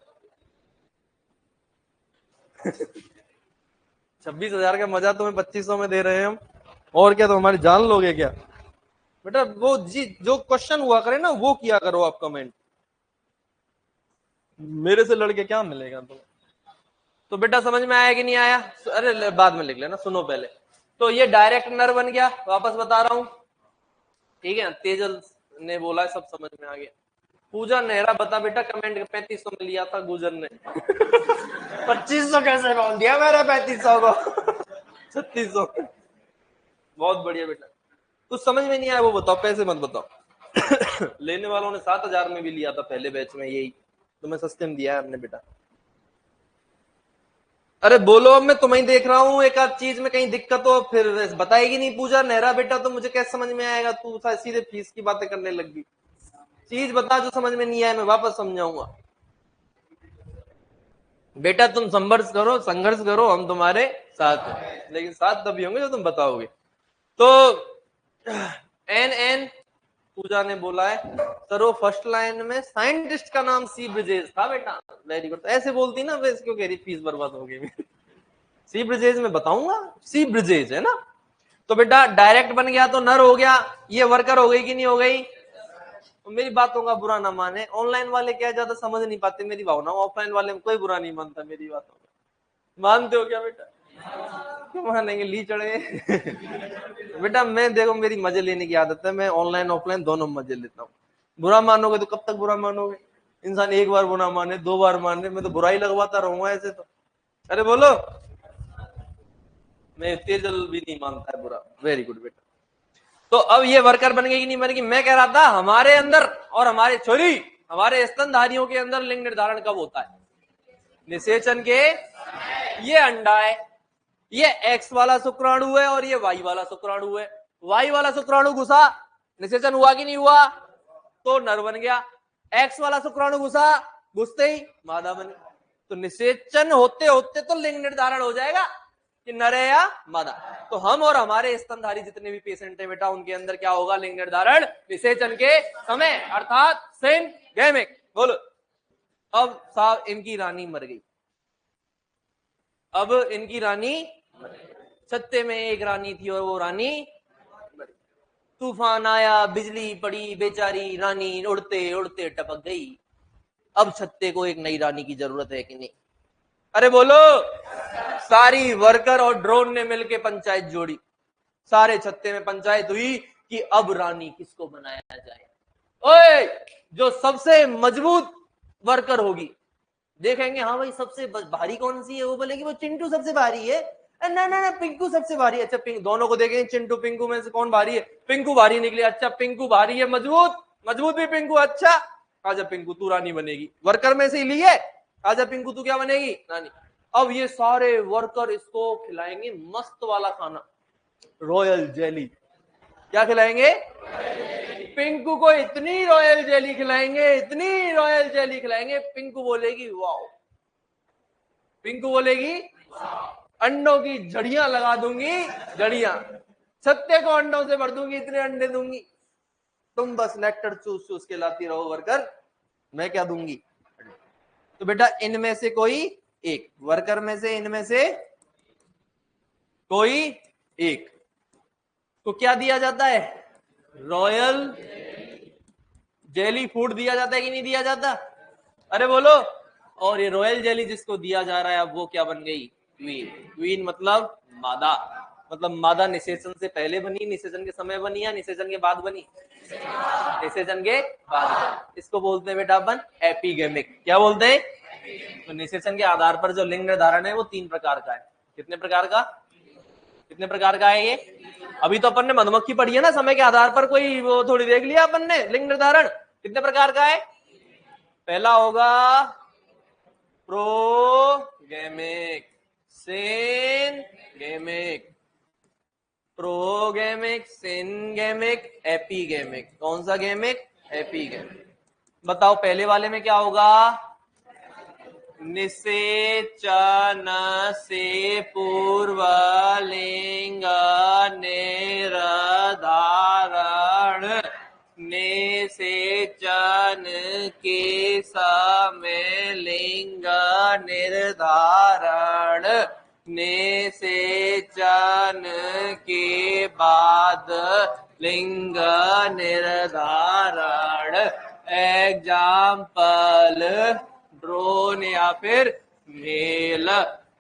Speaker 1: 26,000 का मजा तुम्हें 2500 में दे रहे हैं हम, और क्या तो हमारी जान लोगे क्या। बेटा वो जी जो क्वेश्चन हुआ करे ना वो किया करो आप कमेंट, मेरे से लड़के क्या मिलेगा तुम्हें। तो बेटा समझ में आया कि नहीं आया, अरे बाद में लिख लेना, सुनो पहले। तो ये डायरेक्ट नर बन गया, वापस बता रहा हूं, ठीक है। तेजल ने बोला है, सब समझ में आ गया। पूजा नेहरा बता बेटा, कमेंट 3500 में लिया था गुजर ने। 2500 कैसे बोल दिया मेरे 3500 को। 3600। बहुत बढ़िया बेटा, कुछ समझ में नहीं आया वो बताओ, पैसे मत बताओ। लेने वालों ने 7,000 में भी लिया था पहले बैच में, यही तो मैं सस्ते में दिया है हमने बेटा। अरे बोलो, अब मैं तुम्हें देख रहा हूँ, एक आध चीज में कहीं दिक्कत हो फिर बताएगी नहीं पूजा नेहरा बेटा, तो मुझे कैसे समझ में आएगा। तू सीधे फीस की बातें करने लग गई। चीज बता जो समझ में नहीं आया, मैं वापस समझाऊंगा। बेटा तुम संघर्ष करो, हम तुम्हारे साथ हैं, लेकिन साथ तभी होंगे जो तुम बताओगे। तो एन एन पूजा ने बोला है सर, वो फर्स्ट लाइन में साइंटिस्ट का नाम सी ब्रिजेश था बेटा। वेरी गुड, ऐसे बोलती ना, वैसे क्यों कह रही फीस बर्बाद हो गई। सी ब्रिजेश में बताऊंगा, सी ब्रिजेश है ना। तो बेटा डायरेक्ट बन गया तो नर हो गया, ये वर्कर हो गई कि नहीं हो गई। तो मेरी बातों का बुरा ना माने, ऑनलाइन वाले क्या ज्यादा समझ नहीं पाते मेरी भावना, ऑफलाइन वाले में कोई बुरा नहीं मानता मेरी बातों का। मानते हो क्या बेटा, क्यों मानेंगे, ली चढ़े। बेटा मैं देखो, मेरी मजे लेने की आदत है, मैं ऑनलाइन ऑफलाइन दोनों मजे लेता हूँ। बुरा मानोगे तो कब तक बुरा मानोगे, इंसान एक बार बुरा माने, दो बार माने, मैं तो बुराई लगवाता रहूंगा ऐसे तो। अरे बोलो, मैं तेजल भी नहीं मानता है बुरा। वेरी गुड बेटा। तो अब ये वर्कर बन गई कि नहीं बनेगी, मैं कह रहा था हमारे अंदर और हमारे छोरी, हमारे स्तनधारियों के अंदर लिंग निर्धारण कब होता है, निषेचन के, ये अंडा है, ये एक्स वाला शुक्राणु है और ये वाई वाला शुक्राणु है। वाई वाला शुक्राणु घुसा, निषेचन हुआ कि नहीं हुआ, तो नर बन गया। एक्स वाला शुक्राणु घुसा, घुसते ही मादा बन गया। तो निषेचन होते होते तो लिंग निर्धारण हो जाएगा कि नर है या मादा। तो हम और हमारे स्तनधारी जितने भी पेशेंट है बेटा, उनके अंदर क्या होगा, लिंग निर्धारण निषेचन के समय, अर्थात सेम गैमेट। बोलो। अब साहब इनकी रानी मर गई, अब इनकी रानी, सत्य में एक रानी थी और वो रानी मर गई। तूफान आया, बिजली पड़ी, बेचारी रानी उड़ते उड़ते टपक गई। अब छत्ते को एक नई रानी की जरूरत है कि नहीं? अरे बोलो। सारी वर्कर और ड्रोन ने मिलकर पंचायत जोड़ी, सारे छत्ते में पंचायत हुई कि अब रानी किसको बनाया जाए। ओए, जो सबसे मजबूत वर्कर होगी, देखेंगे हाँ भाई सबसे भारी कौन सी है, वो बोलेगी वो चिंटू सबसे भारी है। ना ना ना, पिंकू सबसे भारी है। अच्छा, दोनों को देखेंगे चिंटू पिंकू में से कौन भारी है, पिंकू भारी निकले। अच्छा, पिंकू भारी है, मजबूत, मजबूत भी पिंकू। अच्छा, आजा पिंकू तू रानी बनेगी, वर्कर में से ही ली है। आजा पिंकू तू क्या बनेगी, रानी। अब ये सारे वर्कर इसको खिलाएंगे मस्त वाला खाना, रॉयल जेली। क्या खिलाएंगे? पिंकू को इतनी रॉयल जेली खिलाएंगे, इतनी रॉयल जेली खिलाएंगे, पिंकू बोलेगी वाओ। पिंकू बोलेगी अंडों की जड़ियां लगा दूंगी, जड़ियां, छत्ते को अंडों से भर दूंगी, इतने अंडे दूंगी, तुम बस नेक्टर चूस चूस के लाती रहो वर्कर, मैं क्या दूंगी। तो बेटा इनमें से कोई एक, वर्कर में से इनमें से कोई एक को क्या दिया जाता है? रॉयल जेली फूड दिया जाता है कि नहीं दिया जाता? अरे बोलो। और ये रॉयल जेली जिसको दिया जा रहा है, अब वो क्या बन गई? क्वीन। क्वीन मतलब मादा, मतलब मादा निषेचन से पहले बनी, निषेचन के समय बनी या निषेचन के बाद बनी? निषेचन के बाद। इसको बोलते हैं बेटा अपन एपिगेमिक। क्या बोलते हैं? तो निषेचन के आधार पर जो लिंग निर्धारण है वो 3 प्रकार का है। कितने प्रकार का? कितने प्रकार का है ये? अभी तो अपन ने मधुमक्खी पढ़ी है ना, समय के आधार पर कोई वो थोड़ी देख लिया अपन ने लिंग निर्धारण। कितने प्रकार का है? पहला होगा प्रोगेमिक, सिनगेमिक, प्रोगेमिक, सिनगेमिक, एपीगेमिक। कौन सा गेमिक? एपीगेमिक। बताओ पहले वाले में क्या होगा? निषेचन से पूर्व लिंग निर्धारण, निषेचन के समय लिंग निर्धारण, निषेचन के बाद लिंग निर्धारण। एग्जाम्पल ड्रोन या फिर मेल।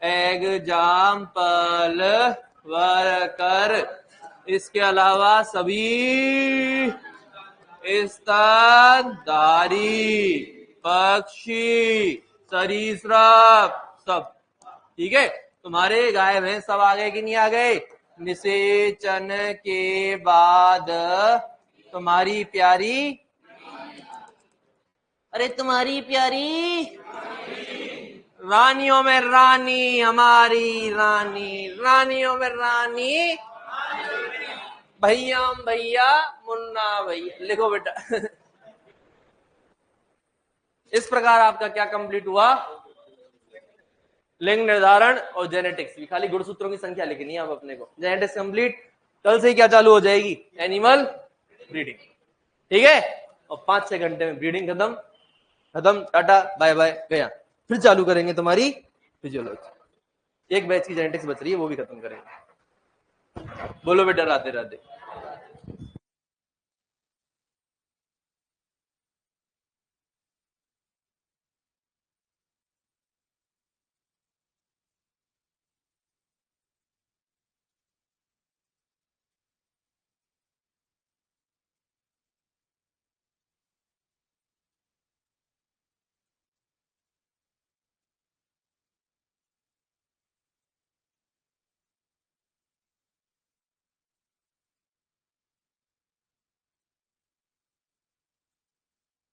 Speaker 1: Example worker. इसके अलावा सभी स्तनधारी, पक्षी, सरीसृप सब। ठीक है, तुम्हारे गाय भैंस सब आ गए कि नहीं आ गए? निषेचन के बाद तुम्हारी प्यारी, अरे तुम्हारी प्यारी रानियों में रानी, हमारी रानी, रानियों में रानी, भैया भैया, मुन्ना भैया। लिखो बेटा। इस प्रकार आपका क्या कंप्लीट हुआ? लिंग निर्धारण और जेनेटिक्स। भी खाली गुणसूत्रों की संख्या लिखनी है अब अपने को। Genetics complete. कल से ही क्या चालू हो जाएगी? Animal breeding. ठीक है, और 5-6 घंटे में ब्रीडिंग खत्म, खत्म, टाटा बाय बाय, गया। फिर चालू करेंगे तुम्हारी फिजियोलॉजी। एक बैच की जेनेटिक्स बच रही है, वो भी खत्म करेंगे। बोलो बेटा राधे राधे।